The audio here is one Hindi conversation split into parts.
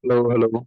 Hello hello.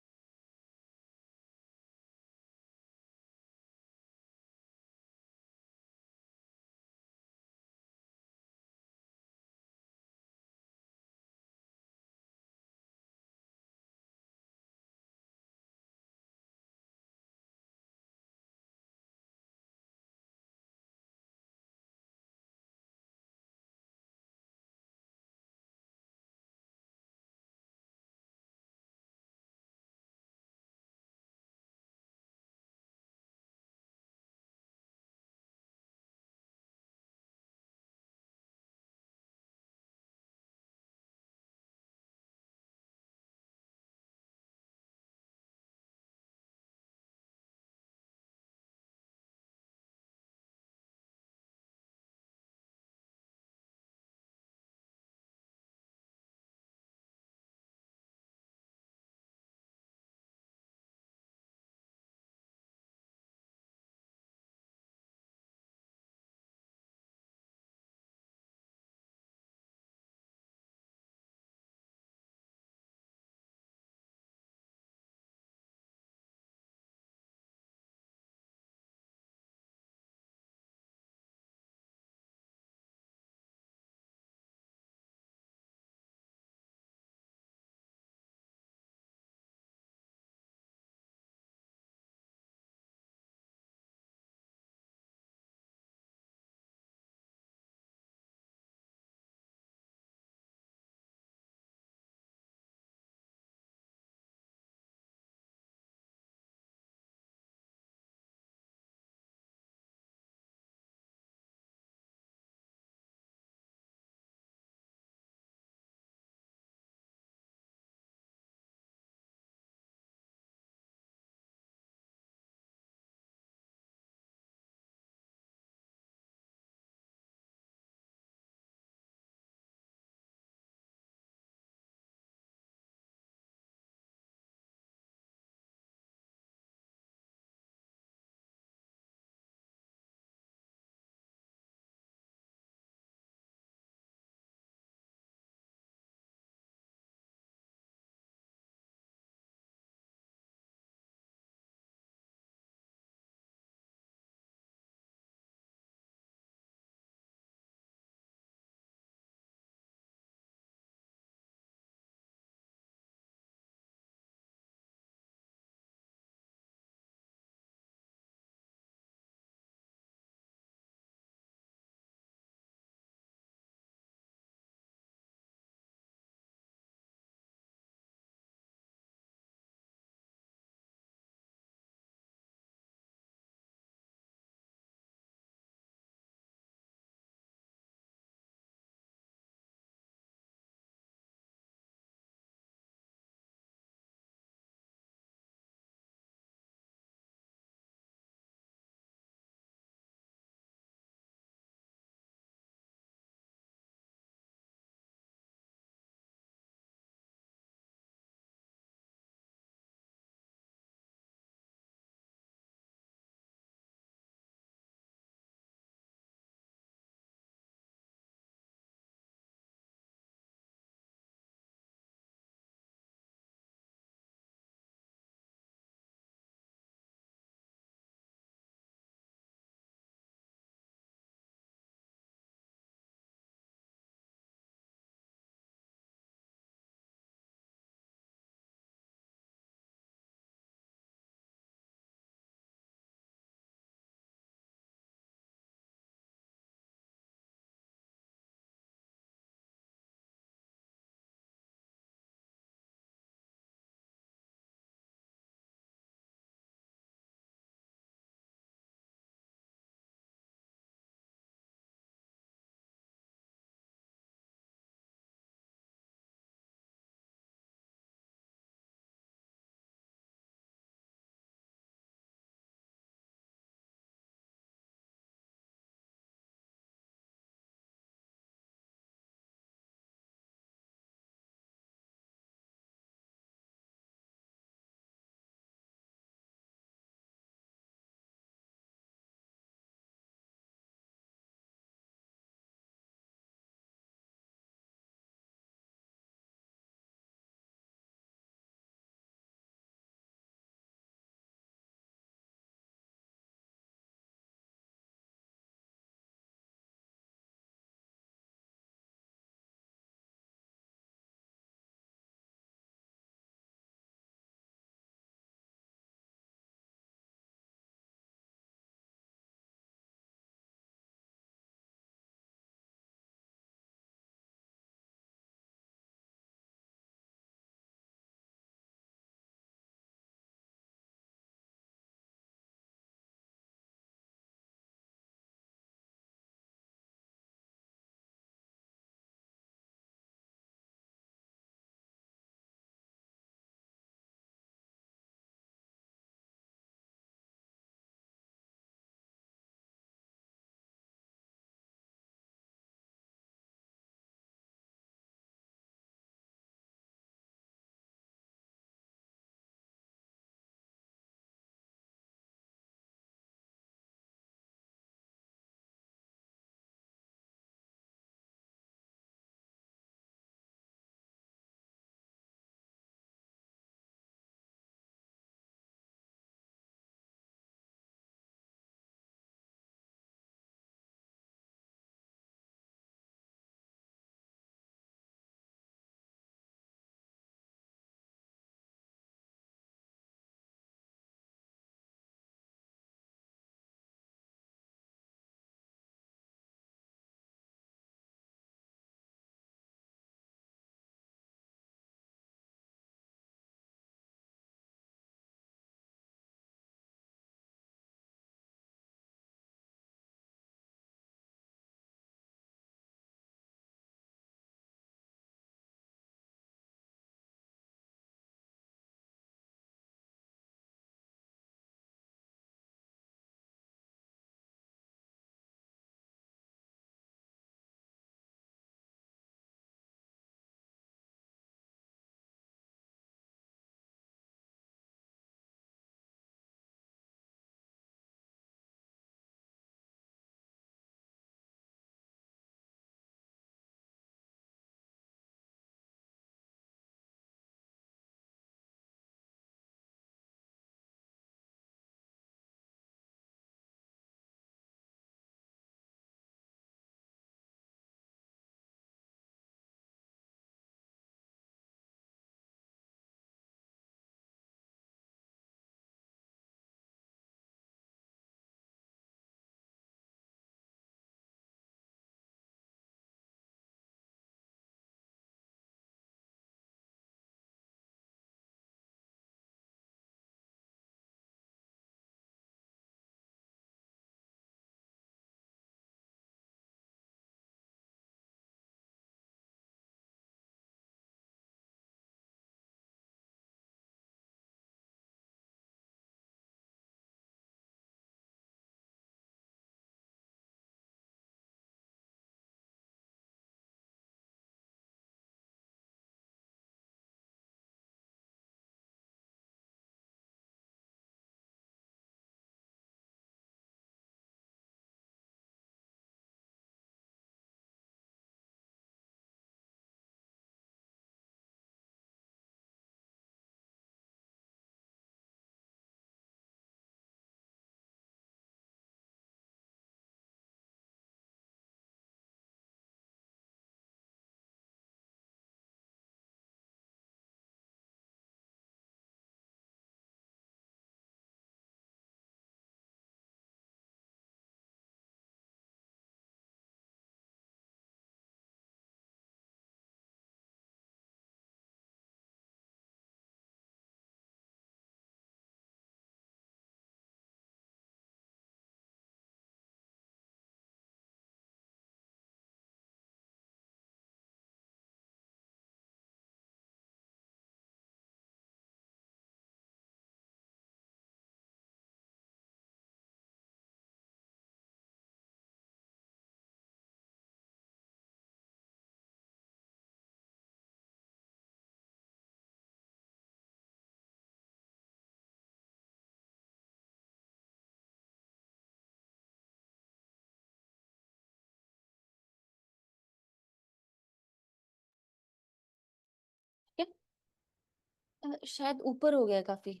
शायद ऊपर हो गया काफी।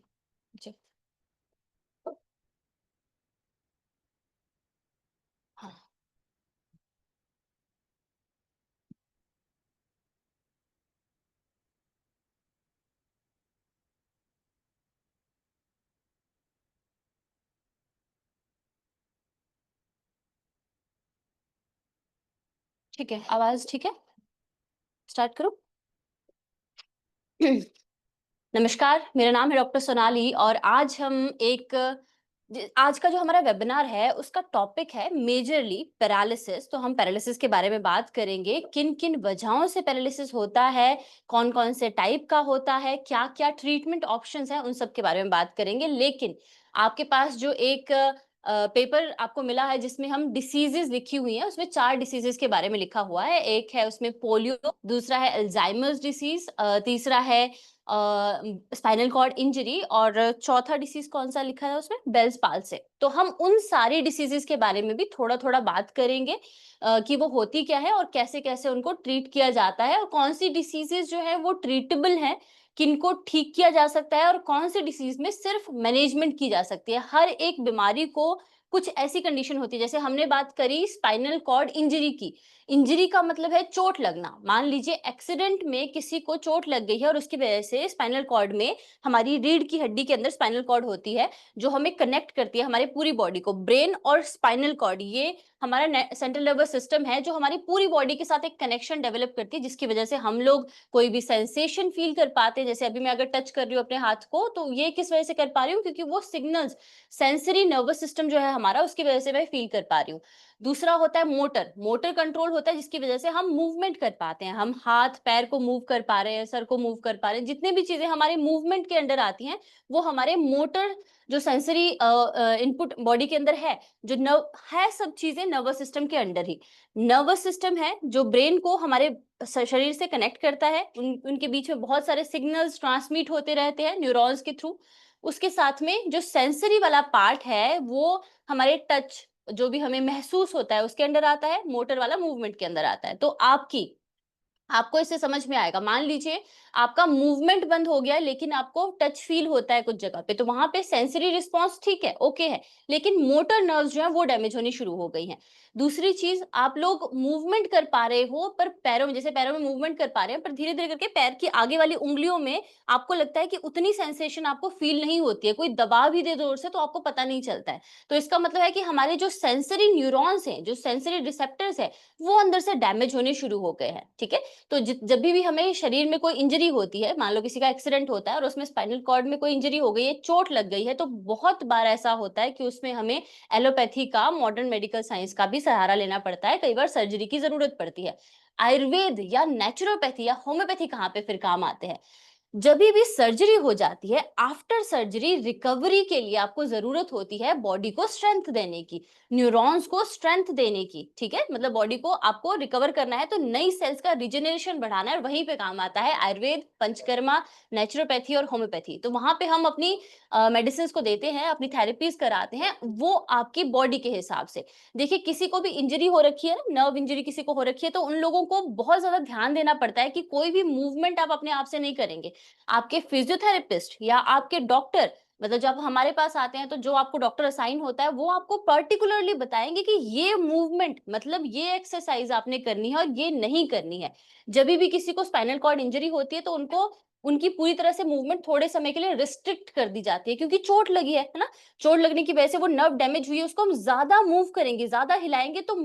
जी। हाँ। ठीक है, आवाज ठीक है? स्टार्ट करूं? नमस्कार, मेरा नाम है डॉक्टर सोनाली और आज हम एक आज का जो हमारा वेबिनार है उसका टॉपिक है मेजरली पैरालिसिस। तो हम पैरालिसिस के बारे में बात करेंगे, किन किन वजहों से पैरालिसिस होता है, कौन कौन से टाइप का होता है, क्या क्या ट्रीटमेंट ऑप्शंस हैं, उन सब के बारे में बात करेंगे। लेकिन आपके पास जो एक पेपर आपको मिला है जिसमें हम डिसीजेस लिखी हुई हैं, उसमें 4 डिसीजेस के बारे में लिखा हुआ है। एक है उसमें पोलियो, दूसरा है अल्जाइमर्स डिसीज, तीसरा है स्पाइनल कॉर्ड इंजरी, और चौथा डिसीज कौन सा लिखा है उसमें, बेल्स पाल्सी। तो हम उन सारी डिसीजेस के बारे में भी थोड़ा थोड़ा बात करेंगे कि वो होती क्या है और कैसे कैसे उनको ट्रीट किया जाता है, और कौन सी डिसीजेस जो है वो ट्रीटेबल हैं, किनको ठीक किया जा सकता है, और कौन सी डिसीज में सिर्फ मैनेजमेंट की जा सकती है। हर एक बीमारी को कुछ ऐसी कंडीशन होती है, जैसे हमने बात करी स्पाइनल कॉर्ड इंजरी की। इंजरी का मतलब है चोट लगना। मान लीजिए एक्सीडेंट में किसी को चोट लग गई है और उसकी वजह से स्पाइनल कॉर्ड में, हमारी रीढ़ की हड्डी के अंदर स्पाइनल कॉर्ड होती है जो हमें कनेक्ट करती है हमारी पूरी बॉडी को। ब्रेन और स्पाइनल कॉर्ड, ये हमारा सेंट्रल नर्वस सिस्टम है जो हमारी पूरी बॉडी के साथ एक कनेक्शन डेवलप करती है, जिसकी वजह से हम लोग कोई भी सेंसेशन फील कर पाते हैं। जैसे अभी मैं अगर टच कर रही हूँ अपने हाथ को, तो ये किस वजह से कर पा रही हूँ, क्योंकि वो सिग्नल्स सेंसरी नर्वस सिस्टम जो है हमारा, उसकी वजह से मैं फील कर पा रही हूँ। दूसरा होता है मोटर। मोटर कंट्रोल होता है जिसकी वजह से हम मूवमेंट कर पाते हैं, हम हाथ पैर को मूव कर पा रहे हैं, सर को मूव कर पा रहे हैं। जितने भी चीजें हमारे मूवमेंट के अंडर आती हैं वो हमारे मोटर जो सेंसरी इनपुट बॉडी के अंदर है, जो नर्व है, सब चीजें नर्वस सिस्टम के अंडर ही। नर्वस सिस्टम है जो ब्रेन को हमारे शरीर से कनेक्ट करता है, उनके बीच में बहुत सारे सिग्नल्स ट्रांसमिट होते रहते हैं न्यूरॉन्स के थ्रू। उसके साथ में जो सेंसरी वाला पार्ट है वो हमारे टच, जो भी हमें महसूस होता है, उसके अंदर आता है। मोटर वाला मूवमेंट के अंदर आता है। तो आपको इससे समझ में आएगा, मान लीजिए आपका मूवमेंट बंद हो गया है लेकिन आपको टच फील होता है कुछ जगह पे, तो वहां पे सेंसरी रिस्पांस ठीक है, ओके है, लेकिन मोटर नर्व्स जो है वो डैमेज होनी शुरू हो गई हैं। दूसरी चीज, आप लोग मूवमेंट कर पा रहे हो पर पैरों में, जैसे पैरों में मूवमेंट कर पा रहे हैं, पर धीरे धीरे करके पैर की आगे वाली उंगलियों में आपको लगता है कि उतनी सेंसेशन आपको फील नहीं होती है, कोई दबा भी दे जोर से तो आपको पता नहीं चलता है। तो इसका मतलब है कि हमारे जो सेंसरी न्यूरॉन्स हैं, जो सेंसरी रिसेप्टर्स है, वो अंदर से डैमेज होने शुरू हो गए हैं। ठीक है। तो जब भी हमें शरीर में कोई इंजरी होती है, मान लो किसी का एक्सीडेंट होता है और उसमें स्पाइनल कॉर्ड में कोई इंजरी हो गई है, चोट लग गई है, तो बहुत बार ऐसा होता है कि उसमें हमें एलोपैथी का, मॉडर्न मेडिकल साइंस का भी सहारा लेना पड़ता है, कई बार सर्जरी की जरूरत पड़ती है। आयुर्वेद या नेचुरोपैथी या होम्योपैथी कहाँ पे फिर काम आते हैं? जब भी सर्जरी हो जाती है, आफ्टर सर्जरी रिकवरी के लिए आपको जरूरत होती है बॉडी को स्ट्रेंथ देने की, न्यूरॉन्स को स्ट्रेंथ देने की। ठीक है, मतलब बॉडी को आपको रिकवर करना है, तो नई सेल्स का रिजेनरेशन बढ़ाना है, और वहीं पे काम आता है आयुर्वेद, पंचकर्मा, नेचुरोपैथी और होम्योपैथी। तो वहां पे हम अपनी मेडिसिन को देते हैं, अपनी थेरेपीज कराते हैं, वो आपकी बॉडी के हिसाब से। देखिए, किसी को भी इंजरी हो रखी है ना, नर्व इंजरी किसी को हो रखी है, तो उन लोगों को बहुत ज्यादा ध्यान देना पड़ता है कि कोई भी मूवमेंट आप अपने आप से नहीं करेंगे। आपके फिजियोथेरेपिस्ट या आपके डॉक्टर, मतलब जब हमारे पास आते हैं तो जो आपको डॉक्टर असाइन होता है वो आपको पर्टिकुलरली बताएंगे कि ये मूवमेंट, मतलब ये एक्सरसाइज आपने करनी है और ये नहीं करनी है। जब भी किसी को स्पाइनल कॉर्ड इंजरी होती है तो उनको उनकी पूरी तरह से मूवमेंट थोड़े समय के लिए रिस्ट्रिक्ट कर दी जाती है, क्योंकि चोट लगी है ना। चोट लगने की वजह से वो नर्व डैमेज हुई है, उसको हम ज्यादा मूव करेंगे, ज्यादा हिलाएंगे तो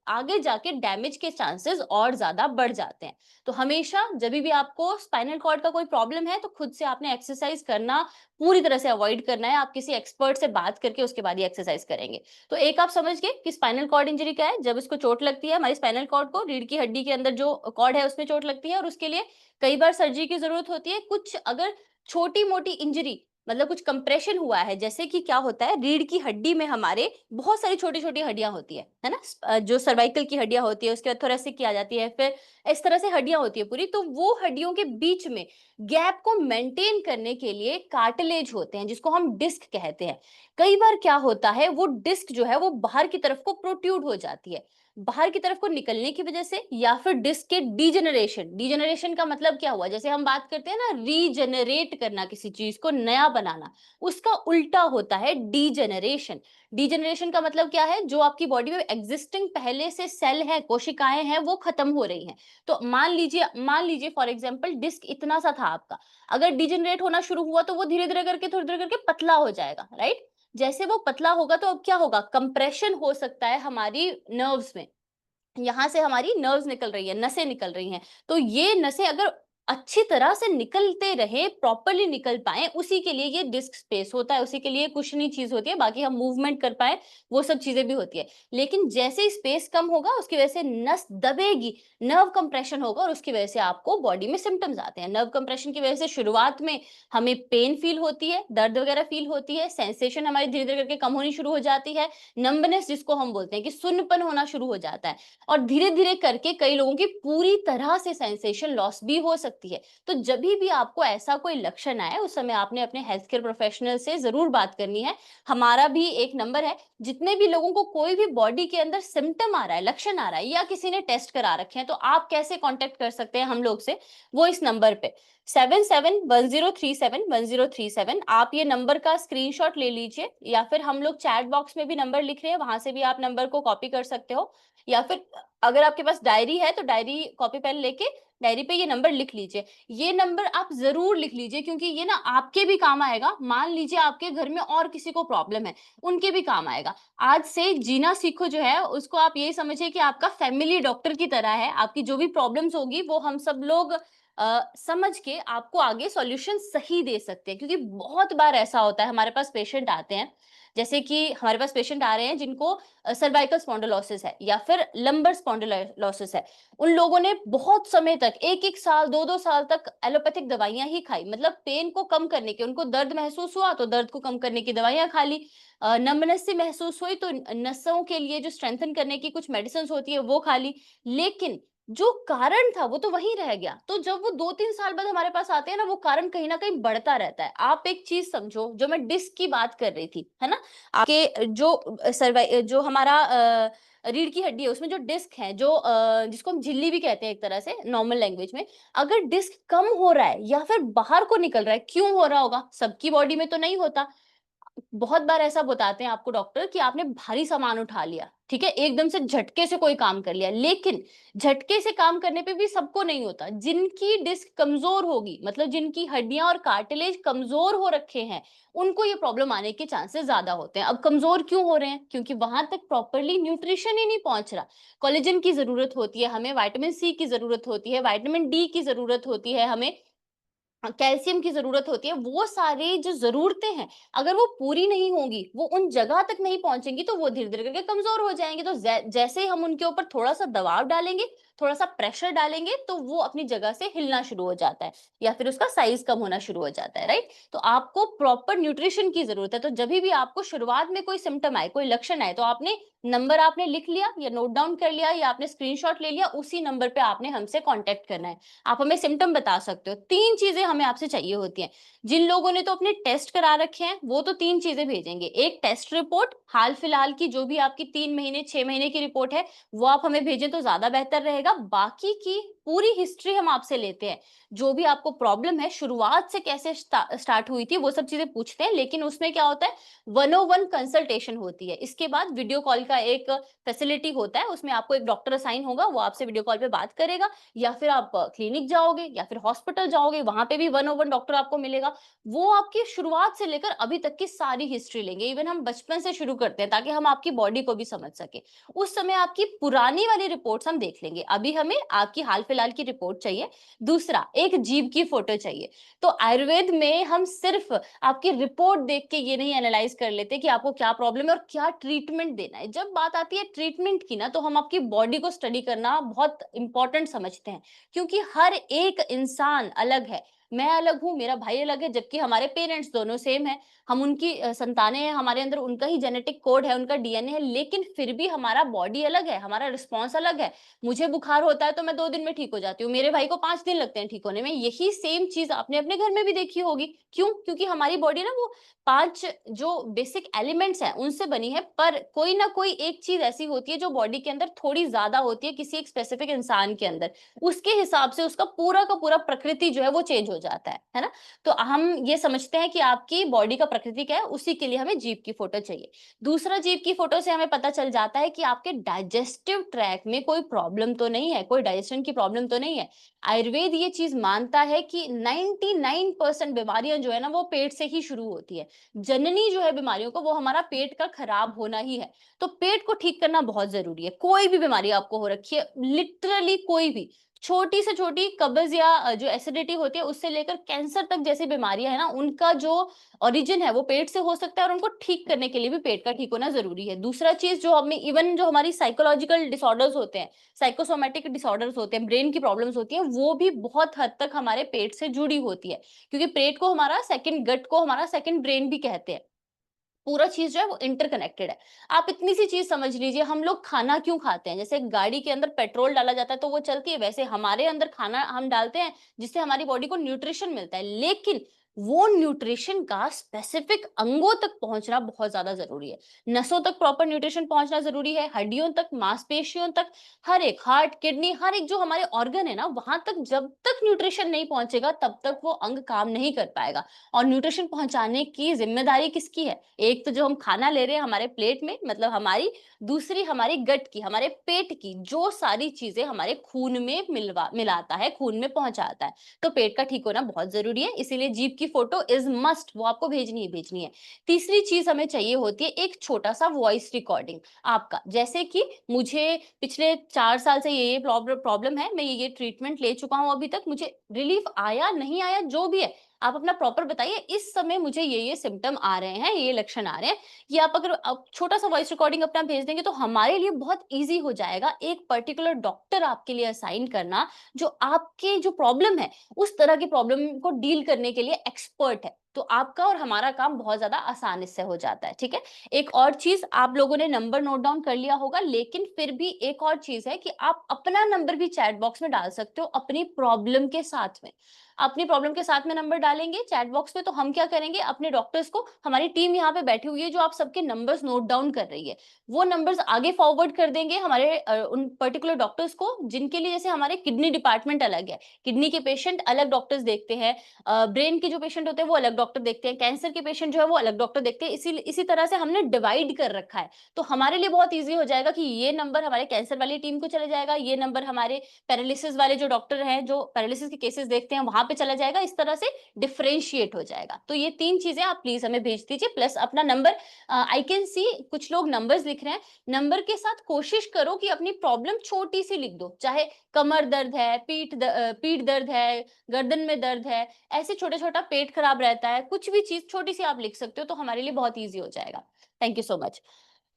आगे जाके डैमेज के चांसेस और ज्यादा बढ़ जाते हैं। तो हमेशा जब भी आपको स्पाइनल कॉर्ड का कोई प्रॉब्लम है तो खुद से आपने एक्सरसाइज करना पूरी तरह से अवॉइड करना है। आप किसी एक्सपर्ट से बात करके उसके बाद ही एक्सरसाइज करेंगे। तो एक आप समझ गए कि स्पाइनल कॉर्ड इंजरी क्या है। जब इसको चोट लगती है, हमारी स्पाइनल कॉर्ड को, रीढ़ की हड्डी के अंदर जो कॉर्ड है उसमें चोट लगती है, और उसके लिए कई बार सर्जरी की जरूरत होती है। कुछ अगर छोटी मोटी इंजरी, मतलब कुछ कंप्रेशन हुआ है, जैसे कि क्या होता है, रीढ़ की हड्डी में हमारे बहुत सारी छोटी छोटी हड्डियां होती है ना। जो सर्वाइकल की हड्डियां होती है, उसके बाद थोरेसिक की आ जाती है, फिर इस तरह से हड्डियां होती है पूरी। तो वो हड्डियों के बीच में गैप को मेंटेन करने के लिए कार्टिलेज होते हैं, जिसको हम डिस्क कहते हैं। कई बार क्या होता है, वो डिस्क जो है वो बाहर की तरफ को प्रोट्रूड हो जाती है। बाहर की तरफ को निकलने की वजह से या फिर डिस्क के डीजेनरेशन। डीजेनरेशन का मतलब क्या हुआ? जैसे हम बात करते हैं ना, रीजेनरेट करना, किसी चीज को नया बनाना, उसका उल्टा होता है डीजेनरेशन। डीजेनरेशन का मतलब क्या है? जो आपकी बॉडी में एग्जिस्टिंग पहले से सेल है, कोशिकाएं हैं, वो खत्म हो रही हैं। तो मान लीजिए फॉर एग्जांपल डिस्क इतना सा था आपका, अगर डीजेनरेट होना शुरू हुआ तो वो धीरे धीरे करके, थोड़ी देर करके पतला हो जाएगा, राइट? जैसे वो पतला होगा तो अब क्या होगा? कंप्रेशन हो सकता है हमारी नर्व्स में। यहाँ से हमारी नर्व्स निकल रही है, नसें निकल रही हैं। तो ये नसें अगर अच्छी तरह से निकलते रहे, प्रॉपर्ली निकल पाएँ, उसी के लिए ये डिस्क स्पेस होता है, उसी के लिए कुशनी चीज़ होती है, बाकी हम मूवमेंट कर पाएँ, वो सब चीज़ें भी होती है। लेकिन जैसे ही स्पेस कम होगा, उसकी वजह से नस दबेगी, नर्व कंप्रेशन होगा और उसकी वजह से आपको बॉडी में सिम्पटम्स आते हैं। नर्व कंप्रेशन की वजह से शुरुआत में हमें पेन फील होती है, दर्द वगैरह फील होती है, सेंसेशन हमारी धीरे-धीरे करके कम होनी शुरू हो जाती है, नंबनेस जिसको हम बोलते हैं कि सुन्नपन होना शुरू हो जाता है। और धीरे-धीरे करके कई लोगों की पूरी तरह से सेंसेशन लॉस भी हो सकती है। तो जभी भी आपको ऐसा कोई लक्षण आए, उस समय आपने अपने हेल्थ केयर प्रोफेशनल से ज़रूर बात करनी है। हमारा भी एक नंबर है, जितने भी लोगों को कोई भी बॉडी के अंदर सिम्पटम आ रहा है, लक्षण आ रहा है या किसी ने टेस्ट करा रखे हैं, तो आप कैसे कॉन्टैक्ट कर सकते हैं हम लोग से, वो इस नंबर पे 7710371037। आप ये नंबर का स्क्रीनशॉट ले लीजिए या फिर हम लोग चैट बॉक्स में भी नंबर लिख रहे हैं, वहाँ से भी आप नंबर को कॉपी कर सकते हो। या फिर अगर आपके पास डायरी है तो डायरी, कॉपी पेन लेके डायरी पे ये नंबर लिख लीजिए। ये नंबर आप ज़रूर लिख लीजिए क्योंकि ये ना आपके भी काम आएगा। मान लीजिए आपके घर में और किसी को प्रॉब्लम है, उनके भी काम आएगा। आज से जीना सीखो जो है, उसको आप ये समझिए कि आपका फैमिली डॉक्टर की तरह है। आपकी जो भी प्रॉब्लम्स होगी वो हम सब लोग समझ के आपको आगे सॉल्यूशन सही दे सकते हैं। क्योंकि बहुत बार ऐसा होता है, हमारे पास पेशेंट आते हैं, जैसे कि हमारे पास पेशेंट आ रहे हैं जिनको सर्वाइकल स्पॉन्डिलोसिस है या फिर लंबर स्पॉन्डिलोसिस है। उन लोगों ने बहुत समय तक 1-1 साल, 2-2 साल तक एलोपैथिक दवाइयाँ ही खाई। मतलब पेन को कम करने की, उनको दर्द महसूस हुआ तो दर्द को कम करने की दवाइयाँ खा ली। नंबनेस सी महसूस हुई तो नसों के लिए जो स्ट्रेंथन करने की कुछ मेडिसिन्स होती है वो खा ली। लेकिन जो कारण था वो तो वहीं रह गया। तो जब वो 2-3 साल बाद हमारे पास आते हैं ना, वो कारण कहीं न कहीं बढ़ता रहता है। आप एक चीज़ समझो, जो मैं डिस्क की बात कर रही थी, है ना? आपके जो हमारा रीढ़ की हड्डी है, उसमें जो डिस्क है, जो जिसको हम झिल्ली भी कहते हैं एक तरह से नॉर्मल लैंग्वेज में, अगर डिस्क कम हो रहा है या फिर बाहर को निकल रहा है, क्यों हो रहा होगा? सबकी बॉडी में तो नहीं होता। बहुत बार ऐसा बताते हैं आपको डॉक्टर कि आपने भारी सामान उठा लिया, ठीक है? एकदम से झटके से कोई काम कर लिया, लेकिन झटके से काम करने पे भी सबको नहीं होता। जिनकी डिस्क कमज़ोर होगी, मतलब जिनकी हड्डियाँ और कार्टिलेज कमज़ोर हो रखे हैं, उनको ये प्रॉब्लम आने के चांसेस ज़्यादा होते हैं। अब कमज़ोर क्यों हो रहे हैं? क्योंकि वहाँ तक प्रॉपरली न्यूट्रिशन ही नहीं पहुँच रहा। कोलेजन की ज़रूरत होती है हमें, विटामिन सी की ज़रूरत होती है, विटामिन डी की ज़रूरत होती है हमें, कैल्शियम की ज़रूरत होती है। वो सारी जो ज़रूरतें हैं, अगर वो पूरी नहीं होंगी, वो उन जगह तक नहीं पहुँचेंगी, तो वो धीरे-धीरे करके कमज़ोर हो जाएँगे। तो जैसे ही हम उनके ऊपर थोड़ा-सा दबाव डालेंगे, थोड़ा-सा प्रेशर डालेंगे, तो वो अपनी जगह से हिलना शुरू हो जाता है या फिर उसका साइज़ कम होना शुरू हो जाता है, राइट? तो आपको प्रॉपर न्यूट्रिशन की ज़रूरत है। तो जभी भी आपको शुरुआत में कोई सिम्पटम आए, कोई लक्षण आए, तो नंबर आपने लिख लिया या नोट डाउन कर लिया या आपने स्क्रीनशॉट ले लिया, उसी नंबर पे आपने हमसे कॉन्टैक्ट करना है। आप हमें सिम्पटम बता सकते हो। 3 चीज़ें हमें आपसे चाहिए होती हैं। जिन लोगों ने तो अपने टेस्ट करा रखे हैं, वो तो 3 चीज़ें भेजेंगे। एक टेस्ट रिपोर्ट, हाल-फिलहाल की जो भी आपकी 3 महीने, 6 महीने की रिपोर्ट है, वो आप हमें भेजें तो ज़्यादा बेहतर रहेगा। बाकी की पूरी हिस्ट्री हम आपसे लेते हैं। जो भी आपको प्रॉब्लम है, शुरुआत से कैसे स्टार्ट हुई थी, वो सब चीज़ें पूछते हैं, लेकिन उसमें क्या होता है, 1-on-1 कंसल्टेशन होती है। इसके बाद वीडियो कॉल का एक फैसिलिटी होता है, उसमें आपको एक डॉक्टर असाइन होगा, वो आपसे वीडियो कॉल पे बात करेगा। या फिर आप क्लिनिक जाओगे या फिर हॉस्पिटल जाओगे, वहाँ पे भी वन ऑन वन डॉक्टर आपको मिलेगा। वो आपकी शुरुआत से लेकर अभी तक की सारी हिस्ट्री लेंगे। इवन हम बचपन से शुरू करते हैं ताकि हम आपकी बॉडी को भी समझ सकें। उस समय आपकी पुरानी वाली रिपोर्ट्स हम देख लेंगे। अभी हमें आपकी हाल-फिलहाल की रिपोर्ट चाहिए। दूसरा, एक जीभ की फोटो चाहिए। तो आयुर्वेद में हम सिर्फ आपकी रिपोर्ट देख के ये नहीं एनालाइज़ कर लेते कि आपको क्या प्रॉब्लम है और क्या ट्रीटमेंट देना है। जब बात आती है ट्रीटमेंट की ना, तो हम आपकी बॉडी को स्टडी करना बहुत इम्पोर्टेंट समझते हैं, क्योंकि हर एक इंसान अलग है। मैं अलग हूँ, मेरा भाई अलग है, जबकि हमारे पेरेंट्स दोनों सेम हैं। हम उनकी संतानें हैं, हमारे अंदर उनका ही जेनेटिक कोड है, उनका डीएनए है, लेकिन फिर भी हमारा बॉडी अलग है, हमारा रिस्पॉन्स अलग है। मुझे बुखार होता है तो मैं 2 दिन में ठीक हो जाती हूँ, मेरे भाई को 5 दिन लगते हैं ठीक होने में। यही सेम चीज़ आपने अपने घर में भी देखी होगी। क्यों? क्योंकि हमारी बॉडी ना वो 5 जो बेसिक एलिमेंट्स हैं, उनसे बनी है, पर कोई ना कोई एक चीज़ ऐसी होती है जो बॉडी के अंदर थोड़ी ज़्यादा होती है किसी एक स्पेसिफिक इंसान के अंदर। उसके हिसाब से उसका पूरा का पूरा प्रकृति जो है वो चेंज हो जाता है ना? तो हम ये समझते हैं कि आपकी बॉडी का प्रकृति क्या है, उसी के लिए हमें जीभ की फोटो चाहिए। दूसरा, जीभ की फोटो से हमें पता चल जाता है कि आपके डाइजेस्टिव ट्रैक में कोई प्रॉब्लम तो नहीं है, कोई डाइजेशन की प्रॉब्लम तो नहीं है। आयुर्वेद ये चीज़ मानता है कि 99% बीमारियाँ जो है ना वो पेट से ही शुरू होती है। जननी जो है बीमारियों को, वो हमारा पेट का खराब होना ही है। तो पेट को ठीक करना बहुत ज़रूरी है। कोई भी बीमारी आपको हो रखी है, लिटरली कोई भी, छोटी से छोटी कब्ज़ या जो एसिडिटी होती है उससे लेकर कैंसर तक जैसी बीमारियाँ हैं ना, उनका जो ओरिजिन है वो पेट से हो सकता है, और उनको ठीक करने के लिए भी पेट का ठीक होना ज़रूरी है। दूसरा चीज़, जो हमें इवन जो हमारी साइकोलॉजिकल डिसऑर्डर्स होते हैं, साइकोसोमैटिक डिसऑर्डर्स होते हैं, ब्रेन की प्रॉब्लम्स होती हैं, वो भी बहुत हद तक हमारे पेट से जुड़ी होती है। क्योंकि पेट को हमारा सेकंड गट को हमारा सेकंड ब्रेन भी कहते हैं। पूरा चीज़ जो है वो इंटरकनेक्टेड है। आप इतनी सी चीज़ समझ लीजिए, हम लोग खाना क्यों खाते हैं? जैसे गाड़ी के अंदर पेट्रोल डाला जाता है तो वो चलती है, वैसे हमारे अंदर खाना हम डालते हैं जिससे हमारी बॉडी को न्यूट्रिशन मिलता है। लेकिन वो न्यूट्रिशन का स्पेसिफिक अंगों तक पहुँचना बहुत ज़्यादा ज़रूरी है। नसों तक प्रॉपर न्यूट्रिशन पहुँचना ज़रूरी है, हड्डियों तक, मांसपेशियों तक, हर एक हार्ट, किडनी, हर एक जो हमारे ऑर्गन है ना, वहाँ तक जब तक न्यूट्रिशन नहीं पहुँचेगा तब तक वो अंग काम नहीं कर पाएगा। और न्यूट्रिशन पहुँचाने की ज़िम्मेदारी किसकी है? एक तो जो हम खाना ले रहे हैं हमारे प्लेट में, मतलब हमारी, दूसरी हमारी गट की, हमारे पेट की, जो सारी चीज़ें हमारे खून में मिलाता है, खून में पहुँचाता है। तो पेट का ठीक होना बहुत ज़रूरी है, इसीलिए जीभ की फ़ोटो इज़ मस्ट, वो आपको भेजनी ही भेजनी है। तीसरी चीज़ हमें चाहिए होती है एक छोटा-सा वॉइस रिकॉर्डिंग आपका। जैसे कि मुझे पिछले 4 साल से ये प्रॉब्लम है, मैं ये ट्रीटमेंट ले चुका हूँ अभी तक, मुझे रिलीफ़ आया, नहीं आया, जो भी है, आप अपना प्रॉपर बताइए, इस समय मुझे ये सिम्पटम आ रहे हैं, ये लक्षण आ रहे हैं। ये आप अगर छोटा-सा वॉइस रिकॉर्डिंग अपना भेज देंगे तो हमारे लिए बहुत ईज़ी हो जाएगा एक पर्टिकुलर डॉक्टर आपके लिए असाइन करना, जो आपके जो प्रॉब्लम है, उस तरह की प्रॉब्लम को डील करने के लिए एक्सपर्ट है। तो आपका और हमारा काम बहुत ज़्यादा आसान इससे हो जाता है, ठीक है? एक और चीज़, आप लोगों ने नंबर नोट डाउन कर लिया होगा, लेकिन फिर भी एक और चीज़ है कि आप अपना नंबर भी चैट बॉक्स में डाल सकते हो अपनी प्रॉब्लम के साथ में। अपनी प्रॉब्लम के साथ में नंबर डालेंगे चैट बॉक्स में, तो हम क्या करेंगे, अपने डॉक्टर्स को, हमारी टीम यहाँ पे बैठी हुई है जो आप सबके नंबर्स नोट डाउन कर रही है, वो नंबर्स आगे फॉरवर्ड कर देंगे हमारे उन पर्टिकुलर डॉक्टर्स को जिनके लिए, जैसे हमारे किडनी डिपार्टमेंट अलग है, किडनी के पेशेंट अलग डॉक्टर्स देखते हैं, ब्रेन के जो पेशेंट होते हैं वो अलग डॉक्टर देखते हैं, कैंसर के पेशेंट जो है वो अलग डॉक्टर देखते हैं, इसी तरह से हमने डिवाइड कर रखा है। तो हमारे लिए बहुत ईज़ी हो जाएगा कि ये नंबर हमारे कैंसर वाली टीम को चला जाएगा, ये नंबर हमारे पैरालिसिस वाले जो डॉक्टर हैं, जो पैरालिसिस के केसेस देखते हैं, वहाँ पे चला जाएगा, इस तरह से डिफरेंशिएट हो जाएगा। तो ये 3 चीज़ें आप प्लीज़ हमें भेज दीजिए, प्लस अपना नंबर, आई कैन सी कुछ लोग नंबर्स लिख रहे हैं, नंबर के साथ कोशिश करो कि अपनी प्रॉब्लम छोटी-सी लिख दो, चाहे कमर दर्द है, पीठ दर्द है, गर्दन में दर्द है, ऐसे छोटा-छोटा पेट खराब रहता है, कुछ भी चीज़ छोटी-सी आप लिख सकते हो, तो हमारे लिए बहुत ईज़ी हो जाएगा। Thank you so much.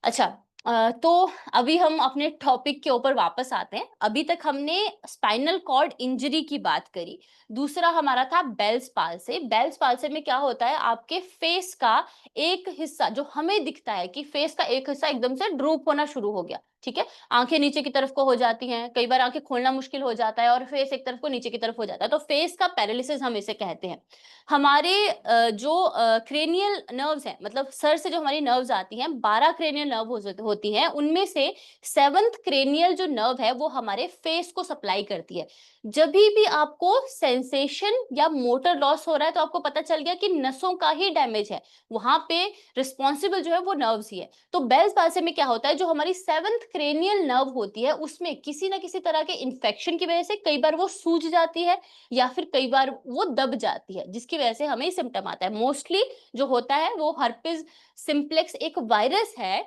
अच्छा, तो अभी हम अपने टॉपिक के ऊपर वापस आते हैं। अभी तक हमने स्पाइनल कॉर्ड इंजरी की बात करी। दूसरा हमारा था बेल्स पाल्सी। बेल्स पाल्सी में क्या होता है, आपके फेस का एक हिस्सा जो हमें दिखता है कि फेस का एक हिस्सा एकदम से ड्रूप होना शुरू हो गया, ठीक है? आँखें नीचे की तरफ को हो जाती हैं, कई बार आँखें खोलना मुश्किल हो जाता है और फेस एक तरफ को नीचे की तरफ हो जाता है, तो फेस का पैरालिसिस हम इसे कहते हैं। हमारे जो क्रेनियल नर्व्स हैं, मतलब सर से जो हमारी नर्व्स आती हैं, 12 क्रेनियल नर्व होती हैं, उनमें से 7th क्रेनियल जो नर्व है वो हमारे फेस को सप्लाई करती है। जभी भी आपको सेंसेशन या मोटर लॉस हो रहा है तो आपको पता चल गया कि नसों का ही डैमेज है, वहां पे रिस्पॉन्सिबल जो है वो नर्व्स ही है। तो बेल्स पाल्सी में क्या होता है, जो हमारी 7th क्रेनियल नर्व होती है उसमें किसी ना किसी तरह के इन्फेक्शन की वजह से कई बार वो सूज जाती है, या फिर कई बार वो दब जाती है, जिसकी वजह से हमें सिम्पटम आता है। मोस्टली जो होता है वो हर्पिस सिम्प्लेक्स एक वायरस है,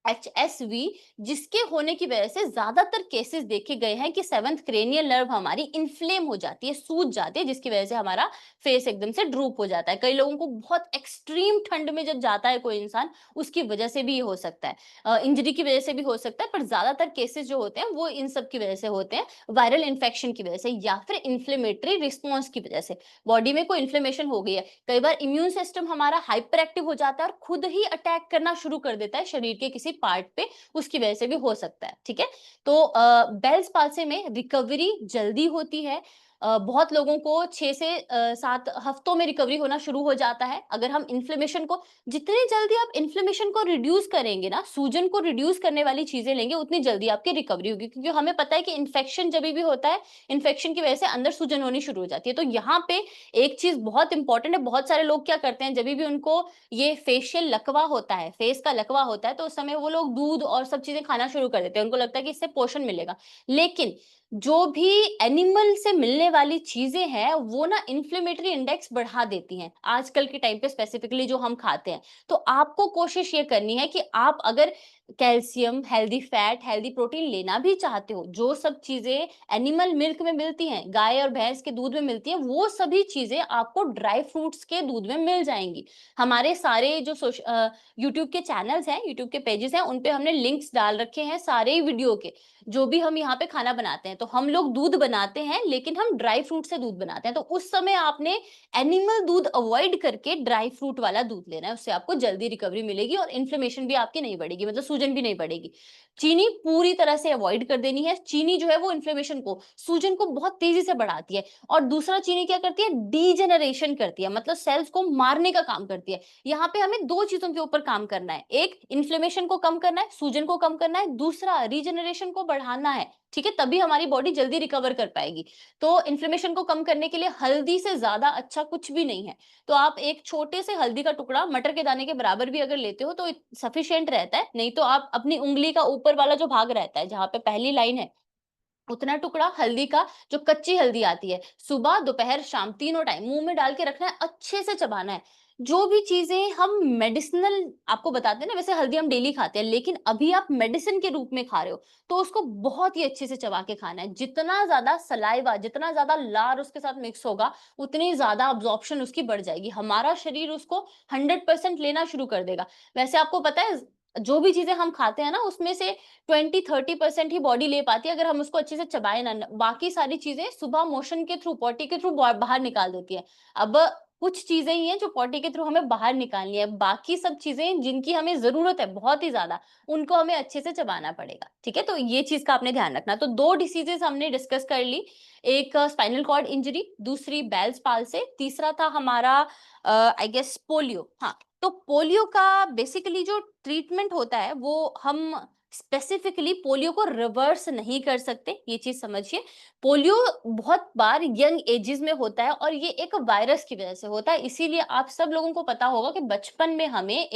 HSV, जिसके होने की वजह से ज़्यादातर केसेस देखे गए हैं कि 7th क्रेनियल नर्व हमारी इन्फ्लेम हो जाती है, सूज जाती है, जिसकी वजह से हमारा फेस एकदम से ड्रूप हो जाता है। कई लोगों को बहुत एक्सट्रीम ठंड में जब जाता है कोई इंसान, उसकी वजह से भी ये हो सकता है। इंजरी की वजह से भी हो सकता है, पर ज़्यादातर केसेस जो होते हैं वो इन सब की वजह से होते हैं, वायरल इन्फेक्शन की वजह से या फिर इन्फ्लेमेटरी रिस्पॉन्स की वजह से। बॉडी में कोई इन्फ्लेमेशन हो गई है, कई बार इम्यून सिस्टम हमारा हाइपर एक्टिव हो जाता है और खुद ही अटैक करना शुरू कर देता है शरीर के किसी पार्ट पे, उसकी वजह से भी हो सकता है, ठीक है? तो बेल्स पाल्सी में रिकवरी जल्दी होती है। बहुत लोगों को 6 से 7 हफ्तों में रिकवरी होना शुरू हो जाता है। अगर हम इन्फ्लेमेशन को जितनी जल्दी आप इन्फ्लेमेशन को रिड्यूस करेंगे ना, सूजन को रिड्यूस करने वाली चीज़ें लेंगे, उतनी जल्दी आपकी रिकवरी होगी, क्योंकि हमें पता है कि इन्फेक्शन जभी भी होता है, इन्फेक्शन की वजह से अंदर सूजन होनी शुरू हो जाती है। तो यहाँ पे एक चीज़ बहुत इम्पोर्टेंट है, बहुत सारे लोग क्या करते हैं, जभी भी उनको ये फेशियल लकवा होता है, फेस का लकवा होता है, तो उस समय वो लोग दूध और सब चीज़ें खाना शुरू कर देते हैं। उनको लगता है कि इससे पोषण मिलेगा। लेकिन जो भी एनिमल से मिलने वाली चीज़ें हैं, वो ना इन्फ्लेमेटरी इंडेक्स बढ़ा देती हैं, आजकल के टाइम पे स्पेसिफिकली जो हम खाते हैं। तो आपको कोशिश ये करनी है कि आप अगर calcium, healthy fat, healthy protein लेना भी चाहते हो, जो सब चीज़ें एनिमल मिल्क में मिलती हैं, गाय और भैंस के दूध में मिलती हैं, वो सभी चीज़ें आपको ड्राई फ्रूट्स के दूध में मिल जाएँगी। हमारे सारे जो यूट्यूब के चैनल्स हैं, यूट्यूब के पेजेज़ हैं, उन पे हमने लिंक्स डाल रखे हैं सारे वीडियो के। जो भी हम यहाँ पे खाना बनाते हैं, तो हम लोग दूध बनाते हैं, लेकिन हम ड्राई फ्रूट से दूध बनाते हैं। तो उस समय आपने एनिमल दूध अवॉइड करके ड्राई फ्रूट वाला दूध लेना है, उससे आपको जल्दी रिकवरी मिलेगी और इन्फ्लेमेशन भी आपकी नहीं बढ़ेगी, मतलब सूजन भी नहीं बढ़ेगी। चीनी पूरी तरह से अवॉइड कर देनी है। चीनी जो है वो इन्फ्लेमेशन को, सूजन को बहुत तेज़ी से बढ़ाती है। और दूसरा, चीनी क्या करती है, डीजेनरेशन करती है, मतलब सेल्स को मारने का काम करती है। यहाँ पे हमें 2 चीज़ों के ऊपर काम करना है। एक, इन्फ्लेमेशन को कम करना है, सूजन को कम करना है। दूसरा, रीजेनरेशन को बढ़ाना है, ठीक है? तभी हमारी बॉडी जल्दी रिकवर कर पाएगी। तो इन्फ्लेमेशन को कम करने के लिए हल्दी से ज़्यादा अच्छा कुछ भी नहीं है। तो आप एक छोटे से हल्दी का टुकड़ा मटर के दाने के बराबर भी अगर लेते हो तो सफिशिएंट रहता है। नहीं तो आप अपनी उँगली का ऊपर वाला जो भाग रहता है, जहाँ पे पहली लाइन है, उतना टुकड़ा हल्दी का, जो कच्ची हल्दी आती है, सुबह, दोपहर, शाम तीनों टाइम मुँह में डाल के रखना है, अच्छे से चबाना है। जो भी चीज़ें हम मेडिसिनल आपको बताते हैं ना, वैसे हल्दी हम डेली खाते हैं, लेकिन अभी आप मेडिसिन के रूप में खा रहे हो, तो उसको बहुत ही अच्छे से चबा के खाना है। जितना ज़्यादा सलाइवा, जितना ज़्यादा लार उसके साथ मिक्स होगा, उतनी ज़्यादा अब्ज़ॉर्प्शन उसकी बढ़ जाएगी। हमारा शरीर उसको 100% लेना शुरू कर देगा। वैसे आपको पता है, जो भी चीज़ें हम खाते हैं ना, उसमें से 20-30% ही बॉडी ले पाती है, अगर हम उसको अच्छे से चबाएँ ना। बाकी सारी चीज़ें सुबह मोशन के थ्रू, पॉटी के थ्रू बाहर निकाल देती है। अब कुछ चीज़ें ही हैं जो पॉटी के थ्रू हमें बाहर निकालनी है। बाकी सब चीज़ें जिनकी हमें ज़रूरत है बहुत ही ज़्यादा, उनको हमें अच्छे से चबाना पड़ेगा। ठीक है? तो ये चीज़ का आपने ध्यान रखना। तो 2 डिसीज़ेज़ हमने डिस्कस कर ली। एक स्पाइनल कॉर्ड इंजरी, दूसरी बेल्स पाल्सी, तीसरा था हमारा आई गेस पोलियो। हाँ, तो पोलियो का बेसिकली जो ट्रीटमेंट होता है, वो हम स्पेसिफिकली पोलियो को रिवर्स नहीं कर सकते, ये चीज़ समझिए। पोलियो बहुत बार यंग एजेस में होता है और ये एक वायरस की वजह से होता है, इसीलिए आप सब लोगों को पता होगा कि बचपन में हमें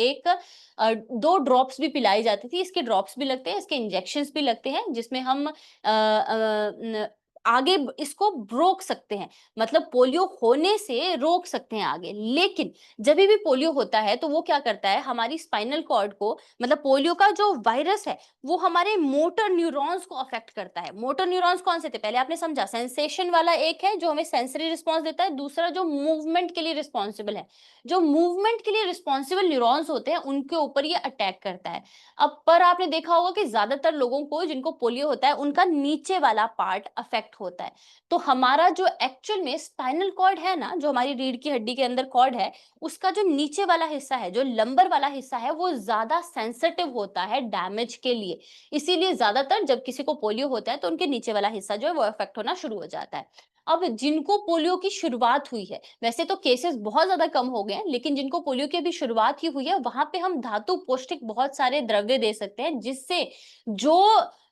2 ड्रॉप्स भी पिलाई जाती थी। इसके ड्रॉप्स भी लगते हैं, इसके इंजेक्शंस भी लगते हैं, जिसमें हम आगे इसको रोक सकते हैं, मतलब पोलियो होने से रोक सकते हैं आगे। लेकिन जभी भी पोलियो होता है, तो वो क्या करता है, हमारी स्पाइनल कॉर्ड को, मतलब पोलियो का जो वायरस है, वो हमारे मोटर न्यूरॉन्स को अफेक्ट करता है। मोटर न्यूरॉन्स कौन से थे? पहले आपने समझा, सेंसेशन वाला एक है जो हमें सेंसरी रिस्पॉन्स देता है, दूसरा जो मूवमेंट के लिए रिस्पॉन्सिबल है। जो मूवमेंट के लिए रिस्पॉन्सिबल न्यूरॉन्स होते हैं, उनके ऊपर ये अटैक करता है। अब पर आपने देखा होगा कि ज्यादातर लोगों को जिनको पोलियो होता है, उनका नीचे वाला पार्ट अफेक्ट होता है। तो हमारा जो एक्चुअल में स्पाइनल कॉर्ड है ना, जो हमारी रीढ़ की हड्डी के अंदर कॉर्ड है, उसका जो नीचे वाला हिस्सा है, जो लंबर वाला हिस्सा है, वो ज़्यादा सेंसिटिव होता है डैमेज के लिए। इसीलिए ज़्यादातर जब किसी को पोलियो होता है, तो उनके नीचे वाला हिस्सा जो है वो अफ़ेक्ट होना शुरू हो जाता है। अब जिनको पोलियो की शुरुआत हुई है, वैसे तो केसेस बहुत ज़्यादा कम हो गए हैं, लेकिन जिनको पोलियो की अभी शुरुआत ही हुई है, वहाँ पे हम धातु पौष्टिक बहुत सारे द्रव्य दे सकते हैं, जिससे जो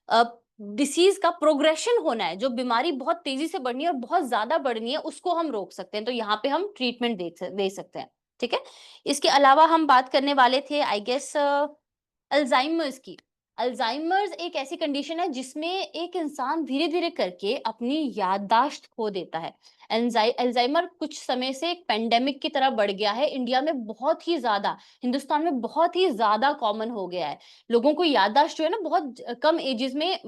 अ, डिसीज़ का प्रोग्रेशन होना है, जो बीमारी बहुत तेज़ी से बढ़नी है और बहुत ज़्यादा बढ़नी है, उसको हम रोक सकते हैं। तो यहाँ पे हम ट्रीटमेंट दे सकते हैं, ठीक है? इसके अलावा हम बात करने वाले थे आई गेस अल्ज़ाइमर्स की। अल्ज़ाइमर्स एक ऐसी कंडीशन है जिसमें एक इंसान धीरे-धीरे करके अपनी याददाश्त खो देता है। अल्ज़ाइमर कुछ समय से एक पैंडेमिक की तरह बढ़ गया है। इंडिया में बहुत ही ज़्यादा, हिंदुस्तान में बहुत ही ज़्यादा कॉमन हो गया है। लोगों को याददाश्त जो है ना बहुत कम एजेस में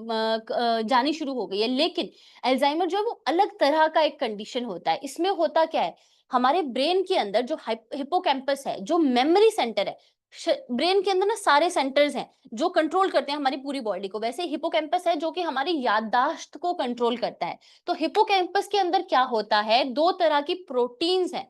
जानी शुरू हो गई है। लेकिन अल्ज़ाइमर जो है वो अलग तरह का एक कंडीशन होता है। इसमें होता क्या है, हमारे ब्रेन के अंदर जो हिप्पोकैम्पस है, जो मेमोरी सेंटर है, ब्रेन के अंदर ना सारे सेंटर्स हैं जो कंट्रोल करते हैं हमारी पूरी बॉडी को। वैसे हिप्पोकैम्पस है जो कि हमारी याददाश्त को कंट्रोल करता है। तो हिप्पोकैम्पस के अंदर क्या होता है, 2 तरह की प्रोटीन्स हैं।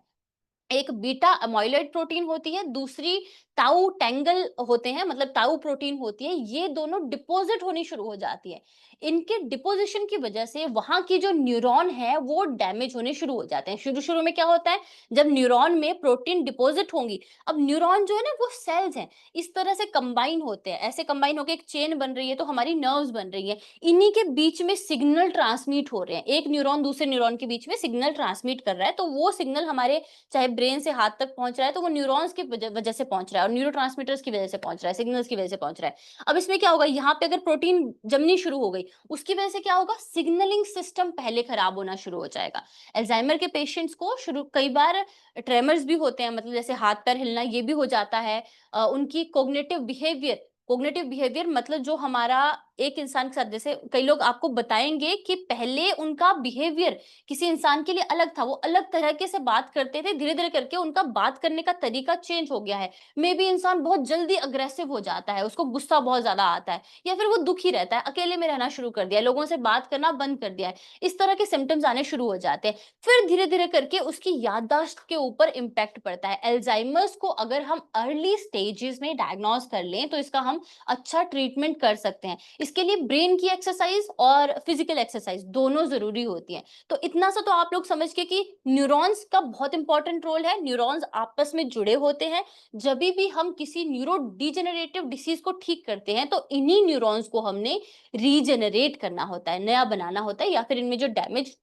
एक बीटा अमाइलॉइड प्रोटीन होती है, दूसरी ताऊ टैंगल होते हैं, मतलब ताऊ प्रोटीन होती है। ये दोनों डिपॉजिट होनी शुरू हो जाती है। इनके डिपोजिशन की वजह से वहां की जो न्यूरॉन है वो डैमेज होने शुरू हो जाते हैं। शुरू शुरू में क्या होता है, जब न्यूरॉन में प्रोटीन डिपॉजिट होंगी, अब न्यूरॉन जो है ना वो सेल्स हैं, इस तरह से कंबाइन होते हैं, ऐसे कंबाइन होकर एक चेन बन रही है, तो हमारी नर्व्स बन रही है। इन्हीं के बीच में सिग्नल ट्रांसमिट हो रहे हैं, एक न्यूरॉन दूसरे न्यूरॉन के बीच में सिग्नल ट्रांसमिट कर रहा है। तो वो सिग्नल हमारे चाहे ब्रेन से हाथ तक पहुंच रहा है, तो वो न्यूरॉन्स की वजह वजह से पहुंच रहा है और न्यूरोट्रांसमीटर्स की वजह से पहुंच रहा है, सिग्नल्स की वजह से पहुंच रहा है। अब इसमें क्या होगा, यहाँ पे अगर प्रोटीन जमनी शुरू हो गई, उसकी वजह से क्या होगा, सिग्नलिंग सिस्टम पहले खराब होना शुरू हो जाएगा। अल्जाइमर के पेशेंट्स को शुरू कई बार ट्रेमर्स भी होते हैं, मतलब जैसे हाथ पैर हिलना, ये भी हो जाता है। उनकी कोग्निटिव बिहेवियर मतलब जो हमारा एक इंसान के साथ, जैसे कई लोग आपको बताएंगे कि पहले उनका बिहेवियर किसी इंसान के लिए अलग था, वो अलग तरीके से बात करते थे, धीरे-धीरे करके उनका बात करने का तरीका चेंज हो गया है। मेबी इंसान बहुत जल्दी अग्रेसिव हो जाता है, उसको गुस्सा बहुत ज़्यादा आता है, या फिर वो दुखी रहता है, अकेले में रहना शुरू कर दिया है, लोगों से बात करना बंद कर दिया है। इस तरह के सिम्पटम्स आने शुरू हो जाते हैं। फिर धीरे-धीरे करके उसकी याददाश्त के ऊपर इम्पैक्ट पड़ता है। अल्ज़ाइमर्स को अगर हम अर्ली स्टेजेस में डायग्नोज कर लें, तो इसका हम अच्छा ट्रीटमेंट कर सकते हैं। इसके लिए ब्रेन की एक्सरसाइज और फिजिकल एक्सरसाइज दोनों ज़रूरी होती है। तो इतना सा तो आप लोग समझ के कि न्यूरॉन्स का बहुत इंपॉर्टेंट रोल है, न्यूरॉन्स आपस में जुड़े होते हैं। जभी भी हम किसी न्यूरो डिजेनरेटिव डिसीज को ठीक करते हैं, तो इन्हीं न्यूरॉन्स को हमने रीजेनरेट करना होता है, नया बनाना होता है, या फिर इनमें जो डैमेज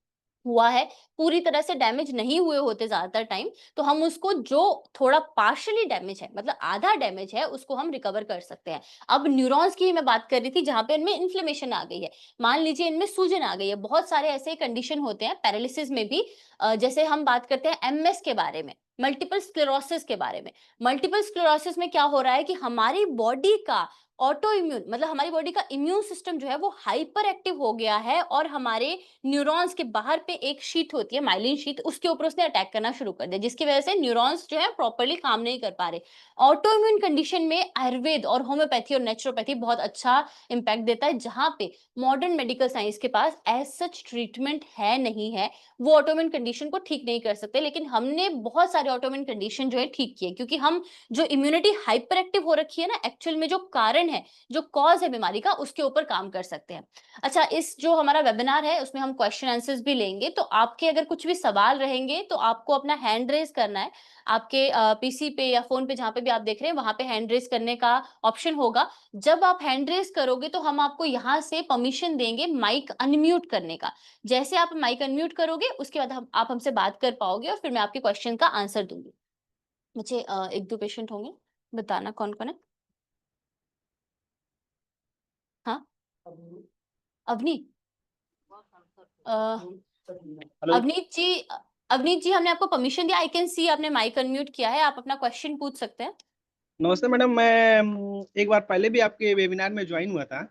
हुआ है, पूरी तरह से डैमेज नहीं हुए होते ज़्यादातर टाइम, तो हम उसको जो थोड़ा पार्शियली डैमेज है, मतलब आधा डैमेज है, उसको हम रिकवर कर सकते हैं। अब न्यूरॉन्स की ही मैं बात कर रही थी जहाँ पे इनमें इन्फ्लेमेशन आ गई है। मान लीजिए इनमें सूजन आ गई है, बहुत सारे ऐसे कंडीशन होते हैं पैरालिसिस में भी। जैसे हम बात करते हैं एमएस के बारे में, मल्टीपल स्क्लेरोसिस के बारे में। मल्टीपल स्क्लेरोसिस में क्या हो रहा है कि हमारी बॉडी का ऑटो इम्यून, मतलब हमारी बॉडी का इम्यून सिस्टम जो है वो हाइपर एक्टिव हो गया है, और हमारे न्यूरॉन्स के बाहर पे एक शीट होती है, माइलिन शीट, उसके ऊपर उसने अटैक करना शुरू कर दिया, जिसकी वजह से न्यूरॉन्स जो है प्रॉपर्ली काम नहीं कर पा रहे। ऑटो इम्यून कंडीशन में आयुर्वेद और होम्योपैथी और नेचुरोपैथी बहुत अच्छा इम्पैक्ट देता है, जहाँ पे मॉडर्न मेडिकल साइंस के पास एज सच ट्रीटमेंट है नहीं है, वो ऑटोइम्यून कंडीशन को ठीक नहीं कर सकते। लेकिन हमने बहुत सारे ऑटोइम्यून कंडीशन जो है ठीक किए, क्योंकि हम जो इम्यूनिटी हाइपर एक्टिव हो रखी है ना, एक्चुअल में जो कारण है, जो कॉज है बीमारी का, उसके ऊपर काम कर सकते हैं। अच्छा, इस जो हमारा वेबिनार है उसमें हम क्वेश्चन आंसर्स भी लेंगे, तो आपके अगर कुछ भी सवाल रहेंगे तो आपको अपना हैंड रेज करना है। आपके पीसी पे या फ़ोन पे, जहाँ पे भी आप देख रहे हैं, वहाँ पे हैंड रेज़ करने का ऑप्शन होगा। जब आप हैंड रेज़ करोगे तो हम आपको यहाँ से परमिशन देंगे माइक अनम्यूट करने का। जैसे आप माइक अनम्यूट करोगे, उसके बाद हम आप हमसे बात कर पाओगे और फिर मैं आपके क्वेश्चन का आंसर दूँगी। मुझे 1-2 पेशेंट होंगे, बताना कौन-कौन है? हाँ, अवनी? अ, हेलो। अवनीत जी, हमने आपको परमिशन दिया, आई कैन सी आपने माइक अनम्यूट किया है, आप अपना क्वेश्चन पूछ सकते हैं। नमस्ते मैडम, मैं एक बार पहले भी आपके वेबिनार में ज्वाइन हुआ था।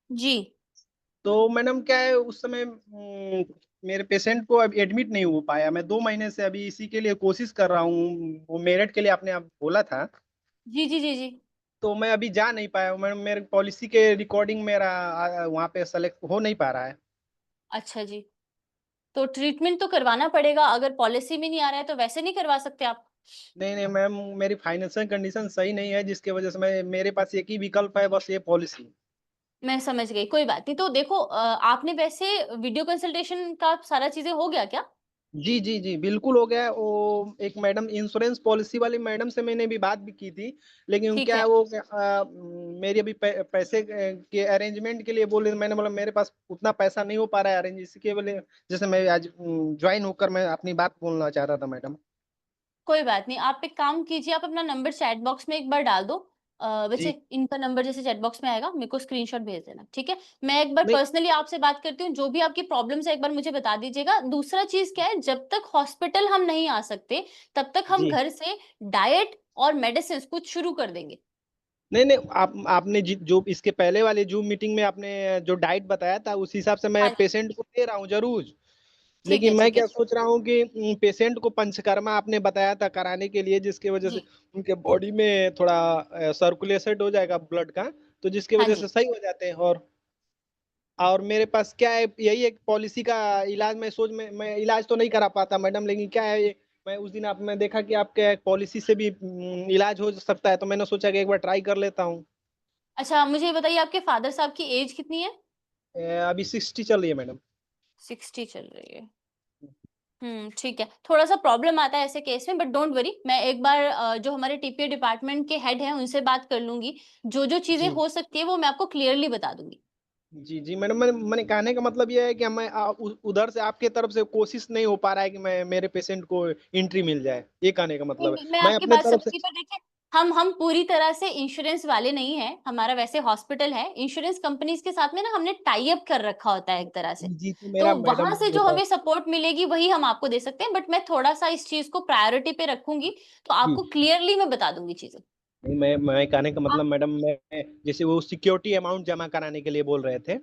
जी। तो मैडम क्या है, उस समय मेरे पेशेंट को अभी एडमिट नहीं हो पाया। मैं 2 महीने से अभी इसी के लिए कोशिश कर रहा हूँ। वो मेरठ के लिए आपने आप बोला था, जी, जी, जी, जी। तो मैं अभी जा नहीं पाया हूँ मैडम। मेरे पॉलिसी के रिकॉर्डिंग मेरा वहाँ पे सेलेक्ट हो नहीं पा रहा है। अच्छा जी। तो ट्रीटमेंट तो करवाना पड़ेगा, अगर पॉलिसी में नहीं आ रहा है तो वैसे नहीं करवा सकते आप? नहीं नहीं मैम, मेरी फाइनेंशियल कंडीशन सही नहीं है, जिसकी वजह से मैं मेरे पास एक ही विकल्प है, बस ये पॉलिसी। मैं समझ गई, कोई बात नहीं। तो देखो, आपने वैसे वीडियो कंसल्टेशन का सारा चीज़ें हो गया क्या? जी, जी, जी, बिल्कुल हो गया है। वो एक मैडम इंश्योरेंस पॉलिसी वाली मैडम से मैंने भी बात भी की थी, लेकिन ठीक क्या है। है वो मेरी अभी पैसे के अरेंजमेंट के लिए बोले। मैंने बोला मेरे पास उतना पैसा नहीं हो पा रहा है अरेंज, इसके वजह जैसे मैं आज ज्वाइन होकर मैं अपनी बात बोलना चाह रहा था मैडम। कोई बात नहीं, आप एक काम कीजिए, आप अपना नंबर चैट बॉक्स में एक बार डाल दो। वैसे जी, इनका नंबर जैसे चैट बॉक्स में आएगा, मेरे को स्क्रीनशॉट भेज देना, ठीक है? मैं एक बार नहीं पर्सनली आपसे बात करती हूँ, जो भी आपकी प्रॉब्लम्स है एक बार मुझे बता दीजिएगा। दूसरा चीज़ क्या है, जब तक हॉस्पिटल हम नहीं आ सकते, तब तक हम जी। घर से डाइट और मेडिसिन्स कुछ शुरू कर देंगे। नहीं, नहीं, आपने जो इसके पहले वाले ज़ूम मीटिंग में आपने जो डाइट बताया था, उस हिसाब से मैं हाँ जी, पेशेंट को दे रहा हूँ ज़रूर। ठीक है, लेकिन मैं ठीक है, क्या ठीक है। सोच रहा हूँ कि पेशेंट को पंचकर्मा आपने बताया था कराने के लिए, जिसकी वजह से जी, उनके बॉडी में थोड़ा सर्कुलेशन हो जाएगा ब्लड का, तो जिसकी हाँ वजह जी। से सही हो जाते हैं। और मेरे पास क्या है, यही एक पॉलिसी का इलाज, मैं इलाज तो नहीं करा पाता मैडम, लेकिन क्या है ये, मैं उस दिन आपने देखा कि आपके पॉलिसी से भी इलाज हो सकता है, तो मैंने सोचा कि एक बार ट्राई कर लेता हूँ। अच्छा, मुझे ये बताइए आपके फादर साहब की एज कितनी है? अभी 60 चल रही है मैडम। 60 चल रही है। ठीक है। थोड़ा-सा प्रॉब्लम आता है ऐसे केस में बट डोंट वरी मैं एक बार जो हमारे टीपीए डिपार्टमेंट के हेड हैं उनसे बात कर लूँगी। जो-जो चीज़ें जी। हो सकती है वो मैं आपको क्लियरली बता दूँगी। जी, जी मैडम, मैंने कहने का मतलब ये है कि मैं उधर से आपके तरफ से कोशिश नहीं हो पा रहा है कि मैं मेरे पेशेंट को एंट्री मिल जाए, ये कहने का नहीं, मतलब नहीं, है। मैं मैं आपकी अपने बात तरफ से समझी पर देखिए हम पूरी तरह से इंश्योरेंस वाले नहीं हैं, हमारा वैसे हॉस्पिटल है। इंश्योरेंस कंपनीज़ के साथ में ना हमने टाई अप कर रखा होता है एक तरह से। जी, जी, तो तो मेरा वहाँ मैडम से जो हमें सपोर्ट मिलेगी वही हम आपको दे सकते हैं बट मैं थोड़ा-सा इस चीज़ को प्रायोरिटी पे रखूँगी, तो जी, आपको क्लियरली मैं बता दूँगी चीज़ें। नहीं, मैं कहने का आप मतलब मैडम, मैं जैसे वो सिक्योरिटी अमाउंट जमा कराने के लिए बोल रहे थे,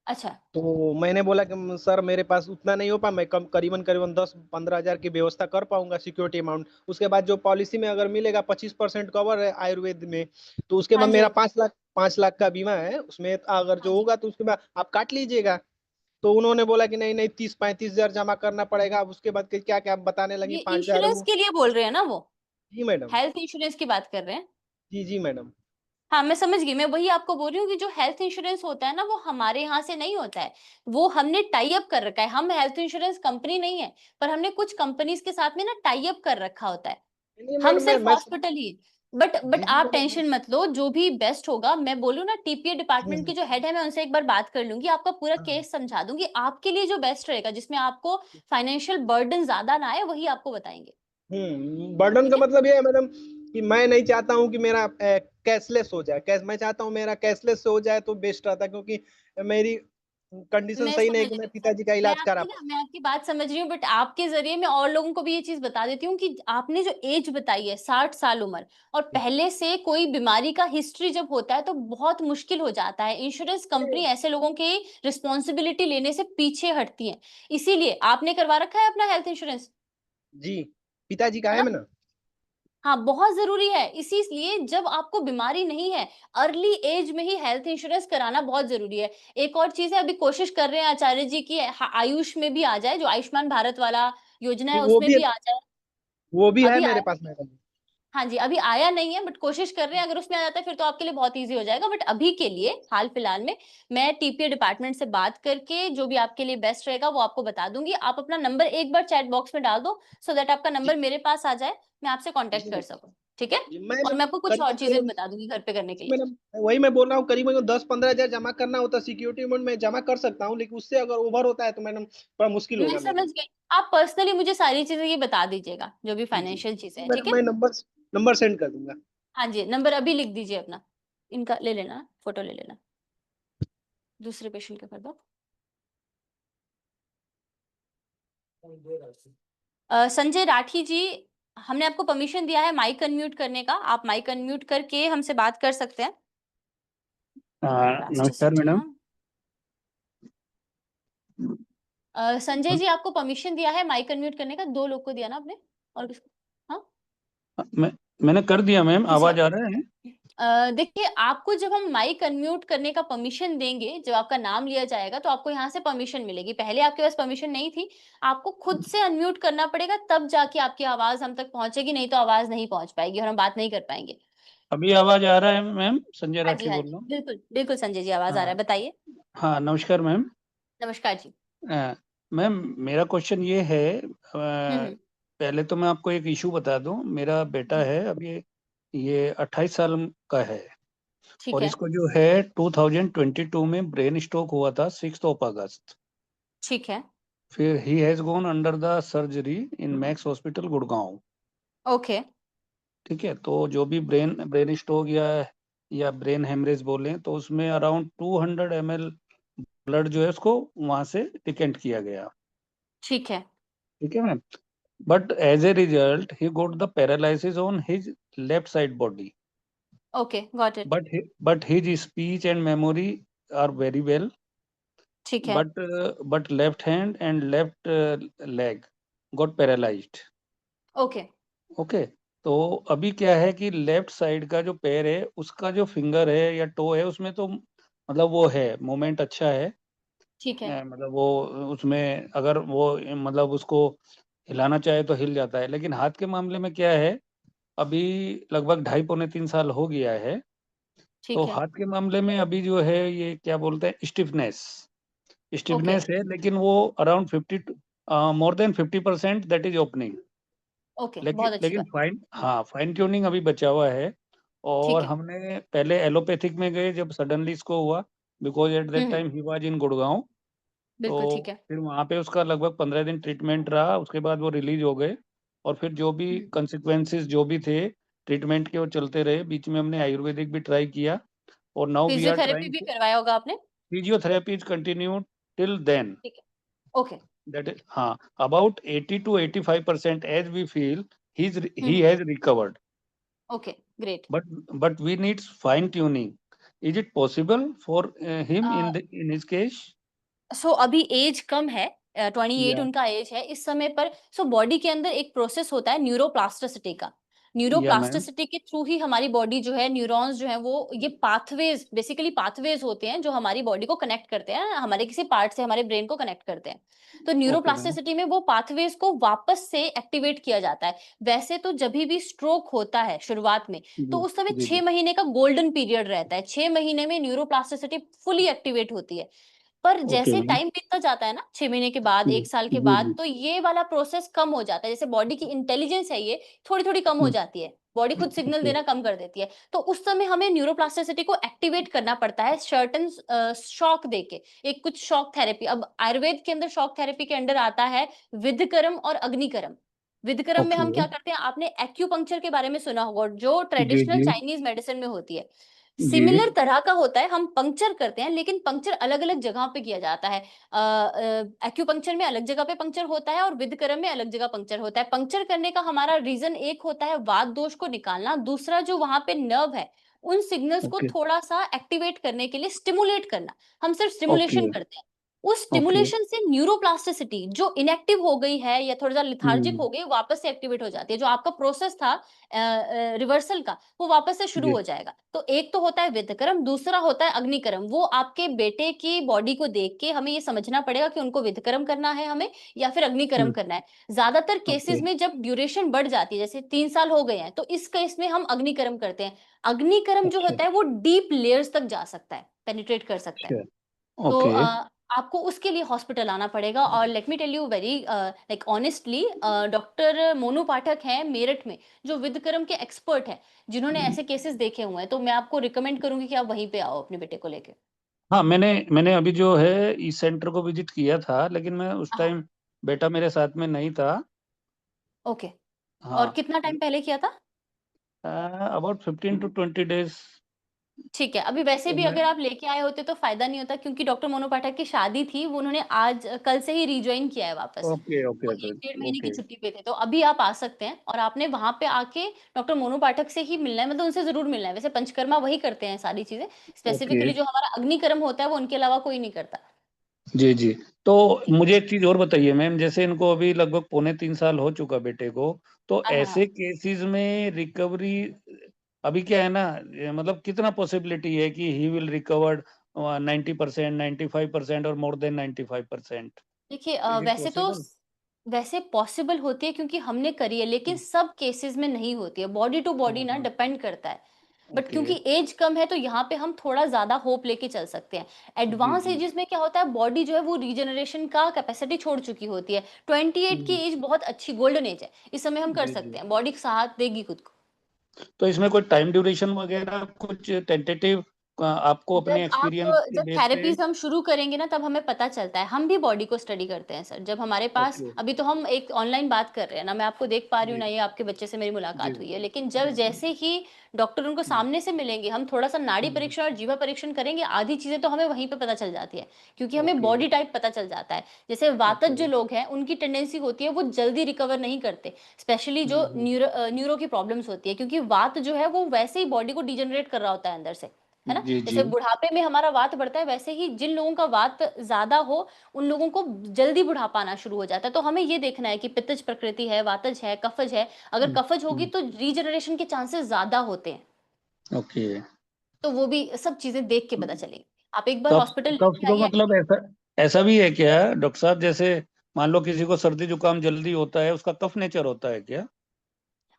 अच्छा, तो मैंने बोला कि सर मेरे पास उतना नहीं हो पा, मैं कम करीबन-करीबन 10-15 हज़ार की व्यवस्था कर पाऊँगा सिक्योरिटी अमाउंट। उसके बाद जो पॉलिसी में अगर मिलेगा 25% कवर है आयुर्वेद में, तो उसके हाँ बाद जी, मेरा हाँ जी। 5 लाख का बीमा है, उसमें अगर हाँ जो जी। होगा तो उसके बाद आप काट लीजिएगा। तो उन्होंने बोला कि नहीं-नहीं 30-35 हज़ार जमा करना पड़ेगा। अब उसके बाद क्या-क्या बताने लगी ये 5 हज़ार इंश्योरेंस वो। के लिए बोल रहे हैं ना वो? जी मैडम। हेल्थ इंश्योरेंस की बात कर रहे हैं? जी, जी मैडम। हाँ, मैं समझ गई। मैं वही आपको बोल रही हूँ कि जो हेल्थ इंश्योरेंस होता है ना, वो हमारे यहाँ से नहीं होता है। वो हमने टाई अप कर रखा है। हम हेल्थ इंश्योरेंस कंपनी नहीं है, पर हमने कुछ कंपनीज़ के साथ में ना टाई अप कर रखा होता है। नहीं हम मैडम, सिर्फ हॉस्पिटल ही हैं। बट जी, जी आप मैडम, टेंशन मत लो, जो भी बेस्ट होगा मैं बोलूँ ना टीपीए हुँ, डिपार्टमेंट के हुँ। जो हेड है, मैं उनसे एक बार बात कर लूँगी, आपका पूरा हाँ। केस समझा दूँगी। आपके लिए जो बेस्ट रहेगा, जिसमें आपको फाइनेंशियल बर्डन ज़्यादा ना आए, वही आपको बताएँगे। बर्डन ठीक का है? मतलब ये है मैडम कि मैं नहीं चाहता हूँ कि मेरा कैशलेस हो जाए। कैश मैं चाहता हूँ मेरा कैशलेस हो जाए तो बेस्ट रहता है, क्योंकि मेरी कंडीशन मैं सही नहीं है समझ कि रही मैं हूँ सर। पिताजी का इलाज करा पाऊँ। मैं आपकी बात समझ रही हूँ बट आपके ज़रिए मैं और लोगों को भी ये चीज़ बता देती हूँ कि आपने जो ऐज बताई है 60 साल उम्र और पहले से कोई बीमारी का हिस्ट्री जब होता है तो बहुत मुश्किल हो जाता है। इंश्योरेंस कंपनी ऐसे लोगों की रिस्पॉन्सिबिलिटी लेने से पीछे हटती है। इसीलिए आपने करवा रखा है अपना हेल्थ इंश्योरेंस? जी, पिताजी का है मतलब ना? हाँ, बहुत ज़रूरी है। इसीलिए जब आपको बीमारी नहीं है, अर्ली एज में ही हेल्थ इंश्योरेंस कराना बहुत ज़रूरी है। एक और चीज़ है अभी कोशिश कर रहे हैं आचार्य जी कि आयुष में भी आ जाए, जो आयुष्मान भारत वाला योजना जी, है उसमें भी आ जाए। वो भी है अभी मेरे आया पास मैडम। हाँ जी, अभी आया नहीं है बट कोशिश कर रहे हैं अगर उसमें आ जाता है फिर तो आपके लिए बहुत ईज़ी हो जाएगा। बट अभी के लिए हाल-फिलहाल में मैं टीपीए डिपार्टमेंट से बात करके जो भी आपके लिए बेस्ट रहेगा वो आपको बता दूँगी। आप अपना नंबर एक बार चैट बॉक्स में डाल दो सो दैट आपका जी, नंबर मेरे पास आ जाए, मैं आपसे कॉन्टैक्ट जी कर मैडम। सकूँ। ठीक है? जी, मैं और मैं आपको कुछ और चीज़ें भी करीबन-करीबन बता दूँगी घर पे करने के जी लिए। मैडम, वही मैं बोल रहा हूँ, करीबन 10-15 हज़ार जमा करना होता है सिक्योरिटी अमाउंट में जमा कर सकता हूँ, लेकिन उससे अगर ओवर होता है तो मैडम थोड़ा मुश्किल मैं होगा मेरे समझ लिए। गई। आप पर्सनली मुझे सारी चीज़ें ये बता दीजिएगा, जो भी जी, जी। फाइनेंशियल चीज़ें जी हैं, ठीक मैडम, है? मैं नंबर सेंड कर दूँगा। हाँ जी, नंबर अभी लिख दीजिए अपना। इनका ले लेना, फ़ोटो ले लेना। दूसरे पेशेंट का कर दो। संजय राठी जी, हमने आपको परमिशन दिया है माइक अनम्यूट करने का। आप माइक अनम्यूट करके हमसे बात कर सकते हैं। नमस्कार प्लास्टिसिटी मैडम। हाँ। संजय जी आपको परमिशन दिया है माइक अनम्यूट करने का, 2 लोग को दिया ना आपने? और किसको? हाँ, मैंने कर दिया मैम, किसी और आवाज को? आ रहा है? देखिए आपको जब हम माइक अनम्यूट करने का परमिशन देंगे, जब आपका नाम लिया जाएगा तो आपको यहाँ से परमिशन मिलेगी। पहले आपके पास परमिशन नहीं थी, आपको खुद से अनम्यूट करना पड़ेगा तब जाके आपकी आवाज़ हम तक पहुँचेगी, नहीं तो आवाज़ नहीं पहुँच पाएगी और हम बात नहीं कर पाएँगे। अभी आवाज आ रहा है मैम? संजय हाँ जी, राठी हाँ बोल जी। रहा हूँ। बिल्कुल, बिल्कुल संजय जी आवाज़ आ रहा हाँ, है, बताइए। हाँ, नमस्कार मैम। नमस्कार जी। मैम, मेरा क्वेश्चन ये है, हुँ, हुँ। पहले तो मैं आपको एक इशू बता दूं। मेरा बेटा जी, है, अभी ये 28 साल का है ठीक और है, इसको जो है 2022 में ब्रेन स्ट्रोक हुआ था 6 ऑफ अगस्त। ठीक है। फिर he has gone under the surgery in max hospital Gurgaon. Okay, ठीक है, तो जो भी ब्रेन स्ट्रोक या ब्रेन हेमरेज बोले तो उसमें अराउंड 200 ml ब्लड जो है उसको वहां से डिकेंट किया गया। ठीक है। ठीक है ma'am. But as a result he got the paralysis on his left side body, okay, got it. But his speech and memory are very well, ठीक है। But left hand and left leg got paralysed. Okay. Okay, तो अभी क्या है कि लेफ्ट साइड का जो पैर है उसका जो फिंगर है या टो है उसमें तो मतलब वो है मोमेंट अच्छा है। ठीक है। मतलब वो उसमें अगर वो मतलब उसको हिलाना चाहे तो हिल जाता है, लेकिन हाथ के मामले में क्या है, अभी लगभग 2.5 पौने 3 साल हो गया है। तो ठीक है। हाथ के मामले में अभी जो है ये क्या बोलते हैं, स्टिफनेस ओके। स्टिफनेस है, लेकिन वो around 50 more than 50% that is opening. Okay, लेकिन बहुत अच्छी लेकिन बात। फाइन, हम्म, हाँ फाइन ट्यूनिंग अभी बचा हुआ है। और ठीक है। हमने पहले एलोपैथिक में गए जब सडनली इसको हुआ, because at that hmm. Time he was in Gurgaon. तो बिल्कुल ठीक है। फिर वहाँ पे उसका लगभग 15 दिन ट्रीटमेंट रहा, उसके बाद वो रिलीज हो गए। और फिर जो भी हम्म। कंसिक्वेंसेस जो भी थे ट्रीटमेंट के वो चलते रहे, बीच में हमने आयुर्वेदिक भी ट्राई किया। और now we are physiotherapy trying, भी करवाया होगा आपने? Physiotherapy is continue till then. ठीक है। ओके। दैट इज हाँ, about 80 to 85% as we feel he hmm. Has recovered. Okay, great. But we need fine tuning. Is it possible for him in his case? सो अभी एज कम है, 28 Yeah, उनका एज है इस समय पर। सो बॉडी के अंदर एक प्रोसेस होता है न्यूरोप्लास्टिसिटी का। yeah, ma'am. न्यूरोप्लास्टिसिटी के थ्रू ही हमारी बॉडी जो है, न्यूरॉन्स जो है वो ये पाथवेज, बेसिकली पाथवेज होते हैं जो हमारी बॉडी को कनेक्ट करते हैं, हमारे किसी पार्ट से हमारे ब्रेन को कनेक्ट करते हैं। तो Okay, ma'am. न्यूरोप्लास्टिसिटी में वो पाथवेज को वापस से एक्टिवेट किया जाता है। वैसे तो जब भी स्ट्रोक होता है शुरुआत में, तो जी, उस समय जी, 6 महीने का गोल्डन पीरियड रहता है। 6 महीने में न्यूरोप्लास्टिसिटी फुली एक्टिवेट होती है। पर okay, जैसे ma'am. टाइम बीतता जाता है ना, 6 महीने के बाद, जी, 1 साल के जी, बाद, जी. तो ये वाला प्रोसेस कम हो जाता है। जैसे बॉडी की इंटेलिजेंस है, ये थोड़ी थोड़ी कम हो Hmm. जाती है। बॉडी खुद सिग्नल Okay, देना कम कर देती है। तो उस समय हमें न्यूरोप्लास्टिसिटी को एक्टिवेट करना पड़ता है सर्टेन शॉक देके। एक कुछ शॉक थेरेपी, अब आयुर्वेद के अंदर शॉक थेरेपी के अंडर आता है विदकरम और अग्निकरम। विदकरम में हम क्या okay. करते हैं, आपने एक्यूपंक्चर के बारे में सुना होगा, जो जी, ट्रेडिशनल जी, चाइनीज मेडिसिन में होती है। जी. सिमिलर तरह का होता है, हम पंक्चर करते हैं लेकिन पंक्चर अलग-अलग जगह पे किया जाता है। एक्यूपंक्चर में अलग जगह पे पंक्चर होता है और विदकरम में अलग जगह पंक्चर होता है। पंक्चर करने का हमारा रीज़न एक होता है वात दोष को निकालना, दूसरा जो वहाँ पे नर्व है, उन सिग्नल्स को Okay, थोड़ा-सा एक्टिवेट करने के लिए स्टिमुलेट करना। हम सिर्फ स्टिमुलेशन okay, करते हैं। उस okay. स्टिमुलेशन से न्यूरोप्लास्टिसिटी जो इनएक्टिव हो गई है या थोड़ा-सा लेथार्जिक Hmm. हो गई, वापस से एक्टिवेट हो जाती है। जो आपका प्रोसेस था रिवर्सल का, वो वापस से शुरू जी, हो जाएगा। तो एक तो होता है विदकरम, दूसरा होता है अग्निकरम। वो आपके बेटे की बॉडी को देख के हमें ये समझना पड़ेगा कि उनको विदकरम करना है हमें या फिर अग्निकरम hmm. करना है। ज़्यादातर केसेज़ Okay, में जब ड्यूरेशन बढ़ जाती है, जैसे 3 साल हो गए हैं, तो इस केस में हम अग्निकरम करते हैं। अग्निकरम जो अच्छा, होता है वो डीप लेयर्स तक जा सकता है, पेनिट्रेट कर सकता है। अच्छा. तो Okay. आपको उसके लिए हॉस्पिटल आना पड़ेगा। और let me tell you very like honestly, doctor Monu Pathak हैं मेरठ में, जो विदकरम के एक्सपर्ट हैं, जिन्होंने ऐसे केसेस देखे हुए हैं। तो मैं आपको रिकमेंड करूंगी कि आप वहीं पे आओ अपने बेटे को लेके। हाँ, मैंने अभी जो है इस सेंटर को विजिट किया था, लेकिन मैं उस हाँ। टाइम बेटा मेरे साथ में नहीं था। ओके। और हाँ, कितना टाइम पहले किया था? About 15 to 20 days। ठीक है, अभी वैसे तो भी मैं, अगर आप लेके आए होते तो फ़ायदा नहीं होता, क्योंकि डॉक्टर मोनू पाठक की शादी थी, वो उन्होंने आज कल से ही रिजॉइन किया है वापस। ओके, ओके, वो ओके, 1 डेढ़ महीने की ओके, छुट्टी पे थे, तो अभी आप आ सकते हैं और आपने वहाँ पे आके डॉक्टर मोनू पाठक से ही मिलना है, मतलब उनसे ज़रूर मिलना है। वैसे पंचकर्मा वही करते हैं सारी चीज़ें, ओके। स्पेसिफिकली जो हमारा अग्निकर्म होता है वो उनके अलावा कोई नहीं करता। जी, जी। तो ठीक। मुझे एक चीज़ और बताइए मैम, जैसे इनको अभी लगभग पौने 3 साल हो चुका बेटे को, तो हाँ, हाँ, ऐसे हाँ। केसेस में रिकवरी अभी क्या है ना, मतलब कितना पॉसिबिलिटी है कि ही विल रिकवर्ड 90%, 95% और मोर देन 95%? देखिए, इज इट वैसे तो पॉसिबल? वैसे पॉसिबल होती है क्योंकि हमने करी है, लेकिन सब केसेस में नहीं होती है। बॉडी टू हाँ, बॉडी ना हाँ। डिपेंड करता है। But okay. क्योंकि एज कम है तो यहाँ पे हम थोड़ा ज़्यादा होप लेके चल सकते हैं। जी, एडवांस जी। एजेस में क्या होता है, बॉडी जो है वो रीजनरेशन का कैपेसिटी छोड़ चुकी होती है। 28 की हुँ। एज बहुत अच्छी गोल्डन एज है। इस समय हम कर जी, सकते जी। हैं, बॉडी साथ देगी खुद को। तो इसमें कोई टाइम ड्यूरेशन वगैरह कुछ टेंटेटिव आपको अपने एक्सपीरियंस के जब बेस पे थेरेपीज़ हम शुरू करेंगे ना तब हमें पता चलता है। हम भी बॉडी को स्टडी करते हैं सर। जब हमारे पास ओके, अभी तो हम एक ऑनलाइन बात कर रहे हैं ना, मैं आपको देख पा रही हूँ, जी, ना ये आपके बच्चे से मेरी जी, मुलाकात हुई है। लेकिन जब जैसे ही डॉक्टर उनको हुँ, सामने से मिलेंगे, हम थोड़ा-सा नाड़ी हुँ, परीक्षण और जीवा परीक्षण करेंगे, आधी चीज़ें तो हमें वहीं पे पता चल जाती है। क्योंकि हमें ओके, बॉडी टाइप पता चल जाता है। जैसे वातज ओके, जो लोग हैं, उनकी टेंडेंसी होती है वो जल्दी रिकवर नहीं करते। स्पेशली जो हुँ, हुँ, न्यूरो की प्रॉब्लम्स होती है, क्योंकि वात जो है वो वैसे ही बॉडी को डिजेनरेट कर रहा होता है अंदर से। है ना? जी, जी, जैसे बुढ़ापे में हमारा वात बढ़ता है, वैसे ही जिन लोगों का वात ज़्यादा हो, उन लोगों को जल्दी बुढ़ापा आना शुरू हो जाता है। तो हमें ये देखना है कि पित्तज प्रकृति है, वातज है, कफज है। अगर हुँ, कफज होगी हुँ, तो रीजनरेशन के चांसेस ज़्यादा होते हैं। ओके। तो वो भी सब चीज़ें देख के पता चलेगी। आप एक बार कफ हॉस्पिटल कफ लेके तो आइए। मतलब ऐसा ऐसा भी है क्या डॉक्टर साहब, जैसे मान लो किसी को सर्दी जुकाम जल्दी होता है, उसका कफ नेचर होता है क्या?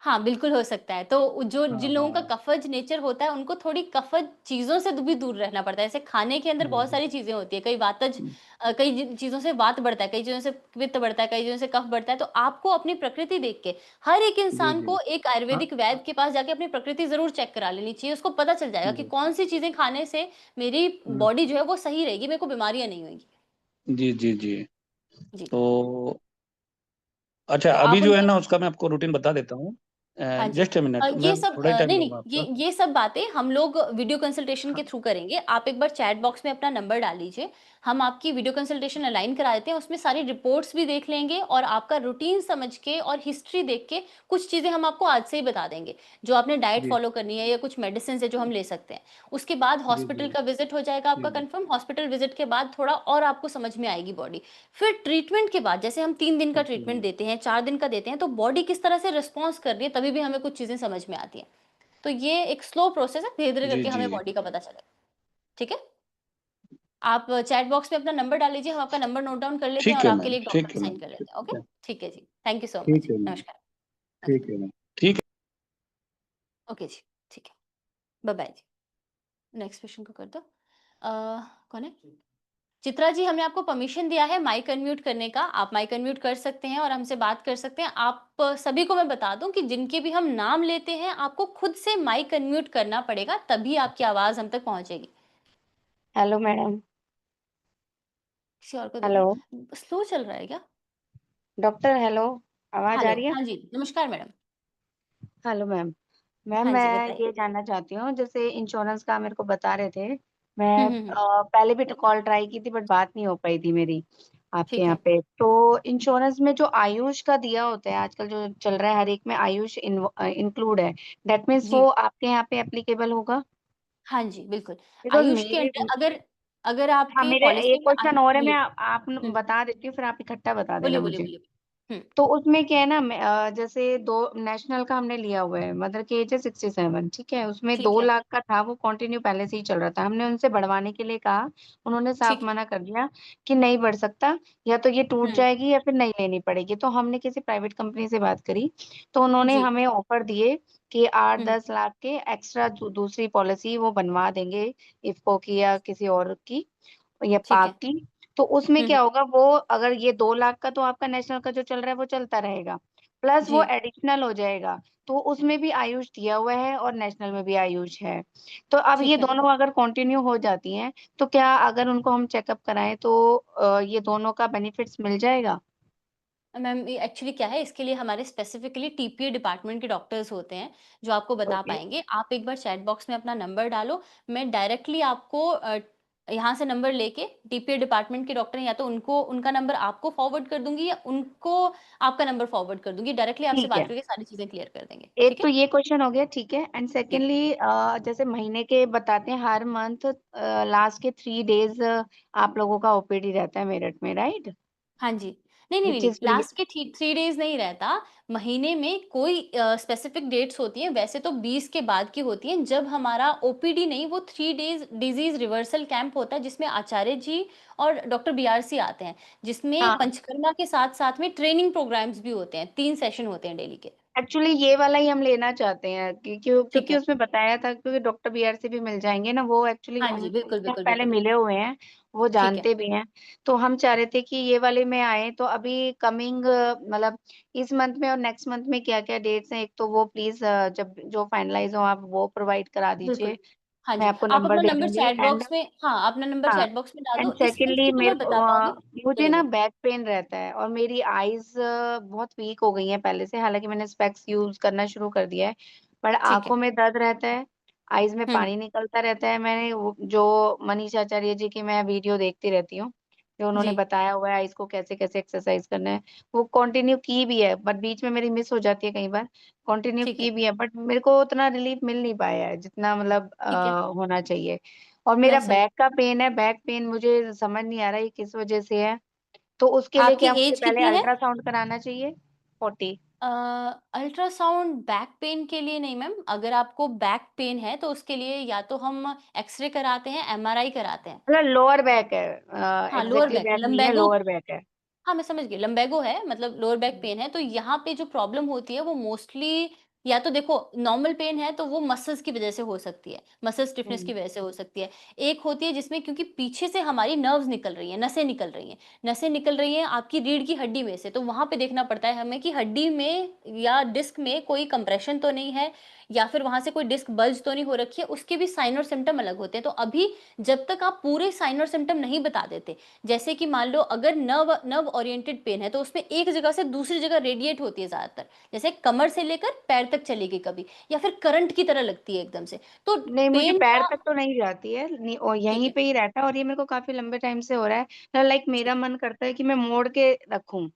हाँ, बिल्कुल हो सकता है। तो जो हाँ, जिन लोगों का हाँ, कफ़ज नेचर होता है, उनको थोड़ी कफ़ज चीज़ों से भी दूर रहना पड़ता है। जैसे खाने के अंदर बहुत हुँ, सारी चीज़ें होती हैं, कई वातज हुँ, कई चीज़ों से वात बढ़ता है, कई चीज़ों से पित्त बढ़ता है, कई चीज़ों से कफ़ बढ़ता है। तो आपको अपनी प्रकृति देख के हर एक जी, इंसान जी। को एक हाँ, आयुर्वेदिक वैद्य के पास जाके अपनी प्रकृति ज़रूर चेक करा लेनी चाहिए। उसको पता चल जाएगा कि जी, कौन-सी चीज़ें खाने से मेरी हुँ, बॉडी जो है वो सही रहेगी, मेरे को बीमारियाँ नहीं होंगी। जी, जी, जी। जी, तो अच्छा, तो अभी आप जो है उनसे ना उसका मैं आपको रूटीन बता देता हूँ। हाँ जी। जस्ट अ मिनट, ये मैं सब थोड़ा ही टाइम नहीं, लूँगा आपका। ये सब बातें हम लोग वीडियो कंसल्टेशन के हाँ, थ्रू करेंगे। आप एक बार चैट बॉक्स में अपना नंबर डाल लीजिए। हम आपकी वीडियो कंसल्टेशन अलाइन करा देते हैं, उसमें सारी रिपोर्ट्स भी देख लेंगे और आपका रूटीन समझ के और हिस्ट्री देख के कुछ चीज़ें हम आपको आज से ही बता देंगे, जो आपने डाइट जी, फ़ॉलो करनी है या कुछ मेडिसिन्स है जो हम ले सकते हैं। उसके बाद जी, जी, हॉस्पिटल का विज़िट हो जाएगा जी, आपका जी, कन्फर्म, हॉस्पिटल विज़िट के बाद थोड़ा और आपको समझ में आएगी बॉडी। फिर ट्रीटमेंट के बाद जैसे हम 3 दिन का ओके, ट्रीटमेंट देते हैं, 4 दिन का देते हैं, तो बॉडी किस तरह से रिस्पॉन्स कर रही है, तभी भी हमें कुछ चीज़ें समझ में आती हैं। तो ये एक स्लो प्रोसेस है, धीरे-धीरे जी, करके जी, हमें बॉडी का पता चलेगा, ठीक है? आप चैट बॉक्स में अपना नंबर डाल लीजिए, हम आपका नंबर नोट डाउन कर लेते हैं और आपके लिए एक डॉक्टर ठीक भी है साइन मैम, कर ठीक लेते हैं, ओके? है, ठीक है जी। Thank you so much. ठीक है मैम, नमस्कार। ओके, ठीक है मैम, ठीक है। ओके जी, ठीक है। बाय-बाय जी। नेक्स्ट पेशेंट को कर दो। कौन है? चित्रा जी, हमने आपको परमिशन दिया है माइक अनम्यूट करने का। आप माइक अनम्यूट कर सकते हैं और हमसे बात कर सकते हैं। आप सभी को मैं बता दूँ कि जिनके भी हम नाम लेते हैं, आपको खुद से माइक अनम्यूट करना पड़ेगा, तभी आपकी आवाज़ हम तक पहुँचेगी। Hello madam. किसी और को दे हेलो दूँ? स्लो चल रहा है क्या? डॉक्टर। हेलो, आवाज आ हेलो, रही है? हाँ जी, नमस्कार मैडम। Hello ma'am. मैम, हाँ जी, मैं बताइए। ये जानना चाहती हूँ, जैसे इंश्योरेंस का मेरे को बता रहे थे। मैं हुँ, हुँ, हुँ। पहले भी कॉल ट्राई की थी बट बात नहीं हो पाई थी मेरी आपके ठीक यहाँ है। पे। तो इंश्योरेंस में जो आयुष का दिया होता है आजकल जो चल रहा है, हर एक में आयुष इंक्लूड है। दैट मीन्स जी। वो आपके यहाँ पे एप्लीकेबल होगा? हाँ जी, बिल्कुल। बिकॉज़ आयुष के मेरे अंडर अगर अगर हाँ, आपके मेरे पॉलिसी एक में क्वेश्चन और है, मैं बोलिए। आप हुँ, बता देती हूँ, फिर आप इकट्ठा बता बोलिए, देना बोलिए, मुझे। बोलिए। हुँ, तो उसमें क्या है ना, जैसे 2 नेशनल का हमने लिया हुआ है, मदर की एज है 67, ठीक है? उसमें ठीक 2 है, लाख का था, वो कंटिन्यू पहले से ही चल रहा था। हमने उनसे बढ़वाने के लिए कहा, उन्होंने साफ ठीक है। मना कर दिया कि नहीं बढ़ सकता, या तो ये टूट हुँ, जाएगी या फिर नहीं लेनी पड़ेगी। तो हमने किसी प्राइवेट कंपनी से बात करी, तो उन्होंने जी। हमें ऑफर दिए कि हुँ, 8-10 लाख के एक्स्ट्रा दूसरी पॉलिसी वो बनवा देंगे, इफ़को की या किसी और की, या ठीक पाक है। की। तो उसमें हुँ, हुँ। क्या होगा, वो अगर ये 2 लाख का तो आपका नेशनल का जो चल रहा है वो चलता रहेगा, प्लस वो जी, एडिशनल हो जाएगा। तो उसमें भी आयुष दिया हुआ है और नेशनल में भी आयुष है। तो अब ये ठीक है। दोनों अगर कंटिन्यू हो जाती हैं, तो क्या अगर उनको हम चेकअप कराएँ तो ये दोनों का बेनिफिट्स मिल जाएगा? मैम ये एक्चुअली क्या है, इसके लिए हमारे स्पेसिफिकली टीपीए डिपार्टमेंट के डॉक्टर्स होते हैं, जो आपको बता ओके, पाएँगे। आप एक बार चैट बॉक्स में अपना नंबर डालो, मैं डायरेक्टली आपको यहाँ से नंबर लेके टीपीए डिपार्टमेंट के डॉक्टर हैं, या तो उनको उनका नंबर आपको फॉरवर्ड कर दूँगी या उनको आपका नंबर फॉरवर्ड कर दूँगी। डायरेक्टली आपसे ठीक बात है। करके सारी चीज़ें क्लियर कर देंगे, एक ठीक है? तो ये क्वेश्चन हो गया, ठीक है। And ji. सेकंडली जैसे महीने के बताते हैं, हर मंथ लास्ट के 3 डेज़ आप लोगों का ओपीडी रहता है मेरठ में, राइट? हाँ जी। नहीं, नहीं, नहीं, व्हिच नहीं, इज़ फ्री। लास्ट के 3 डेज़ नहीं रहता, महीने में कोई स्पेसिफिक डेट्स होती हैं, वैसे तो 20 के बाद की होती हैं, जब हमारा ओपीडी नहीं, वो 3 डेज़ डिज़ीज़ रिवर्सल कैंप होता है, जिसमें आचार्य जी और डॉक्टर बीआरसी आते हैं, जिसमें हाँ। पंचकर्मा के साथ-साथ में ट्रेनिंग प्रोग्राम्स भी होते हैं, 3 सेशन होते हैं डेली के। एक्चुअली ये वाला ही हम लेना चाहते हैं कि ठीक क्योंकि है। उसमें बताया था, क्योंकि डॉक्टर बीआरसी भी मिल जाएँगे ना, वो एक्चुअली हाँ जी, बिल्कुल, उनसे हम बिल्कुल, पहले बिल्कुल, बिल्कुल। मिले हुए हैं, वो ठीक है। जानते भी हैं। तो हम चाह रहे थे कि ये वाले में आएँ, तो अभी कमिंग मतलब इस मंथ में और नेक्स्ट मंथ में क्या-क्या डेट्स हैं, एक तो वो प्लीज़ जब जो फाइनलाइज़ हो आप वो प्रोवाइड करा बिल्कुल। दीजिए। हाँ मैं जी, आपको आप नंबर अपना दे नंबर दूंगी। चैट बॉक्स में, हाँ, अपना नंबर हाँ, चैट बॉक्स में डाल एंड दो। इस सेकेंडली चीज़ को मैं बताऊँगी। मुझे ना बोलिए। बैक पेन रहता है और मेरी आईज बहुत वीक हो गई हैं पहले से, हालांकि मैंने स्पेक्स यूज करना शुरू कर दिया है, पर ठीक है। आंखों में दर्द रहता है, आईज में हुँ, हुँ। पानी निकलता रहता है। मैंने जो मनीष आचार्य जी की मैं वीडियो देखती रहती हूँ, जो उन्होंने जी, बताया हुआ है आईज को कैसे कैसे एक्सरसाइज करना है, वो कंटिन्यू की भी है, बट बीच में मेरी मिस हो जाती है कई बार। कंटिन्यू ठीक है, की भी है, बट मेरे को उतना रिलीफ मिल नहीं पाया है जितना मतलब ठीक है। होना चाहिए। और मैं मेरा समझ बैक का पेन है, बैक पेन मुझे समझ नहीं आ रहा है किस वजह से है। तो उसके लिए आपकी क्या मुझे एज पहले कितनी है? अल्ट्रासाउंड कराना चाहिए? 40। अ, अल्ट्रासाउंड बैक पेन के लिए नहीं मैम, अगर आपको बैक पेन है तो उसके लिए या तो हम एक्स-रे कराते हैं, एमआरआई कराते हैं। मतलब लोअर बैक है, हाँ, लोअर एग्जैक्टली बैक, बैक नहीं है, लम्बैगो। लोअर बैक है। हाँ, मैं समझ गई, लम्बैगो है मतलब लोअर बैक पेन है, तो यहाँ पे जो प्रॉब्लम होती है वो मोस्टली, या तो देखो नॉर्मल पेन है तो वो मसल्स की वज़ह से हो सकती है, मसल स्टिफनेस हम्म की वज़ह से हो सकती है। एक होती है जिसमें क्योंकि पीछे से हमारी नर्व्स निकल रही हैं, नसें निकल रही हैं आपकी रीढ़ की हड्डी में से, तो वहाँ पे देखना पड़ता है हमें कि हड्डी में या डिस्क में कोई कंप्रेशन तो नहीं है, या फिर वहाँ से कोई डिस्क बल्ज तो नहीं हो रखी है, उसके भी साइन और सिम्पटम अलग होते हैं। तो अभी जब तक आप पूरे साइन और सिम्पटम नहीं बता देते, जैसे कि मान लो अगर नर्व नर्व ओरिएंटेड पेन है तो उसमें एक जगह से दूसरी जगह रेडिएट होती है ज़्यादातर, जैसे कमर से लेकर पैर तक चलेगी कभी, या फिर करंट की तरह लगती है एकदम से। तो नहीं, मुझे पेन पैर का, तक तो नहीं जाती है, और ठीक यहीं है, पे ही रहता है, और ये मेरे को काफी लंबे टाइम से हो रहा है। लाइक ठीक मेरा है, मन करता है कि मैं मोड़ के रखूं।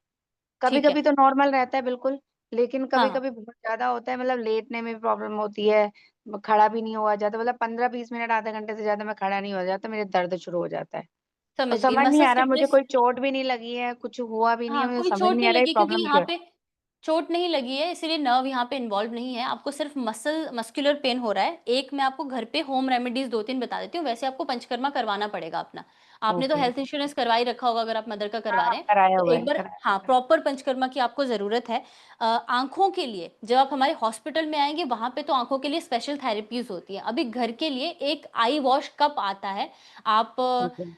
कभी ठीक है। कभी तो नॉर्मल रहता है बिल्कुल, लेकिन हाँ, कभी हाँ, कभी बहुत ज्यादा होता है, मतलब लेटने में भी प्रॉब्लम होती है, खड़ा भी नहीं हुआ जाता, मतलब 15-20 मिनट आधे घंटे से ज्यादा मैं खड़ा नहीं हो जाता, मेरे दर्द शुरू हो जाता है। और समझ गई समझ नहीं मसल आ रहा, मुझे स्टिफनेस। कोई चोट भी नहीं लगी है, कुछ हुआ भी नहीं है, हाँ, मुझे कोई समझ चोट नहीं नहीं आ रहा है लगी क्योंकि प्रॉब्लम यहाँ क्यों है। पे चोट नहीं लगी है, इसीलिए नर्व यहाँ पे इन्वॉल्व नहीं है, आपको सिर्फ मस्कुलर पेन हो रहा है। एक मैं आपको घर पे होम रेमेडीज़ 2-3 बता देती हूँ, वैसे आपको पंचकर्मा करवाना पड़ेगा अपना। आपने तो ओके। हेल्थ इंश्योरेंस करवा ही रखा होगा अगर आप मदर का करवा हाँ, रहे हैं, कराया तो हुआ एक है, बार कराया हाँ, हुआ है। प्रॉपर पंचकर्मा की आपको ज़रूरत है। आँखों के लिए जब आप हमारे हॉस्पिटल में आएँगे, वहाँ पे तो आँखों के लिए स्पेशल थेरेपीज़ होती हैं। अभी घर के लिए एक आई वॉश कप आता है, आप ओके।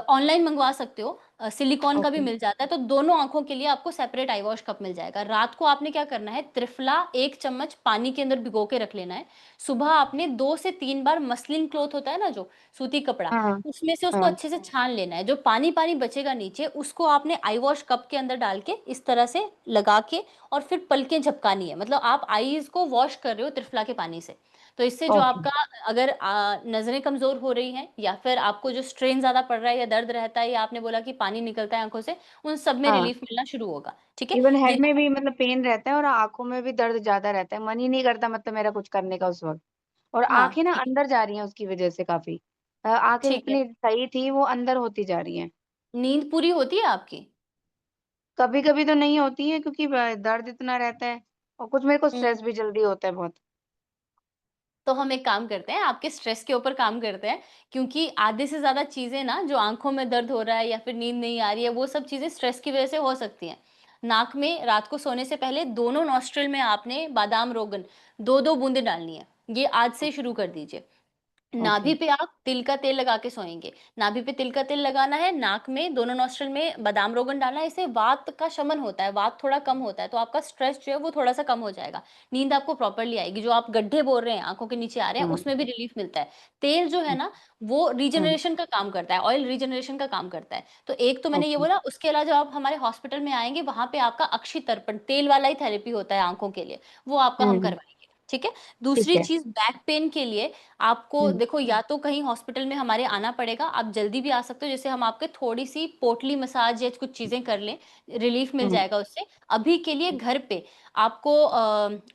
ऑनलाइन मंगवा सकते हो, सिलिकॉन का भी ओके। मिल जाता है, तो दोनों आँखों के लिए आपको सेपरेट आई वॉश कप मिल जाएगा। रात को आपने क्या करना है, त्रिफला 1 चम्मच पानी के अंदर भिगो के रख लेना है। सुबह आपने 2 से 3 बार मसलिन क्लॉथ होता है ना जो, सूती कपड़ा, हाँ। उसमें से उसको हाँ। अच्छे से छान लेना है। जो पानी-पानी बचेगा नीचे, उसको आपने आई वॉश कप के अंदर डाल के इस तरह से लगा के और फिर पलकें झपकानी है। मतलब आप आईज़ को वॉश कर रहे हो त्रिफला के पानी से। तो इससे जो ओके। आपका, अगर नज़रें कमज़ोर हो रही हैं या फिर आपको जो स्ट्रेन ज़्यादा पड़ रहा है या दर्द रहता है या आपने बोला कि पानी निकलता है आँखों से, उन सब में हाँ, रिलीफ़ मिलना शुरू होगा, ठीक है? इवन हेड जिन में भी मतलब पेन रहता है और आंखों में भी दर्द ज्यादा रहता है, मन ही नहीं करता मतलब मेरा कुछ करने का उस वक्त। और हाँ, आंखें ना ठीक है, अंदर जा रही हैं उसकी वजह से काफी, आंखें ठीक है। जितनी सही थी वो अंदर होती जा रही हैं। नींद पूरी होती है आपकी? कभी कभी तो नहीं होती है क्योंकि दर्द इतना रहता है, और कुछ मेरे को हुँ। स्ट्रेस भी जल्दी होता है बहुत। तो हम एक काम करते हैं, आपके स्ट्रेस के ऊपर काम करते हैं, क्योंकि आधे से ज़्यादा चीज़ें ना जो आँखों में दर्द हो रहा है या फिर नींद नहीं आ रही है, वो सब चीज़ें स्ट्रेस की वज़ह से हो सकती हैं। नाक में रात को सोने से पहले दोनों नॉस्ट्रिल में आपने बादाम रोगन 2-2 बूँदें डालनी है। ये आज से शुरू कर दीजिए। ओके। नाभि पे आप तिल का तेल लगा के सोएँगे। नाभि पे तिल का तेल लगाना है, नाक में दोनों नॉस्ट्रिल में बादाम रोगन डालना है, इससे वात का शमन होता है, वात थोड़ा कम होता है, तो आपका स्ट्रेस जो है वो थोड़ा-सा कम हो जाएगा। नींद आपको प्रॉपर्ली आएगी, जो आप गड्ढे बोल रहे हैं, आँखों के नीचे आ रहे हैं, हम्म। उसमें भी रिलीफ़ मिलता है। तेल जो है ना, वो हम्म। रीजनरेशन का काम करता है, ऑयल रीजनरेशन का काम करता है। तो एक तो मैंने ये ओके। बोला, उसके अलावा जब आप हमारे हॉस्पिटल में आएँगे, वहाँ पे आपका अक्षि तर्पण, तेल वाला ही थेरेपी होता है आँखों के लिए, वो आपका हम हम्म। करवाएँगे, ठीक है? ठीक दूसरी है। चीज़ बैक पेन के लिए आपको हम्म। देखो, या तो कहीं हॉस्पिटल में हमारे आना पड़ेगा, आप जल्दी भी आ सकते हो, जैसे हम आपके थोड़ी-सी पोटली मसाज या कुछ चीज़ें कर लें, रिलीफ मिल हम्म। जाएगा उससे। अभी के लिए घर पे आपको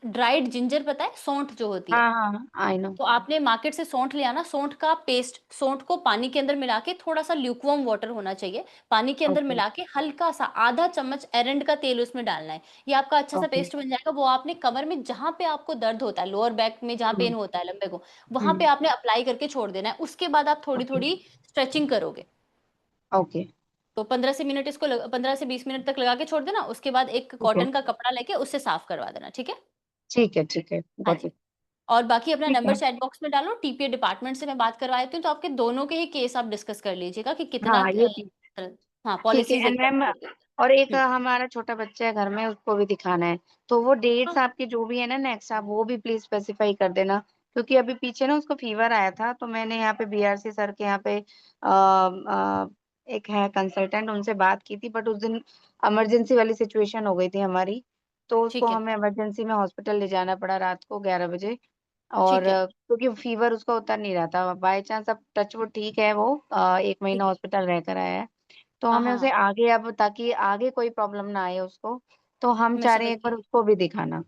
ड्राइड जिंजर पता है? सौंठ जो होती है, हाँ हाँ, आई नो। तो आपने मार्केट से सौंठ ले आना, सौंठ का पेस्ट, सौंठ को पानी के अंदर मिला के, थोड़ा-सा ल्यूकवार्म वाटर होना चाहिए, पानी के अंदर ओके। मिला के हल्का-सा आधा चम्मच एरंड का तेल उसमें डालना है। ये आपका अच्छा-सा ओके। पेस्ट बन जाएगा, वो आपने कमर में जहाँ पे आपको दर्द होता है, लोअर बैक में जहाँ हम्म। पेन होता है लंबे को, वहाँ पे हम्म। आपने अप्लाई करके छोड़ देना है। उसके बाद आप ओके। थोड़ी-थोड़ी स्ट्रेचिंग करोगे। ओके। तो 15 से 20 मिनट तक लगा के छोड़ देना, उसके बाद एक ठीक है। कॉटन का कपड़ा लेके उससे साफ करवा देना, ठीक है? ठीक है। ठीक है, हाँ गॉट जी। इट। और बाकी अपना ठीक नंबर है। चैट बॉक्स में डालो, टीपीए डिपार्टमेंट से मैं बात करवा देती हूँ, तो आपके दोनों के ही केस आप डिस्कस कर लीजिएगा कि कितना हाँ, ये ठीक। हाँ, ठीक है, पॉलिसीज़ एंड एकदम मैम, क्लियर और एक हुँ। हमारा छोटा बच्चा है घर में, उसको भी दिखाना है, तो वो डेट्स हाँ, आपके जो भी है ना नेक्स्ट, आप वो भी प्लीज स्पेसिफाई कर देना, क्योंकि अभी पीछे ना उसको फीवर आया था, तो मैंने यहाँ पे बीआरसी सर के यहाँ पे एक है कंसल्टेंट, उनसे बात की थी, बट उस दिन इमरजेंसी वाली सिचुएशन हो गई थी हमारी, तो उसको ठीक है, हमें इमरजेंसी में हॉस्पिटल ले जाना पड़ा रात को 11 बजे। और ठीक है, क्योंकि फीवर उसका उतर नहीं रहा था, बाय चांस अब टच वो ठीक है, वो 1 महीना ठीक है। हॉस्पिटल रहकर आया है। तो हाँ, हमें हाँ, उसे हाँ, आगे, अब ताकि आगे कोई प्रॉब्लम ना आए उसको, तो हम मैं चाह रहे समझ हैं एक गई। बार उसको भी दिखाना।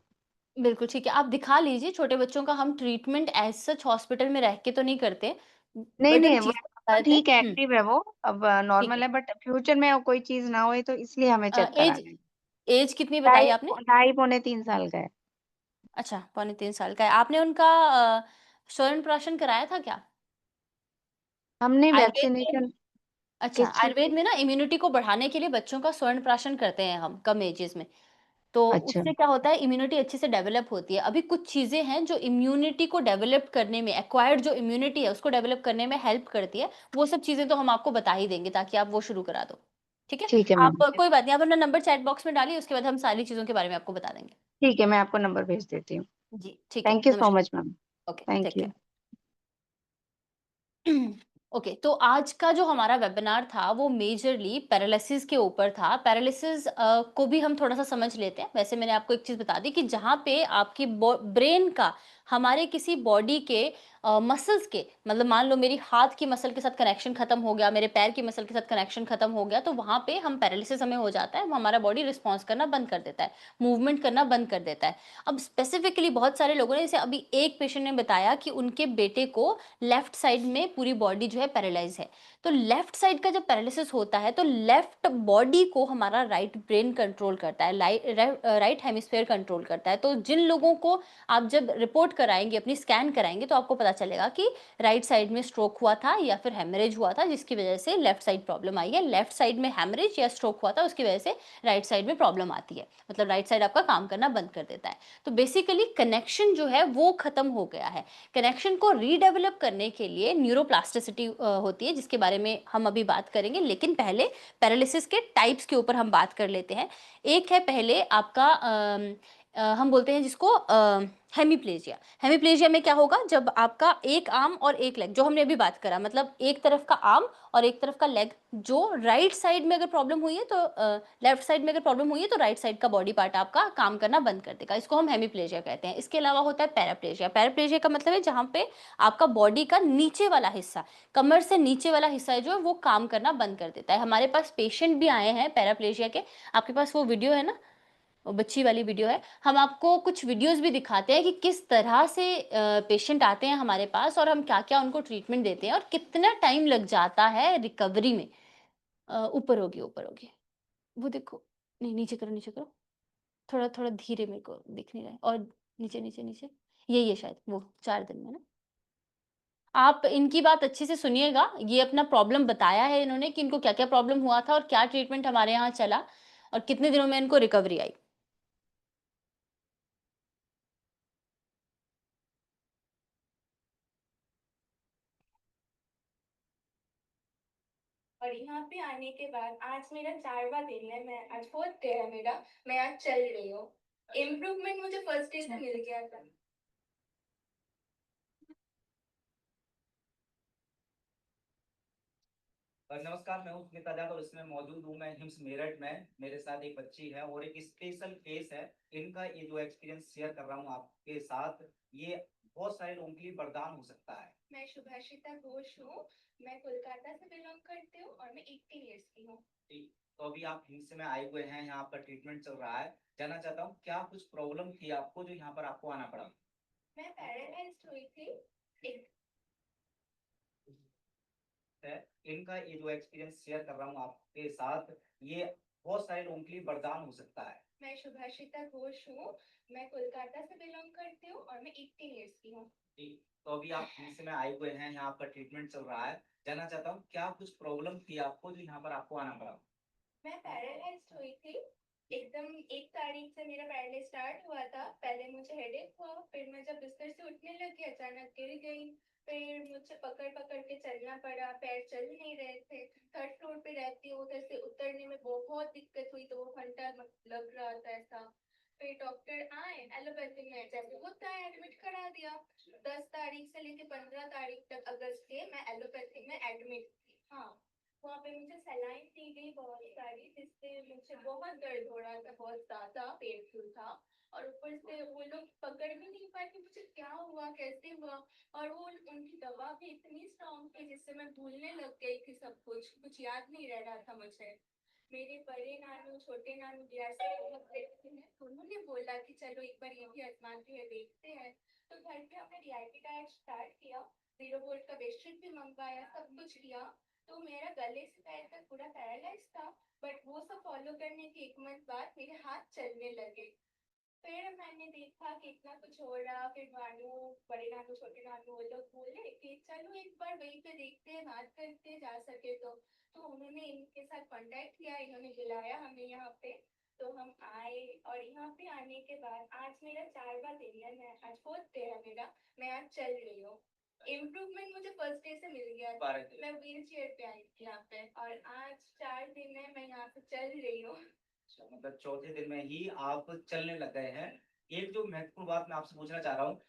बिल्कुल, ठीक है। आप दिखा लीजिए, छोटे बच्चों का हम ट्रीटमेंट एज़ सच हॉस्पिटल में रह के तो नहीं करते, नहीं, बट हम नहीं, वो चीज़ें तो बता देते हैं। ठीक है, हुँ, एक्टिव है वो, अब ठीक है। नॉर्मल है, बट फ्यूचर में कोई चीज़ ना होए, तो इसलिए हमें चेक एज कराना है। एज कितनी बताई ढाई आपने? ढाई पौने 3 साल का है। अच्छा, पौने 3 साल का है। आपने उनका च्यवनप्राशन कराया था क्या? हमने आयुर्वेद में वैक्सीनेशन अच्छा, किस चीज़ आयुर्वेद की? में ना इम्यूनिटी को बढ़ाने के लिए बच्चों का च्यवनप्राशन करते हैं हम, कम एजेस में। तो अच्छा, उससे क्या होता है, इम्यूनिटी अच्छे से डेवलप होती है। अभी कुछ चीज़ें हैं जो इम्यूनिटी को डेवलप करने में, एक्वायर्ड जो इम्यूनिटी है उसको डेवलप करने में हेल्प करती है। वो सब चीज़ें तो हम आपको बता ही देंगे ताकि आप वो शुरू करा दो। ठीक है? ठीक है आप मैम। कोई बात नहीं, आप अपना नंबर चैट बॉक्स में डालिए, उसके बाद हम सारी चीज़ों के बारे में आपको बता देंगे। ठीक है, मैं आपको नंबर भेज देती हूँ। जी, ठीक है। थैंक यू सो नमस्कार। Much ma'am. Okay, thank take you. Care. Okay, तो आज का जो हमारा वेबिनार था वो मेजरली पैरालिसिस के ऊपर था। पैरालिसिस को भी हम थोड़ा-सा समझ लेते हैं। वैसे मैंने आपको एक चीज़ बता दी कि जहाँ पे आपकी ब्रेन का हमारे किसी बॉडी के मसल्स के, मतलब मान लो मेरी हाथ की मसल के साथ कनेक्शन खत्म हो गया, मेरे पैर की मसल के साथ कनेक्शन खत्म हो गया, तो वहाँ पे हम पैरालिसिस हमें हो जाता है, हमारा बॉडी रिस्पॉन्स करना बंद कर देता है, मूवमेंट करना बंद कर देता है। अब स्पेसिफिकली बहुत सारे लोगों ने, जैसे अभी एक पेशेंट ने बताया कि उनके बेटे को लेफ्ट साइड में पूरी बॉडी जो है पैरालाइज है। तो लेफ्ट साइड का जब पैरालिसिस होता है तो लेफ्ट बॉडी को हमारा राइट ब्रेन कंट्रोल करता है, राइट हेमिस्फीयर कंट्रोल करता है। तो जिन लोगों को आप जब रिपोर्ट कराएंगे, अपनी स्कैन कराएंगे, तो आपको पता चलेगा कि राइट साइड में स्ट्रोक हुआ था या फिर हेमरेज हुआ था, जिसकी वजह से लेफ्ट साइड प्रॉब्लम आई है। लेफ्ट साइड में हेमरेज या स्ट्रोक हुआ था, उसकी वजह से राइट साइड में प्रॉब्लम आती है, मतलब राइट साइड आपका काम करना बंद कर देता है। तो बेसिकली कनेक्शन जो है वो खत्म हो गया है। कनेक्शन को रीडेवलप करने के लिए न्यूरोप्लास्टिसिटी होती है, जिसके बारे में हम अभी बात करेंगे, लेकिन पहले पैरालिसिस के टाइप्स के ऊपर हम बात कर लेते हैं। एक है पहले आपका हम बोलते हैं जिसको हेमिप्लेजिया। हेमिप्लेजिया में क्या होगा, जब आपका एक आर्म और एक लेग, जो हमने अभी बात करा, मतलब एक तरफ का आर्म और एक तरफ का लेग, जो राइट साइड में अगर प्रॉब्लम हुई है तो लेफ्ट साइड में अगर प्रॉब्लम हुई है तो राइट साइड का बॉडी पार्ट आपका काम करना बंद कर देगा। इसको हम हेमिप्लेजिया कहते हैं। इसके अलावा होता है पैराप्लेजिया। पैराप्लेजिया का मतलब है जहाँ पे आपका बॉडी का नीचे वाला हिस्सा, कमर से नीचे वाला हिस्सा है जो वो काम करना बंद कर देता है। हमारे पास पेशेंट भी आए हैं पैराप्लेजिया के। आपके पास वो वीडियो है ना, वो बच्ची वाली वीडियो है। हम आपको कुछ वीडियोस भी दिखाते हैं कि किस तरह से पेशेंट आते हैं हमारे पास और हम क्या-क्या उनको ट्रीटमेंट देते हैं और कितना टाइम लग जाता है रिकवरी में। ऊपर होगी, ऊपर होगी। वो देखो, नहीं नीचे करो, नीचे करो। थोड़ा-थोड़ा धीरे, मेरे को दिख नहीं रहा है, और नीचे, नीचे, नीचे। यही है शायद वो 4 दिन में ना। आप इनकी बात अच्छे से सुनिएगा। ये अपना प्रॉब्लम बताया है इन्होंने कि इनको क्या-क्या प्रॉब्लम हुआ था और क्या ट्रीटमेंट हमारे यहाँ चला और कितने दिनों में इनको रिकवरी आई। और यहाँ पे आने के बाद आज मेरा 4वां दिन है, मैं आज 4th डे है मेरा, मैं आज चल रही हूँ। इम्प्रूवमेंट मुझे फर्स्ट डे से मिल गया था। नमस्कार, मैं हूं स्मित आजाद और इसमें मौजूद हूं मैं हिम्स मेरठ में। मेरे साथ एक बच्ची है और एक स्पेशल केस है। इनका ये जो एक्सपीरियंस शेयर कर रहा हूं आपके साथ, ये बहुत सारे लोगों के लिए वरदान हो सकता है। मैं शुभाशिता घोष हूँ, मैं कोलकाता से बिलोंग करती हूँ और मैं 18 इयर्स की हूँ। ठीक, तो अभी आप हिम्स में आए हुए हैं, यहाँ आपका ट्रीटमेंट चल रहा है। जानना चाहता हूँ क्या कुछ प्रॉब्लम थी आपको जो यहाँ पर आपको आना पड़ा? मैं पैरालाइज्ड हुई थी। एक है, इनका ये जो एक्सपीरियंस शेयर कर रहा हूँ आपके साथ, ये बहुत सारे लोगों के लिए वरदान हो सकता है। मैं शुभाशिता घोष हूँ, मैं कोलकाता से बिलोंग करती हूँ और मैं 18 इयर्स की हूँ। ठीक, तो अभी आप हिम्स में आए हुए हैं, यहाँ आपका ट्रीटमेंट चल रहा है। जानना चाहता हूँ क्या कुछ प्रॉब्लम थी आपको जो यहाँ पर आपको आना पड़ा? मैं पैरालाइज्ड हुई थी। एकदम 1 तारीख से मेरा पैरालाइज स्टार्ट हुआ था। पहले मुझे हेडेक हुआ, फिर मैं जब बिस्तर से उठने लगी अचानक गिर गई, फिर मुझे पकड़-पकड़ के चलना पड़ा, पैर चल नहीं रहे थे। 3rd फ्लोर पे रहती हूँ, उधर से उतरने में बहुत दिक्कत हुई, 2 घंटा लग रहा था ऐसा। फिर डॉक्टर आए, एलोपैथी में जैसे होता है एडमिट करा दिया। 10 बहुत दर्द हो रहा था, बहुत ज़्यादा पेनफुल था। और ऊपर से वो लोग पकड़ भी नहीं पाए कि मुझे क्या हुआ, कैसे हुआ। और वो उनकी दवा भी इतनी स्ट्रॉन्ग थी जिससे मैं भूलने लग गई थी सब कुछ याद नहीं रह रहा था मुझे। मेरे बड़े नानू, छोटे नानू डीआरसी बहुत देखते हैं, तो उन्होंने बोला कि चलो एक बार ये भी आजमाते हैं, देखते हैं। तो घर पे हमने डीआईपी डाइट स्टार्ट किया, 0 वोल्ट का बेडशीट भी मंगवाया, सब कुछ किया। तो मेरा गले से पैर तक पूरा पैरालाइज था, बट वो सब फॉलो करने के 1 मंथ बाद मेरे हाथ चलने लगे। फिर मैंने देखा कि इतना कुछ हो रहा, फिर नानू, बड़े नानू, छोटे नानू वो लोग बोले कि चलो एक बार वहीं पे देखते हैं, बात करते हैं, जा सके तो उन्होंने इनके साथ कांटेक्ट किया, इन्होंने बुलाया हमें यहाँ पे। तो हम आए और यहाँ पे आने के बाद आज मेरा 4वां दिन है, मैं आज 4th डे है मेरा, मैं आज चल रही हूँ। इम्प्रूवमेंट मुझे फर्स्ट डे से मिल गया था, मैं व्हील चेयर पे आई थी यहाँ पे, और आज 4 दिन है मैं यहाँ पे चल रही हूँ। अच्छा, मतलब चौथे दिन में ही आप चलने लग गए हैं। एक जो महत्वपूर्ण बात मैं आपसे पूछना चाह रहा हूँ,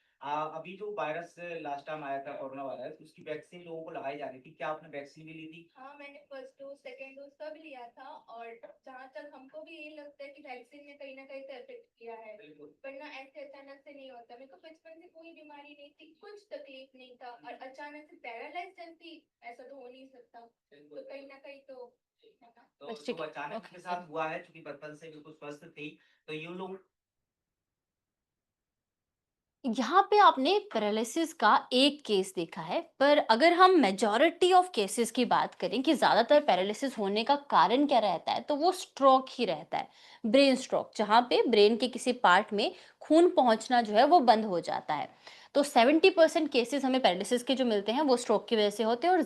अभी जो वायरस लास्ट टाइम आया था कोरोना वायरस, उसकी वैक्सीन लोगों को लगाई जा रही थी, क्या आपने वैक्सीन भी ली थी? हाँ, मैंने फर्स्ट डोज, सेकंड डोज सब लिया था। और जहाँ तक हमको भी यही लगता है कि वैक्सीन ने कहीं ना कहीं से इफेक्ट किया है, बिल्कुल। वरना ऐसे अचानक से नहीं होता। मेरे को बचपन से कोई बीमारी नहीं थी, कुछ तकलीफ नहीं था, और अचानक से पैरालाइज जल्दी, ऐसा तो हो नहीं सकता। तो कहीं ना कहीं तो है ना। तो बस ठीक जो है, अचानक ओके। के साथ हुआ है, चूंकि बचपन से बिल्कुल स्वस्थ थी, तो ये लोग यहाँ पे आपने पैरालिसिस का एक केस देखा है, पर अगर हम मेजॉरिटी ऑफ केसेस की बात करें कि ज्यादातर पैरालिसिस होने का कारण क्या रहता है, तो वो स्ट्रोक ही रहता है। ब्रेन स्ट्रोक, जहाँ पे ब्रेन के किसी पार्ट में खून पहुंचना जो है वो बंद हो जाता है। तो 70% केसेस हमें पैरालिसिस के जो मिलते हैं वो स्ट्रोक की वजह से होते हैं, और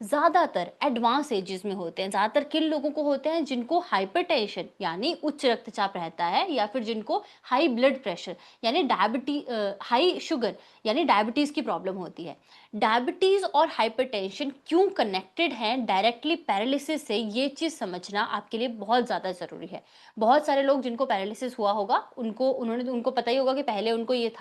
ज्यादातर एडवांस एजेस में होते हैं। ज्यादातर किन लोगों को होते हैं? जिनको हाइपरटेंशन यानी उच्च रक्तचाप रहता है, या फिर जिनको हाई ब्लड प्रेशर यानी हाई शुगर यानी डायबिटीज की प्रॉब्लम होती है। डायबिटीज और हाइपरटेंशन क्यों कनेक्टेड हैं डायरेक्टली पैरालिसिस से, ये चीज समझना आपके लिए बहुत ज्यादा जरूरी है। बहुत सारे लोग जिनको पैरालिसिस हुआ होगा, उनको पता ही होगा कि पहले उनको ये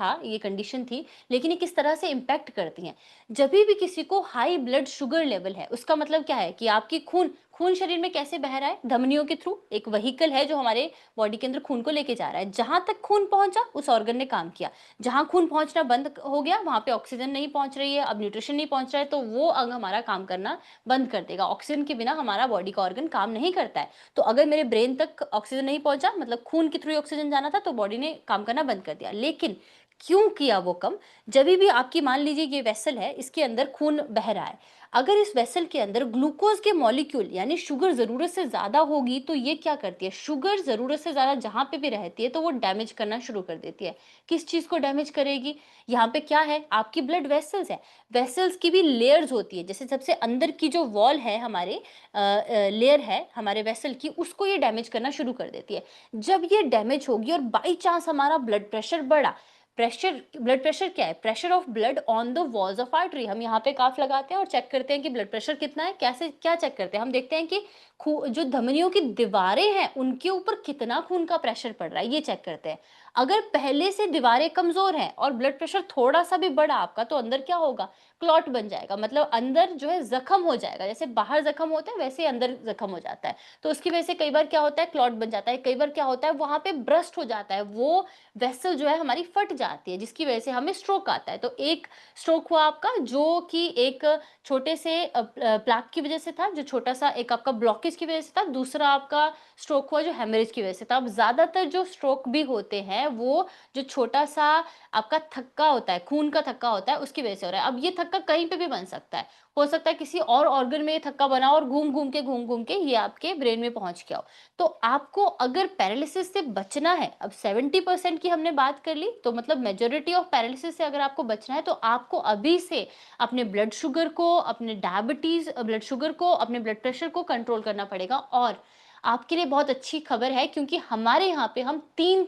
कंडीशन थी, लेकिन ये किस तरह से इम्पैक्ट करती हैं। जब भी किसी को हाई ब्लड शुगर लेवल है, उसका मतलब क्या है कि आपकी खून शरीर में कैसे बह रहा है? धमनियों के थ्रू। एक व्हीकल है जो हमारे बॉडी के अंदर खून को लेके जा रहा है। जहां तक खून पहुंचा उस ऑर्गन ने काम किया, जहां खून पहुंचना बंद हो गया वहां पे ऑक्सीजन नहीं पहुंच रही है, अब न्यूट्रिशन नहीं पहुंच रहा है, तो वो अंग हमारा काम करना बंद कर देगा। ऑक्सीजन के बिना हमारा बॉडी का ऑर्गन काम नहीं करता है। तो अगर मेरे ब्रेन तक ऑक्सीजन नहीं पहुंचा, मतलब खून के थ्रू ऑक्सीजन जाना था, तो बॉडी ने काम करना बंद कर दिया। लेकिन क्यों किया वो कम? जब भी आपकी, मान लीजिए ये वेसल है, इसके अंदर खून बह रहा है, अगर इस वेसल के अंदर ग्लूकोज के मॉलिक्यूल यानी शुगर जरूरत से ज्यादा होगी, तो ये क्या करती है? शुगर जरूरत से ज्यादा जहां पे भी रहती है तो वो डैमेज करना शुरू कर देती है। किस चीज को डैमेज करेगी? यहाँ पे क्या है? आपकी ब्लड वेसल्स है। वेसल्स की भी लेयर्स होती है, जैसे सबसे अंदर की जो वॉल है हमारे, लेयर है हमारे वेसल की, उसको ये डैमेज करना शुरू कर देती है। जब ये डैमेज होगी और बाई चांस हमारा ब्लड प्रेशर बढ़ा, ब्लड प्रेशर क्या है? Pressure of blood on the walls of artery. हम यहाँ पे काफ लगाते हैं और चेक करते हैं कि ब्लड प्रेशर कितना है। कैसे, क्या चेक करते हैं? हम देखते हैं कि जो धमनियों की दीवारें हैं उनके ऊपर कितना खून का प्रेशर पड़ रहा है, ये चेक करते हैं। अगर पहले से दीवारें कमजोर हैं और ब्लड प्रेशर थोड़ा सा भी बढ़ा आपका, तो अंदर क्या होगा? क्लॉट बन जाएगा, मतलब अंदर जो है जख्म हो जाएगा। जैसे बाहर जख्म होता है वैसे अंदर जख्म हो जाता है। तो उसकी वजह से कई बार क्या होता है? क्लॉट बन जाता है। कई बार क्या होता है? वहां पे ब्रस्ट हो जाता है, वो वेसल जो है हमारी फट जाती है, जिसकी वजह से हमें स्ट्रोक आता है। तो एक स्ट्रोक हुआ आपका जो कि एक छोटे से प्लाक की वजह से था, जो छोटा सा एक आपका ब्लॉकेज की वजह से था। दूसरा आपका स्ट्रोक हुआ जो हेमरेज की वजह से था। अब ज्यादातर जो स्ट्रोक भी होते हैं वो जो छोटा सा आपका थक्का होता है, खून का थक्का होता है, उसकी वजह से हो रहा है। अब ये थक्का कहीं पे भी बन सकता है, हो सकता है किसी और ऑर्गन में ये थक्का बना और घूम घूम के ये आपके ब्रेन में पहुंच गया हो। तो आपको अगर पैरालिसिस से बचना है, अब 70% की हमने बात कर ली, तो मतलब मेजोरिटी ऑफ पैरालिसिस से अगर आपको बचना है, तो आपको अभी से अपने ब्लड शुगर को, अपने डायबिटीज ब्लड शुगर को, अपने ब्लड प्रेशर को कंट्रोल करना पड़ेगा। और आपके लिए बहुत अच्छी खबर है, क्योंकि हमारे यहाँ पे हम 3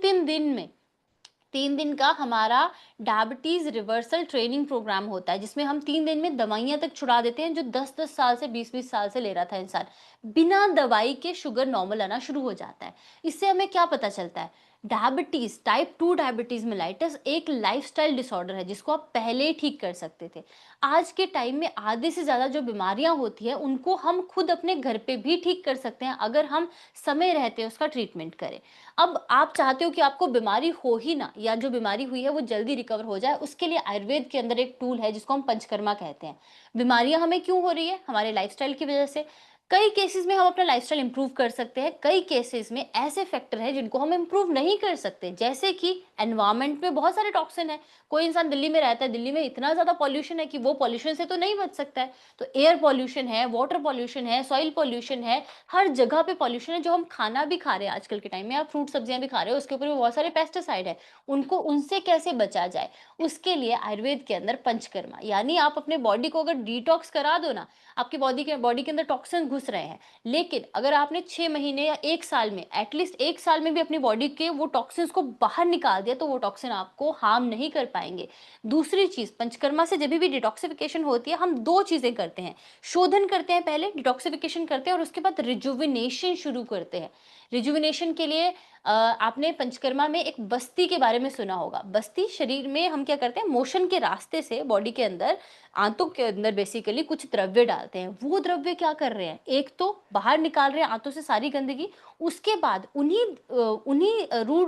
दिन का हमारा डायबिटीज रिवर्सल ट्रेनिंग प्रोग्राम होता है, जिसमें हम 3 दिन में दवाइयां तक छुड़ा देते हैं जो 10-10 साल से 20-20 साल से ले रहा था इंसान। बिना दवाई के शुगर नॉर्मल आना शुरू हो जाता है। इससे हमें क्या पता चलता है? डायबिटीज़, टाइप 2 डायबिटीज़ मेलाइटस एक लाइफ़स्टाइल डिसऑर्डर है जिसको आप पहले ही ठीक कर सकते थे। आज के टाइम में आधे से ज़्यादा जो बीमारियाँ होती हैं उनको हम खुद अपने घर पे भी ठीक कर सकते हैं अगर हम समय रहते उसका ट्रीटमेंट करें। अब आप चाहते हो कि आपको बीमारी हो ही ना, या जो बीमारी हुई है वो जल्दी रिकवर हो जाए, उसके लिए आयुर्वेद के अंदर एक टूल है जिसको हम पंचकर्मा कहते हैं। बीमारियां हमें क्यों हो रही है? हमारे लाइफस्टाइल की वजह से। कई केसेस में हम अपना लाइफस्टाइल इंप्रूव कर सकते हैं, कई केसेस में ऐसे फैक्टर हैं जिनको हम इंप्रूव नहीं कर सकते, जैसे कि एनवायरमेंट में बहुत सारे टॉक्सिन है। कोई इंसान दिल्ली में रहता है, दिल्ली में इतना ज्यादा पॉल्यूशन है कि वो पॉल्यूशन से तो नहीं बच सकता है। तो एयर पॉल्यूशन है, वाटर पॉल्यूशन है, सॉइल पॉल्यूशन है, हर जगह पे पॉल्यूशन है। जो हम खाना भी खा रहे हैं आजकल के टाइम में, आप फ्रूट सब्जियां भी खा रहे हो, उसके ऊपर भी बहुत सारे पेस्टिसाइड है। उनको, उनसे कैसे बचा जाए, उसके लिए आयुर्वेद के अंदर पंचकर्मा, यानी आप अपने बॉडी को अगर डिटॉक्स करा दो ना, आपकी बॉडी के अंदर टॉक्सिन घुस रहे हैं, लेकिन अगर आपने 6 महीने या 1 साल में, एटलीस्ट 1 साल में भी अपनी बॉडी के वो टॉक्सिन्स को बाहर निकाल दिया, तो वो टॉक्सिन आपको हार्म नहीं कर पाएंगे। दूसरी चीज, पंचकर्मा से जब भी डिटॉक्सिफिकेशन होती है, हम दो चीजें करते हैं। शोधन करते हैं, पहले डिटॉक्सिफिकेशन करते हैं, और उसके बाद रिजुविनेशन शुरू करते हैं। रिजुविनेशन के लिए आपने पंचकर्मा में एक बस्ती के बारे में सुना होगा। बस्ती शरीर में हम क्या करते हैं, मोशन के रास्ते से बॉडी के अंदर, आंतों के अंदर बेसिकली कुछ द्रव्य डालते हैं। वो द्रव्य क्या कर रहे हैं, एक तो बाहर निकाल रहे हैं आंतों से सारी गंदगी, उसके बाद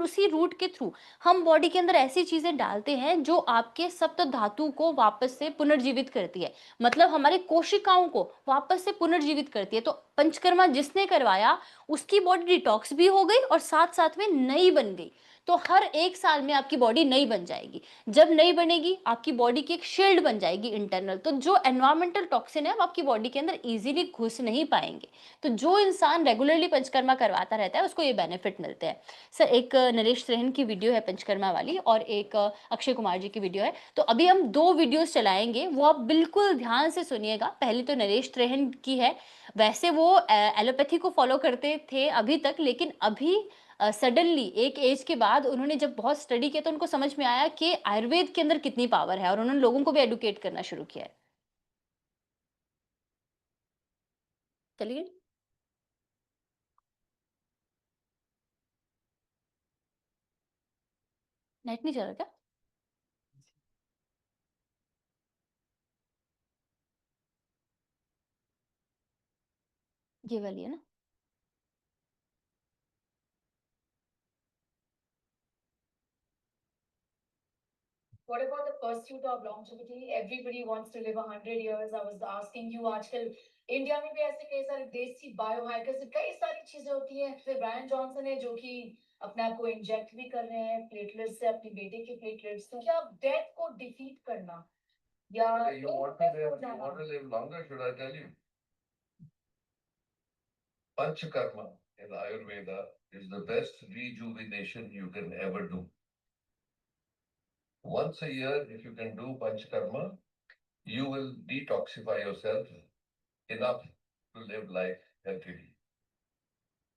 उसी रूट के थ्रू हम बॉडी के अंदर ऐसी चीजें डालते हैं जो आपके सप्त धातु को वापस से पुनर्जीवित करती है, मतलब हमारे कोशिकाओं को वापस से पुनर्जीवित करती है। तो पंचकर्मा जिसने करवाया, उसकी बॉडी डिटॉक्स भी हो गई और साथ साथ में नई बन गई। तो हर 1 साल में आपकी बॉडी नई बन जाएगी। जब नई बनेगी, आपकी बॉडी की एक शील्ड बन जाएगी इंटरनल, तो जो एनवायरमेंटल टॉक्सिन है वो आपकी बॉडी के अंदर इजीली घुस नहीं पाएंगे। तो जो इंसान रेगुलरली पंचकर्मा करवाता रहता है, उसको ये बेनिफिट मिलते हैं। सर, एक नरेश त्रेहन की वीडियो है पंचकर्मा वाली, और एक अक्षय कुमार जी की वीडियो है। तो अभी हम 2 वीडियोस चलाएंगे, वो आप बिल्कुल ध्यान से सुनिएगा। पहली तो नरेश त्रेहन की है। वैसे वो एलोपैथी को फॉलो करते थे अभी तक, लेकिन अभी सडनली एक एज के बाद उन्होंने जब बहुत स्टडी किया, तो उनको समझ में आया कि आयुर्वेद के अंदर कितनी पावर है, और उन्होंने लोगों को भी एडुकेट करना शुरू किया है। चलिए। नेट नहीं चल रहा क्या? ये वाली है ना? What about the pursuit of longevity? Everybody wants to live 100 years. I was asking you, आजकल इंडिया में भी ऐसे कई सारे देसी बायोहैकर्स, कई सारी चीजें होती हैं। फिर ब्रायन जॉनसन है जो कि अपने आप को इंजेक्ट भी कर रहे हैं प्लेटलेट्स से, अपनी बेटे के प्लेटलेट्स। तो क्या डेथ को डिफीट करना या You want to live longer, should I tell you? Panchakarma in Ayurveda is the best rejuvenation you can ever do. Once a year, if you can do Panchakarma, you will detoxify yourself enough to live life healthily.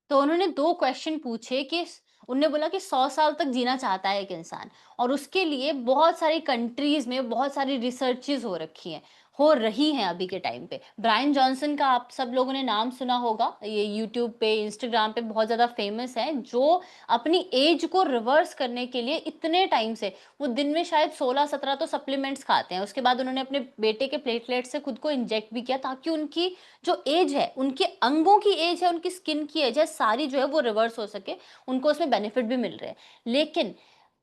तो उन्होंने 2 क्वेश्चन पूछे कि उन्होंने बोला कि 100 साल तक जीना चाहता है एक इंसान, और उसके लिए बहुत सारी कंट्रीज़ में बहुत सारी रिसर्चेज़ हो रही हैं अभी के टाइम पे। ब्रायन जॉनसन का आप सब लोगों ने नाम सुना होगा, ये यूट्यूब पे, इंस्टाग्राम पे बहुत ज़्यादा फेमस हैं, जो अपनी एज को रिवर्स करने के लिए इतने टाइम से, वो दिन में शायद 16-17 तो सप्लीमेंट्स खाते हैं। उसके बाद उन्होंने अपने बेटे के प्लेटलेट से खुद को इंजेक्ट भी किया, ताकि उनकी जो एज है, उनके अंगों की एज है, उनकी स्किन की एज है, सारी जो है वो रिवर्स हो सके, उनको उसमें बेनिफिट भी मिल रहे हैं। लेकिन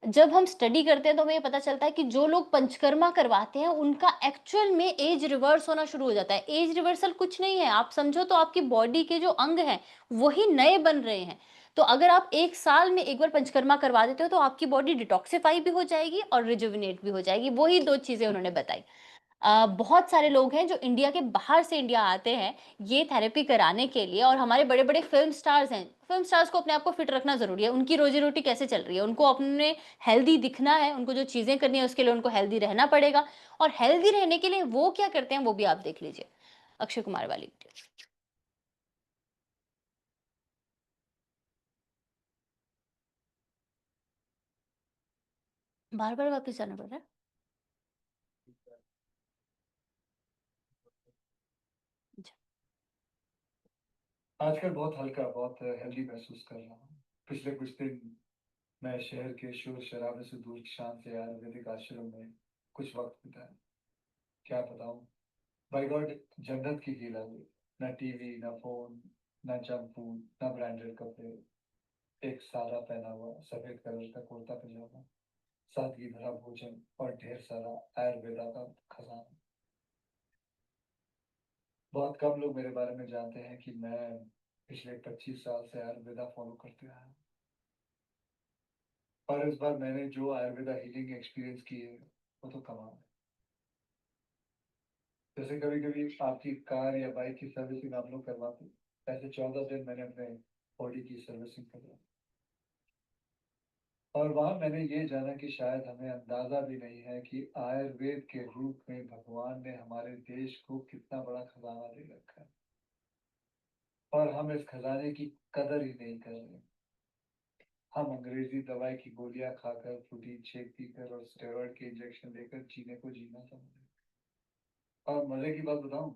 जब हम स्टडी करते हैं तो हमें ये पता चलता है कि जो लोग पंचकर्मा करवाते हैं, उनका एक्चुअल में एज रिवर्स होना शुरू हो जाता है। एज रिवर्सल कुछ नहीं है, आप समझो तो आपकी बॉडी के जो अंग हैं, वही नए बन रहे हैं। तो अगर आप 1 साल में एक बार पंचकर्मा करवा देते हो, तो आपकी बॉडी डिटॉक्सिफाई भी हो जाएगी और रिजुविनेट भी हो जाएगी। वही 2 चीज़ें उन्होंने बताई। बहुत सारे लोग हैं जो इंडिया के बाहर से इंडिया आते हैं ये थेरेपी कराने के लिए, और हमारे बड़े-बड़े फ़िल्म स्टार्स हैं। फ़िल्म स्टार्स को अपने आप को फिट रखना ज़रूरी है। उनकी रोज़ी-रोटी कैसे चल रही है? उनको अपने हेल्दी दिखना है, उनको जो चीज़ें करनी है उसके लिए उनको हेल्दी रहना पड़ेगा, और हेल्दी रहने के लिए वो क्या करते हैं वो भी आप देख लीजिए। अक्षय कुमार वाली वीडियो। बार-बार वापस जाना पड़ रहा है? अच्छा। आजकल बहुत हल्का, बहुत हेल्दी महसूस कर रहा हूँ। पिछले कुछ दिन मैं शहर के शोर शराबे से दूर शांत आयुर्वेदिक आश्रम में कुछ वक्त बिताया। क्या बताऊं, बाय गॉड, जन्नत की हील आ गई। ना टीवी, ना फोन, ना जंक फूड, ना ब्रांडेड कपड़े, एक सादा पहना हुआ सफेद कलर का कुर्ता पजामा, सादगी भरा भोजन और ढेर सारा आयुर्वेदा का खजाना। बहुत कम लोग मेरे बारे में जानते हैं कि मैं पिछले 25 साल से आयुर्वेदा फॉलो करते आया हूं। और इस बार मैंने जो आयुर्वेदा हीलिंग एक्सपीरियंस की है वो तो कमाल है। जैसे कभी कभी आपकी कार या बाइक की सर्विसिंग आप लोग करवाते, ऐसे 14 दिन मैंने अपने बॉडी की सर्विसिंग करवाई। और वहां मैंने ये जाना कि शायद हमें अंदाजा भी नहीं है कि आयुर्वेद के रूप में भगवान ने हमारे देश को कितना बड़ा खजाना दे रखा है, और हम इस खजाने की कदर ही नहीं कर रहे। हम अंग्रेजी दवाई की गोलियां खाकर, प्रोटीन शेक पीकर और स्टेरॉइड के इंजेक्शन लेकर जीने को जीना समझ रहे। और मजे की बात बताऊं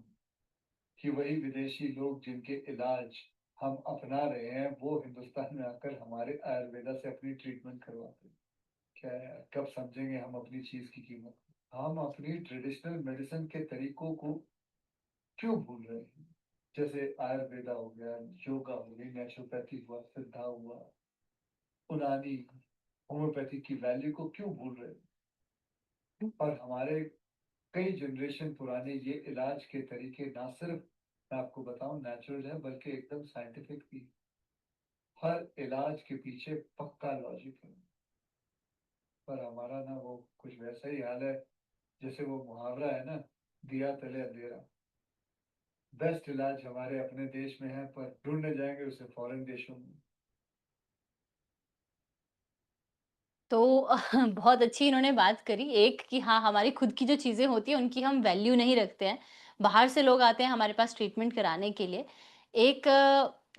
कि वही विदेशी लोग जिनके इलाज हम अपना रहे हैं, वो हिंदुस्तान में आकर हमारे आयुर्वेदा से अपनी ट्रीटमेंट करवाते हैं। क्या यार, कब समझेंगे हम अपनी चीज की कीमत? हम अपनी ट्रेडिशनल मेडिसिन के तरीकों को क्यों भूल रहे हैं? जैसे आयुर्वेदा हो गया, योगा हो गई, नेचुरोपैथी हुआ, सिद्धा हुआ, उनानी, होम्योपैथी की वैल्यू को क्यों भूल रहे हैं? और हमारे कई जनरेशन पुराने ये इलाज के तरीके ना सिर्फ, मैं आपको बताऊं, नेचुरल है, बल्कि एकदम साइंटिफिक भी। हर इलाज के पीछे पक्का लॉजिक है। पर हमारा ना वो कुछ वैसा ही हाल है जैसे वो मुहावरा है ना, दिया तले अंधेरा। बेस्ट इलाज हमारे अपने देश में है, पर ढूंढने जाएंगे उसे फॉरेन देशों में। तो बहुत अच्छी इन्होंने बात करी। एक कि हाँ, हमारी खुद की जो चीज़ें होती हैं उनकी हम वैल्यू नहीं रखते हैं। बाहर से लोग आते हैं हमारे पास ट्रीटमेंट कराने के लिए। एक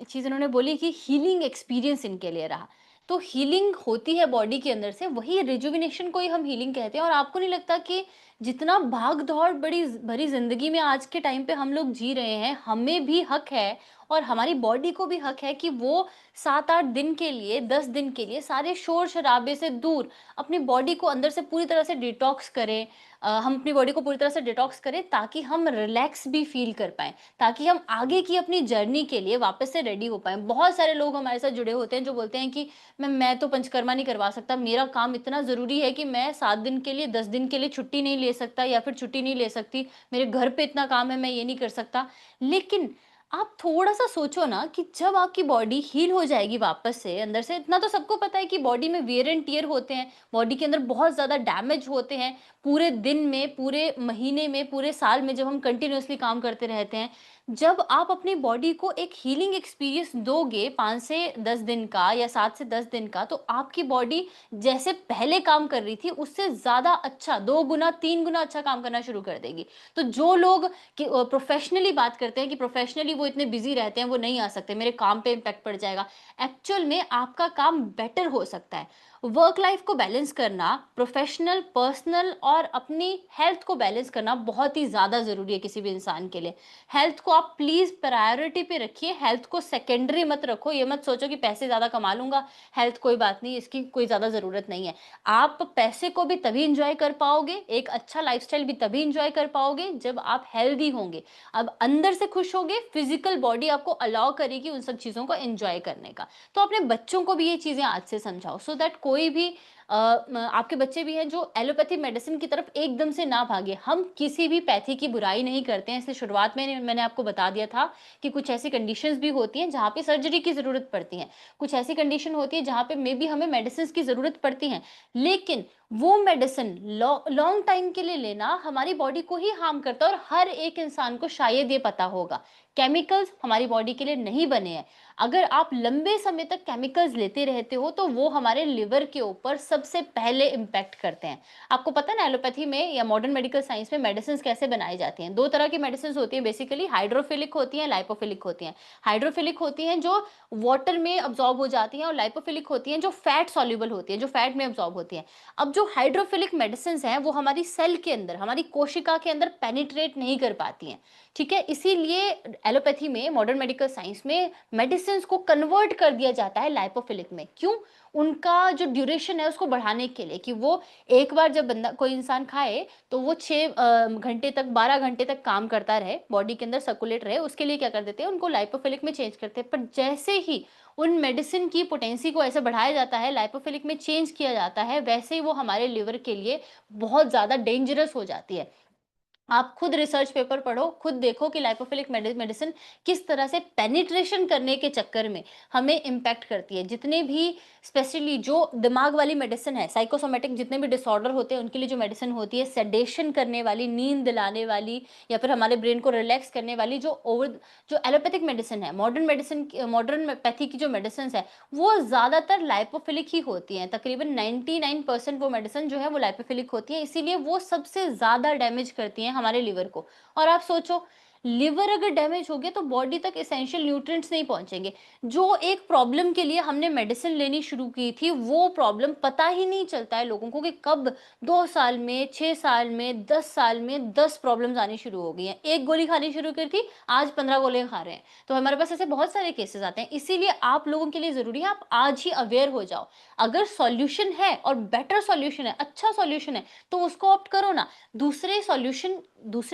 चीज़ इन्होंने बोली कि हीलिंग एक्सपीरियंस इनके लिए रहा। तो हीलिंग होती है बॉडी के अंदर से, वही रिजुविनेशन को ही हम हीलिंग कहते हैं। और आपको नहीं लगता कि जितना भाग-दौड़ बड़ी भरी ज़िंदगी में आज के टाइम पे हम लोग जी रहे हैं, हमें भी हक है और हमारी बॉडी को भी हक है कि वो 7-8 दिन के लिए, 10 दिन के लिए सारे शोर-शराबे से दूर अपनी बॉडी को अंदर से पूरी तरह से डिटॉक्स करें। हम अपनी बॉडी को पूरी तरह से डिटॉक्स करें ताकि हम रिलैक्स भी फ़ील कर पाएँ, ताकि हम आगे की अपनी जर्नी के लिए वापस से रेडी हो पाएँ। बहुत सारे लोग हमारे साथ जुड़े होते हैं जो बोलते हैं कि मैं तो पंचकर्मा नहीं करवा सकता, मेरा काम इतना ज़रूरी है कि मैं 7 दिन के लिए, 10 दिन के लिए छुट्टी नहीं ले सकता या फिर छुट्टी नहीं ले सकती, मेरे घर पे इतना काम है, मैं ये नहीं कर सकता। लेकिन आप थोड़ा-सा सोचो ना कि जब आपकी बॉडी हील हो जाएगी वापस से अंदर से, इतना तो सबको पता है कि बॉडी में वियर एंड टियर होते हैं, बॉडी के अंदर बहुत ज़्यादा डैमेज होते हैं, पूरे दिन में, पूरे महीने में, पूरे साल में जब हम कंटिन्यूअसली काम करते रहते हैं। जब आप अपनी बॉडी को एक हीलिंग एक्सपीरियंस दोगे 5 से 10 दिन का या 7 से 10 दिन का, तो आपकी बॉडी जैसे पहले काम कर रही थी, उससे ज़्यादा अच्छा 2 गुना, 3 गुना अच्छा काम करना शुरू कर देगी। तो जो लोग कि प्रोफेशनली बात करते हैं कि प्रोफेशनली वो इतने बिजी रहते हैं, वो नहीं आ सकते, मेरे काम पे इम्पैक्ट पड़ जाएगा। एक्चुअल में आपका काम बेटर हो सकता है। वर्क लाइफ को बैलेंस करना, प्रोफेशनल, पर्सनल और अपनी हेल्थ को बैलेंस करना बहुत ही ज़्यादा ज़रूरी है किसी भी इंसान के लिए। हेल्थ को आप प्लीज़ प्रायोरिटी पे रखिए, हेल्थ को सेकेंडरी मत रखो। ये मत सोचो कि पैसे ज़्यादा कमा लूँगा, हेल्थ कोई बात नहीं, इसकी कोई ज़्यादा ज़रूरत नहीं है। आप पैसे को भी तभी एन्जॉय कर पाओगे, एक अच्छा लाइफ़स्टाइल भी तभी एन्जॉय कर पाओगे जब आप हेल्दी होंगे। अब अंदर से खुश होगे, फिज़िकल बॉडी आपको अलाउ करेगी उन सब चीज़ों को एन्जॉय करने का। तो अपने बच्चों को भी ये चीज़ें आज से समझाओ सो दैट कोई भी आपके बच्चे भी हैं जो एलोपैथी मेडिसिन की तरफ एकदम से ना भागे। हम किसी भी पैथी की बुराई नहीं करते हैं, इसलिए शुरुआत में मैंने आपको बता दिया था कि कुछ ऐसी कंडीशंस भी होती हैं जहाँ पे सर्जरी की ज़रूरत पड़ती है। कुछ ऐसी कंडीशन होती है जहाँ पे मेबी हमें मेडिसिन्स की ज़रूरत पड़ती है। लेकिन वो मेडिसिन लॉन्ग टाइम के लिए लेना हमारी बॉडी को ही हार्म करता है और हर एक इंसान को शायद ये पता होगा। केमिकल्स हमारी बॉडी के लिए नहीं बने हैं। अगर आप लंबे समय तक केमिकल्स लेते रहते हो तो वो हमारे लिवर के ऊपर सब सबसे पहले इम्पैक्ट करते हैं। आपको पता है ना एलोपैथी में या मॉडर्न मेडिकल साइंस में मेडिसिन्स कैसे बनाई जाती हैं? 2 तरह की मेडिसिन्स होती हैं बेसिकली, हाइड्रोफिलिक होती हैं, लाइपोफिलिक होती हैं। हाइड्रोफिलिक होती हैं जो वाटर में अब्सॉर्ब हो जाती हैं और लाइपोफिलिक होती हैं जो फैट सॉल्युबल होती हैं, जो फैट में अब्सॉर्ब होती हैं। अब जो हाइड्रोफिलिक मेडिसिन्स हैं वो हमारी सेल के अंदर, हमारी कोशिका के अंदर पेनिट्रेट नहीं कर पाती हैं, ठीक है? इसीलिए एलोपैथी में, मॉडर्न मेडिकल साइंस में मेडिसिन्स को कन्वर्ट कर दिया जाता है लाइपोफिलिक में। क्यों? उनका जो ड्यूरेशन है उसको बढ़ाने के लिए, कि वो एक बार जब बंदा कोई इंसान खाए तो वो 6 घंटे तक, 12 घंटे तक काम करता रहे, बॉडी के अंदर सर्कुलेट रहे, उसके लिए क्या कर देते हैं, उनको लाइपोफिलिक में चेंज करते हैं। पर जैसे ही उन मेडिसिन की पोटेंसी को ऐसे बढ़ाया जाता है, लाइपोफिलिक में चेंज किया जाता है, वैसे ही वो हमारे लिवर के लिए बहुत ज़्यादा डेंजरस हो जाती है। आप खुद रिसर्च पेपर पढ़ो, खुद देखो कि लाइपोफिलिक मेडिसिन किस तरह से पेनिट्रेशन करने के चक्कर में हमें इम्पैक्ट करती है। जितने भी स्पेशली जो दिमाग वाली मेडिसिन है, साइकोसोमेटिक जितने भी डिसऑर्डर होते हैं उनके लिए जो मेडिसिन होती है, सेडेशन करने वाली, नींद दिलाने वाली या फिर हमारे ब्रेन को रिलैक्स करने वाली, जो एलोपैथिक मेडिसिन है, मॉडर्न पैथी की जो मेडिसिन है, वो ज़्यादातर लाइपोफिलिक ही होती हैं। तकरीबन 99% वो मेडिसिन जो है वो लाइपोफिलिक होती है, इसीलिए वो सबसे ज़्यादा डैमेज करती हैं हमारे लिवर को। और आप सोचो, लिवर अगर डैमेज हो गया तो बॉडी तक एसेंशियल न्यूट्रिएंट्स नहीं पहुंचेंगे। जो एक प्रॉब्लम के लिए हमने मेडिसिन लेनी शुरू की थी, वो प्रॉब्लम पता ही नहीं चलता है लोगों को कि कब 2 साल में, 6 साल में, 10 साल में 10 प्रॉब्लम्स आनी शुरू हो गई हैं। एक गोली खानी शुरू की थी, आज 15 गोलियां खा रहे हैं। तो हमारे पास ऐसे बहुत सारे केसेस आते हैं। इसीलिए आप लोगों के लिए जरूरी है आप आज ही अवेयर हो जाओ। अगर सॉल्यूशन है और बेटर सॉल्यूशन है, अच्छा सॉल्यूशन है, तो उसको ऑप्ट करो ना। दूसरे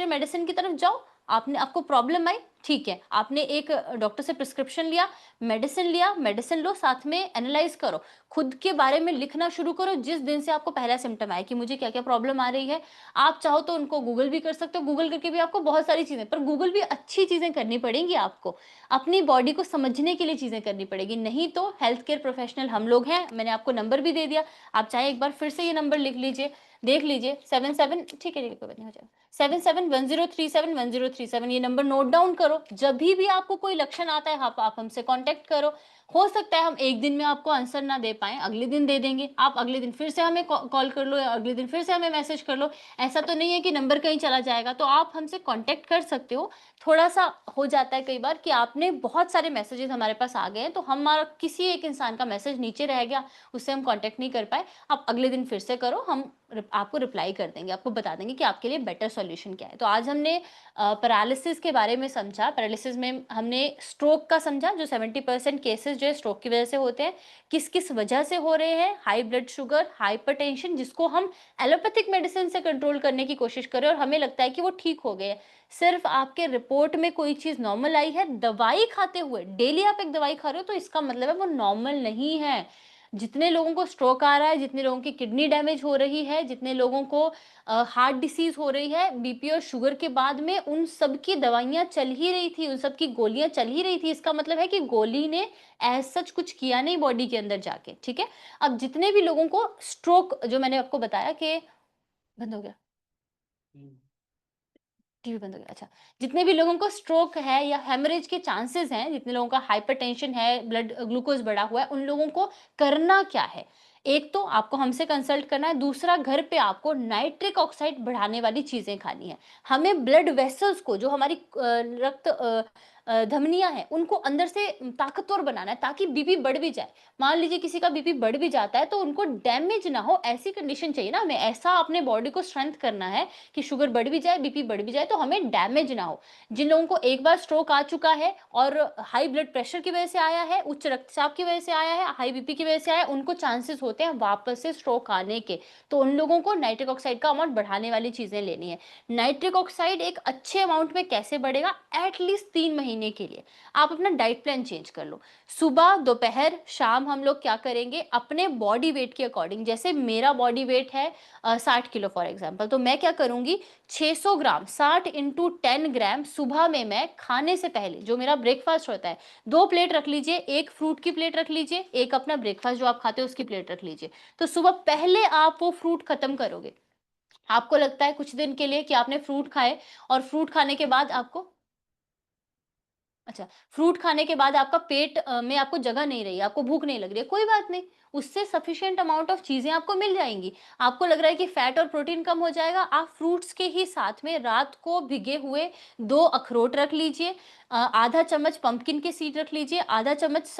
मेडिसिन की तरफ जाओ। आपको प्रॉब्लम आई, ठीक है, आपने एक डॉक्टर से प्रिस्क्रिप्शन लिया, मेडिसिन लो, साथ में एनालाइज करो, खुद के बारे में लिखना शुरू करो। जिस दिन से आपको पहला सिम्टम आया कि मुझे क्या क्या प्रॉब्लम आ रही है, आप चाहो तो उनको गूगल भी कर सकते हो। गूगल करके भी आपको बहुत सारी चीजें, पर गूगल भी अच्छी चीजें करनी पड़ेंगी, आपको अपनी बॉडी को समझने के लिए चीजें करनी पड़ेगी। नहीं तो हेल्थ केयर प्रोफेशनल हम लोग हैं, मैंने आपको नंबर भी दे दिया, आप चाहे एक बार फिर से ये नंबर लिख लीजिए, देख लीजिए, 77, ठीक है, कोई बात नहीं, हो जाएगा, 7710371037, ये नंबर नोट डाउन करो। जब भी आपको कोई लक्षण आता है, आप हमसे कांटेक्ट करो। हो सकता है हम एक दिन में आपको आंसर ना दे पाएं, अगले दिन दे देंगे। आप अगले दिन फिर से हमें कॉल कर लो या अगले दिन फिर से हमें मैसेज कर लो। ऐसा तो नहीं है कि नंबर कहीं चला जाएगा, तो आप हमसे कांटेक्ट कर सकते हो। थोड़ा सा हो जाता है कई बार कि आपने बहुत सारे मैसेजेस हमारे पास आ गए हैं, तो हमारा किसी एक इंसान का मैसेज नीचे रह गया, उससे हम कांटेक्ट नहीं कर पाए। आप अगले दिन फिर से करो, हम आपको रिप्लाई कर देंगे, आपको बता देंगे कि आपके लिए बेटर सॉल्यूशन क्या है। तो आज हमने पैरालिसिस के बारे में समझा। पैरालिसिस में हमने स्ट्रोक का समझा, जो 70% केसेस जो है स्ट्रोक की वजह से होते हैं। किस किस वजह से हो रहे हैं, हाई ब्लड शुगर, हाइपरटेंशन, जिसको हम एलोपैथिक मेडिसिन से कंट्रोल करने की कोशिश करें और हमें लगता है कि वो ठीक हो गए। सिर्फ आपके रिपोर्ट में कोई चीज नॉर्मल आई है, दवाई खाते हुए, डेली आप एक दवाई खा रहे हो, तो इसका मतलब है वो नॉर्मल नहीं है। जितने लोगों को स्ट्रोक आ रहा है, जितने लोगों की किडनी डैमेज हो रही है, जितने लोगों को हार्ट डिसीज हो रही है बीपी और शुगर के बाद में, उन सब की दवाइयां चल ही रही थी, उन सब की गोलियां चल ही रही थी। इसका मतलब है कि गोली ने एज सच कुछ किया नहीं बॉडी के अंदर जाके, ठीक है। अब जितने भी लोगों को स्ट्रोक, जो मैंने आपको बताया कि बंद हो गया, टीवी बंद हो गया, अच्छा, जितने भी लोगों को स्ट्रोक है या हेमरेज के चांसेस हैं, जितने लोगों का हाइपरटेंशन है, ब्लड ग्लूकोज बढ़ा हुआ है, उन लोगों को करना क्या है? एक तो आपको हमसे कंसल्ट करना है, दूसरा घर पे आपको नाइट्रिक ऑक्साइड बढ़ाने वाली चीजें खानी है। हमें ब्लड वेसल्स को, जो हमारी रक्त धमनियां हैं, उनको अंदर से ताकतवर बनाना है, ताकि बीपी बढ़ भी जाए। मान लीजिए किसी का बीपी बढ़ भी जाता है तो उनको डैमेज ना हो, ऐसी कंडीशन चाहिए ना हमें। ऐसा अपने बॉडी को स्ट्रेंथ करना है कि शुगर बढ़ भी जाए, बीपी बढ़ भी जाए, तो हमें डैमेज ना हो। जिन लोगों को एक बार स्ट्रोक आ चुका है और हाई ब्लड प्रेशर की वजह से आया है, उच्च रक्तचाप की वजह से आया है, हाई बीपी की वजह से आया है, उनको चांसेस होते हैं वापस से स्ट्रोक आने के। तो उन लोगों को नाइट्रिक ऑक्साइड का अमाउंट बढ़ाने वाली चीजें लेनी है। नाइट्रिक ऑक्साइड एक अच्छे अमाउंट में कैसे बढ़ेगा? एटलीस्ट 3 महीने के लिए आप अपना डाइट प्लान चेंज कर लो। सुबह, दोपहर, शाम हम लोग क्या करेंगे, अपने बॉडी वेट के अकॉर्डिंग, जैसे मेरा बॉडी वेट है 60 किलो फॉर एग्जांपल, तो मैं क्या करूंगी, 600 ग्राम, 60 इंटू 10 ग्राम सुबह में मैं खाने से पहले, जो मेरा ब्रेकफास्ट होता है, 2 प्लेट रख लीजिए, एक फ्रूट की प्लेट रख लीजिए, एक अपना ब्रेकफास्ट जो आप खाते हो उसकी प्लेट रख लीजिए। तो सुबह पहले आप वो फ्रूट खत्म करोगे। आपको लगता है कुछ दिन के लिए कि आपने फ्रूट खाए और फ्रूट खाने के बाद आपको अच्छा, फ्रूट खाने के बाद आपका पेट में आपको जगह नहीं रही है, आपको भूख नहीं लग रही है, कोई बात नहीं, उससे सफिशिएंट अमाउंट ऑफ चीज़ें आपको मिल जाएँगी। आपको लग रहा है कि फैट और प्रोटीन कम हो जाएगा, आप फ्रूट्स के ही साथ में रात को भिगे हुए 2 अखरोट रख लीजिए, आधा चम्मच पंपकिन के सीड रख लीजिए, आधा चम्मच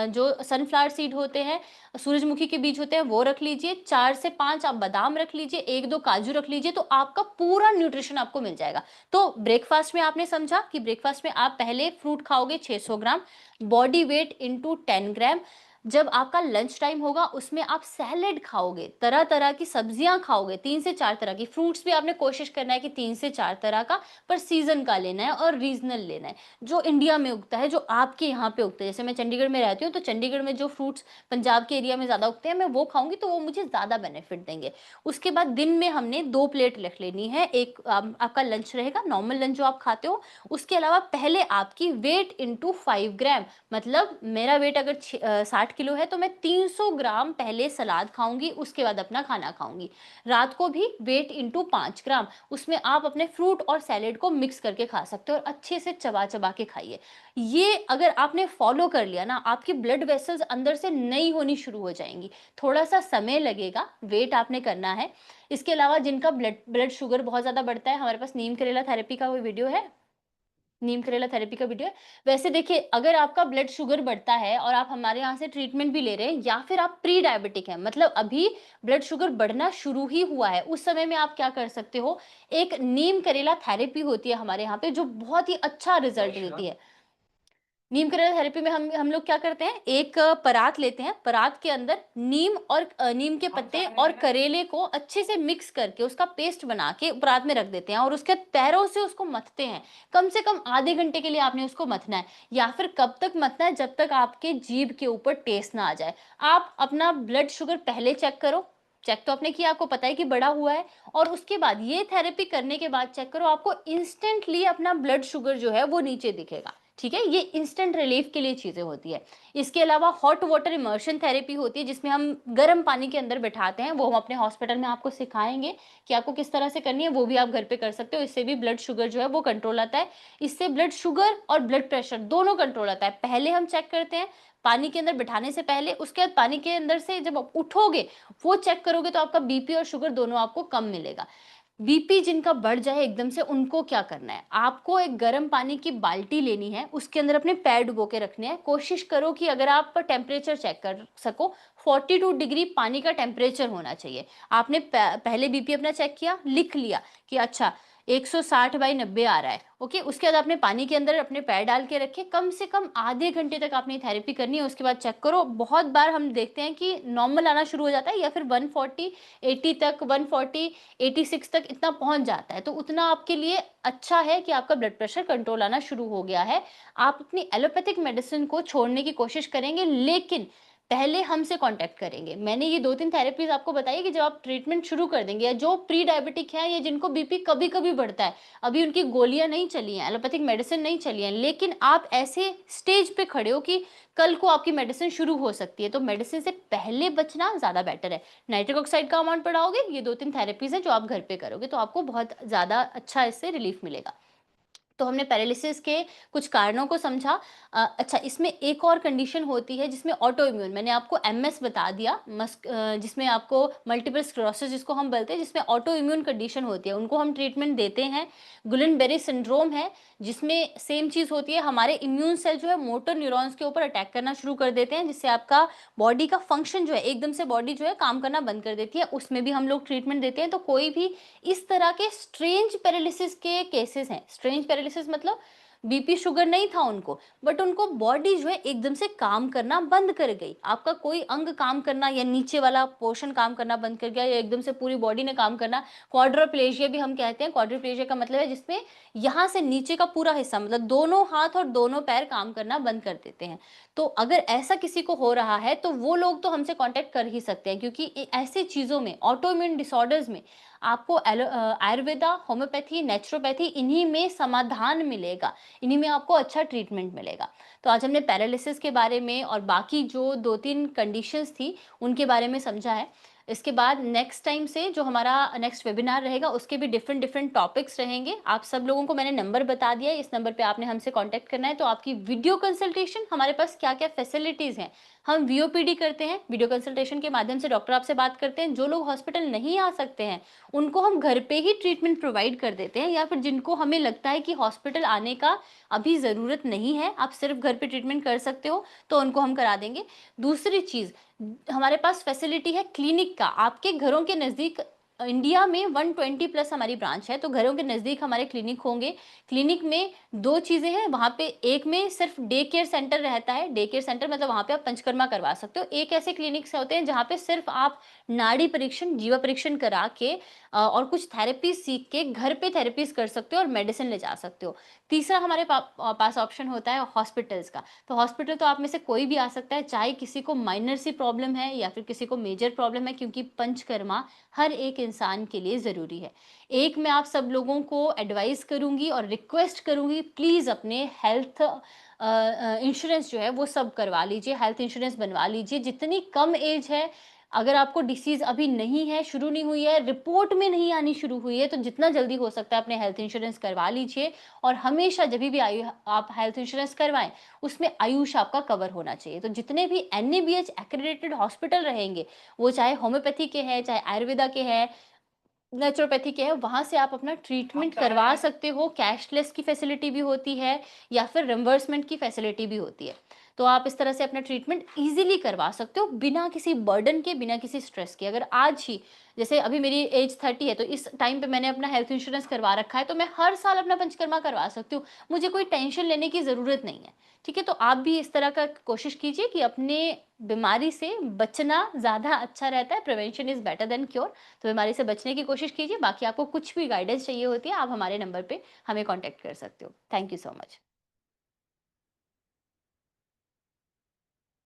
जो सनफ्लावर सीड होते हैं, सूरजमुखी के बीज होते हैं, वो रख लीजिए, 4 से 5 आप बादाम रख लीजिए, 1-2 काजू रख लीजिए, तो आपका पूरा न्यूट्रिशन आपको मिल जाएगा। तो ब्रेकफास्ट में आपने समझा कि ब्रेकफास्ट में आप पहले फ्रूट खाओगे 600 ग्राम, बॉडी वेट इंटू 10 ग्राम। जब आपका लंच टाइम होगा उसमें आप सैलेड खाओगे, तरह तरह की सब्जियां खाओगे, 3 से 4 तरह की, फ्रूट्स भी आपने कोशिश करना है कि 3 से 4 तरह का, पर सीजन का लेना है और रीजनल लेना है, जो इंडिया में उगता है, जो आपके यहाँ पे उगता है। जैसे मैं चंडीगढ़ में रहती हूँ, तो चंडीगढ़ में जो फ्रूट्स पंजाब के एरिया में ज्यादा उगते हैं, मैं वो खाऊंगी तो वो मुझे ज्यादा बेनिफिट देंगे। उसके बाद दिन में हमने 2 प्लेट रख लेनी है, एक आपका लंच रहेगा, नॉर्मल लंच जो आप खाते हो, उसके अलावा पहले आपकी वेट इंटू 5 ग्राम, मतलब मेरा वेट अगर 60 किलो है तो मैं 300 ग्राम पहले सलाद खाऊंगी, उसके बाद अपना खाना खाऊंगी। रात को भी वेट इंटू 5 ग्राम, उसमें आप अपने फ्रूट और सैलेड को मिक्स करके खा सकते हो और अच्छे से चबा चबा के खाइए। ये अगर आपने फॉलो कर लिया ना, आपकी ब्लड वेसल्स अंदर से नई होनी शुरू हो जाएंगी। थोड़ा सा समय लगेगा, वेट आपने करना है। इसके अलावा जिनका ब्लड ब्लड शुगर बहुत ज्यादा बढ़ता है, हमारे पास नीम करेला थेरेपी का कोई वीडियो है, नीम करेला थेरेपी का वीडियो है। वैसे देखिए, अगर आपका ब्लड शुगर बढ़ता है और आप हमारे यहाँ से ट्रीटमेंट भी ले रहे हैं, या फिर आप प्री डायबिटिक हैं, मतलब अभी ब्लड शुगर बढ़ना शुरू ही हुआ है, उस समय में आप क्या कर सकते हो, एक नीम करेला थेरेपी होती है हमारे यहाँ पे, जो बहुत ही अच्छा रिजल्ट देती है। नीम करेला थेरेपी में हम लोग क्या करते हैं, एक परात लेते हैं, परात के अंदर नीम और नीम के पत्ते और करेले को अच्छे से मिक्स करके उसका पेस्ट बना के परात में रख देते हैं और उसके पैरों से उसको मथते हैं। कम से कम आधे घंटे के लिए आपने उसको मथना है, या फिर कब तक मथना है, जब तक आपके जीभ के ऊपर टेस्ट ना आ जाए। आप अपना ब्लड शुगर पहले चेक करो, चेक तो आपने किया, आपको पता है कि बढ़ा हुआ है, और उसके बाद ये थेरेपी करने के बाद चेक करो, आपको इंस्टेंटली अपना ब्लड शुगर जो है वो नीचे दिखेगा। ठीक है, ये इंस्टेंट रिलीफ के लिए चीजें होती है। इसके अलावा हॉट वाटर इमर्शन थेरेपी होती है, जिसमें हम गर्म पानी के अंदर बैठाते हैं, वो हम अपने हॉस्पिटल में आपको सिखाएंगे कि आपको किस तरह से करनी है, वो भी आप घर पे कर सकते हो। इससे भी ब्लड शुगर जो है वो कंट्रोल आता है। इससे ब्लड शुगर और ब्लड प्रेशर दोनों कंट्रोल आता है। पहले हम चेक करते हैं पानी के अंदर बिठाने से पहले, उसके बाद पानी के अंदर से जब आप उठोगे वो चेक करोगे, तो आपका बीपी और शुगर दोनों आपको कम मिलेगा। बीपी जिनका बढ़ जाए एकदम से, उनको क्या करना है, आपको एक गर्म पानी की बाल्टी लेनी है, उसके अंदर अपने पैर डुबो के रखने हैं। कोशिश करो कि अगर आप टेम्परेचर चेक कर सको, 42 डिग्री पानी का टेम्परेचर होना चाहिए। आपने पहले बीपी अपना चेक किया, लिख लिया कि अच्छा 160/90 आ रहा है, ओके। उसके बाद आपने पानी के अंदर अपने पैर डाल के रखे, कम से कम आधे घंटे तक आपने थेरेपी करनी है। उसके बाद चेक करो, बहुत बार हम देखते हैं कि नॉर्मल आना शुरू हो जाता है, या फिर 140 80 तक, 140 86 तक इतना पहुंच जाता है, तो उतना आपके लिए अच्छा है कि आपका ब्लड प्रेशर कंट्रोल आना शुरू हो गया है। आप अपनी एलोपैथिक मेडिसिन को छोड़ने की कोशिश करेंगे, लेकिन पहले हमसे कांटेक्ट करेंगे। मैंने ये 2-3 थेरेपीज आपको बताई कि जब आप ट्रीटमेंट शुरू कर देंगे, या जो प्री डायबिटिक है या जिनको बीपी कभी-कभी बढ़ता है, अभी उनकी गोलियां नहीं चली हैं, एलोपैथिक मेडिसिन नहीं चली हैं, लेकिन आप ऐसे स्टेज पे खड़े हो कि कल को आपकी मेडिसिन शुरू हो सकती है, तो मेडिसिन से पहले बचना ज्यादा बेटर है। नाइट्रिक ऑक्साइड का अमाउंट बढ़ाओगे, ये 2-3 थेरेपीज हैं जो आप घर पे करोगे, तो आपको बहुत ज्यादा अच्छा इससे रिलीफ मिलेगा। तो हमने पैरालिसिस के कुछ कारणों को समझा। अच्छा, इसमें एक और कंडीशन होती है जिसमें ऑटो इम्यून, मैंने आपको एमएस बता दिया, जिसमें आपको मल्टीपल स्क्लेरोसिस जिसको हम बोलते हैं, जिसमें ऑटो इम्यून कंडीशन होती है, उनको हम ट्रीटमेंट देते हैं। गुलेनबेरी सिंड्रोम है, जिसमें सेम चीज होती है, हमारे इम्यून सेल जो है मोटर न्यूरॉन्स के ऊपर अटैक करना शुरू कर देते हैं, जिससे आपका बॉडी का फंक्शन जो है एकदम से बॉडी जो है काम करना बंद कर देती है, उसमें भी हम लोग ट्रीटमेंट देते हैं। तो कोई भी इस तरह के स्ट्रेंज पैरालिसिस के केसेस हैं, स्ट्रेंज पैरालिसिस मतलब बीपी शुगर नहीं था उनको, बट उनको बॉडी जो है एकदम से काम करना बंद कर गई, आपका कोई अंग काम करना या नीचे वाला पोर्शन काम करना बंद कर गया, या एकदम से पूरी बॉडी ने काम करना। क्वाड्रोप्लेजिया भी हम कहते हैं। क्वाड्रोप्लेजिया का मतलब है जिसमें यहाँ से नीचे का पूरा हिस्सा, मतलब दोनों हाथ और दोनों पैर काम करना बंद कर देते हैं। तो अगर ऐसा किसी को हो रहा है तो वो लोग तो हमसे कांटेक्ट कर ही सकते हैं, क्योंकि ऐसी चीजों में, ऑटो इम्यून डिसऑर्डर्स में आपको आयुर्वेदा, होम्योपैथी, नेचुरोपैथी, इन्हीं में समाधान मिलेगा, इन्हीं में आपको अच्छा ट्रीटमेंट मिलेगा। तो आज हमने पैरालिसिस के बारे में और बाकी जो 2-3 कंडीशंस थी उनके बारे में समझा है। इसके बाद नेक्स्ट टाइम से जो हमारा नेक्स्ट वेबिनार रहेगा उसके भी डिफरेंट टॉपिक्स रहेंगे। आप सब लोगों को मैंने नंबर बता दिया है, इस नंबर पे आपने हमसे कांटेक्ट करना है। तो आपकी वीडियो कंसल्टेशन, हमारे पास क्या-क्या फैसिलिटीज़ हैं, हम वीओपीडी करते हैं, वीडियो कंसल्टेशन के माध्यम से डॉक्टर आपसे बात करते हैं। जो लोग हॉस्पिटल नहीं आ सकते हैं, उनको हम घर पे ही ट्रीटमेंट प्रोवाइड कर देते हैं, या फिर जिनको हमें लगता है कि हॉस्पिटल आने का अभी ज़रूरत नहीं है, आप सिर्फ घर पे ट्रीटमेंट कर सकते हो, तो उनको हम करा देंगे। दूसरी चीज़, हमारे पास फैसिलिटी है क्लिनिक का। आपके घरों के नज़दीक इंडिया में 120 प्लस हमारी ब्रांच है, तो घरों के नज़दीक हमारे क्लिनिक होंगे। क्लिनिक में 2 चीज़ें हैं, वहाँ पे एक में सिर्फ डे केयर सेंटर रहता है। डे केयर सेंटर मतलब वहाँ पे आप पंचकर्मा करवा सकते हो। एक ऐसे क्लिनिक्स होते हैं जहाँ पे सिर्फ आप नाड़ी परीक्षण, जीवा परीक्षण करा के और कुछ थेरेपी सीख के घर पे थेरेपीज़ कर सकते हो और मेडिसिन ले जा सकते हो। तीसरा हमारे पास ऑप्शन होता है हॉस्पिटल्स का। तो हॉस्पिटल तो आप में से कोई भी आ सकता है, चाहे किसी को माइनर सी प्रॉब्लम है या फिर किसी को मेजर प्रॉब्लम है, क्योंकि पंचकर्मा हर एक इंसान के लिए ज़रूरी है। एक मैं आप सब लोगों को एडवाइस करूँगी और रिक्वेस्ट करूँगी, प्लीज़ अपने हेल्थ इंश्योरेंस जो है वो सब करवा लीजिए, हेल्थ इंश्योरेंस बनवा लीजिए। जितनी कम एज है, अगर आपको डिसीज़ अभी नहीं है, शुरू नहीं हुई है, रिपोर्ट में नहीं आनी शुरू हुई है, तो जितना जल्दी हो सकता है अपने हेल्थ इंश्योरेंस करवा लीजिए। और हमेशा जभी भी आप हेल्थ इंश्योरेंस करवाएँ, उसमें आयुष आपका कवर होना चाहिए। तो जितने भी एनएबीएच एक्रेडिटेड हॉस्पिटल रहेंगे, वो चाहे होम्योपैथी के हैं, चाहे आयुर्वेदा के हैं, नेचुरोपैथी के हैं, वहाँ से आप अपना ट्रीटमेंट करवा सकते हो। कैशलेस की फैसिलिटी भी होती है या फिर रिम्बर्समेंट की फैसिलिटी भी होती है। तो आप इस तरह से अपना ट्रीटमेंट ईज़िली करवा सकते हो बिना किसी बर्डन के, बिना किसी स्ट्रेस के। अगर आज ही, जैसे अभी मेरी एज 30 है, तो इस टाइम पे मैंने अपना हेल्थ इंश्योरेंस करवा रखा है, तो मैं हर साल अपना पंचकर्मा करवा सकती हूँ। मुझे कोई टेंशन लेने की ज़रूरत नहीं है, ठीक है? तो आप भी इस तरह का कोशिश कीजिए कि अपने बीमारी से बचना ज़्यादा अच्छा रहता है। Prevention is better than cure. तो बीमारी से बचने की कोशिश कीजिए। बाकी आपको कुछ भी गाइडेंस चाहिए होती है, आप हमारे नंबर पे हमें कॉन्टैक्ट कर सकते हो। Thank you so much.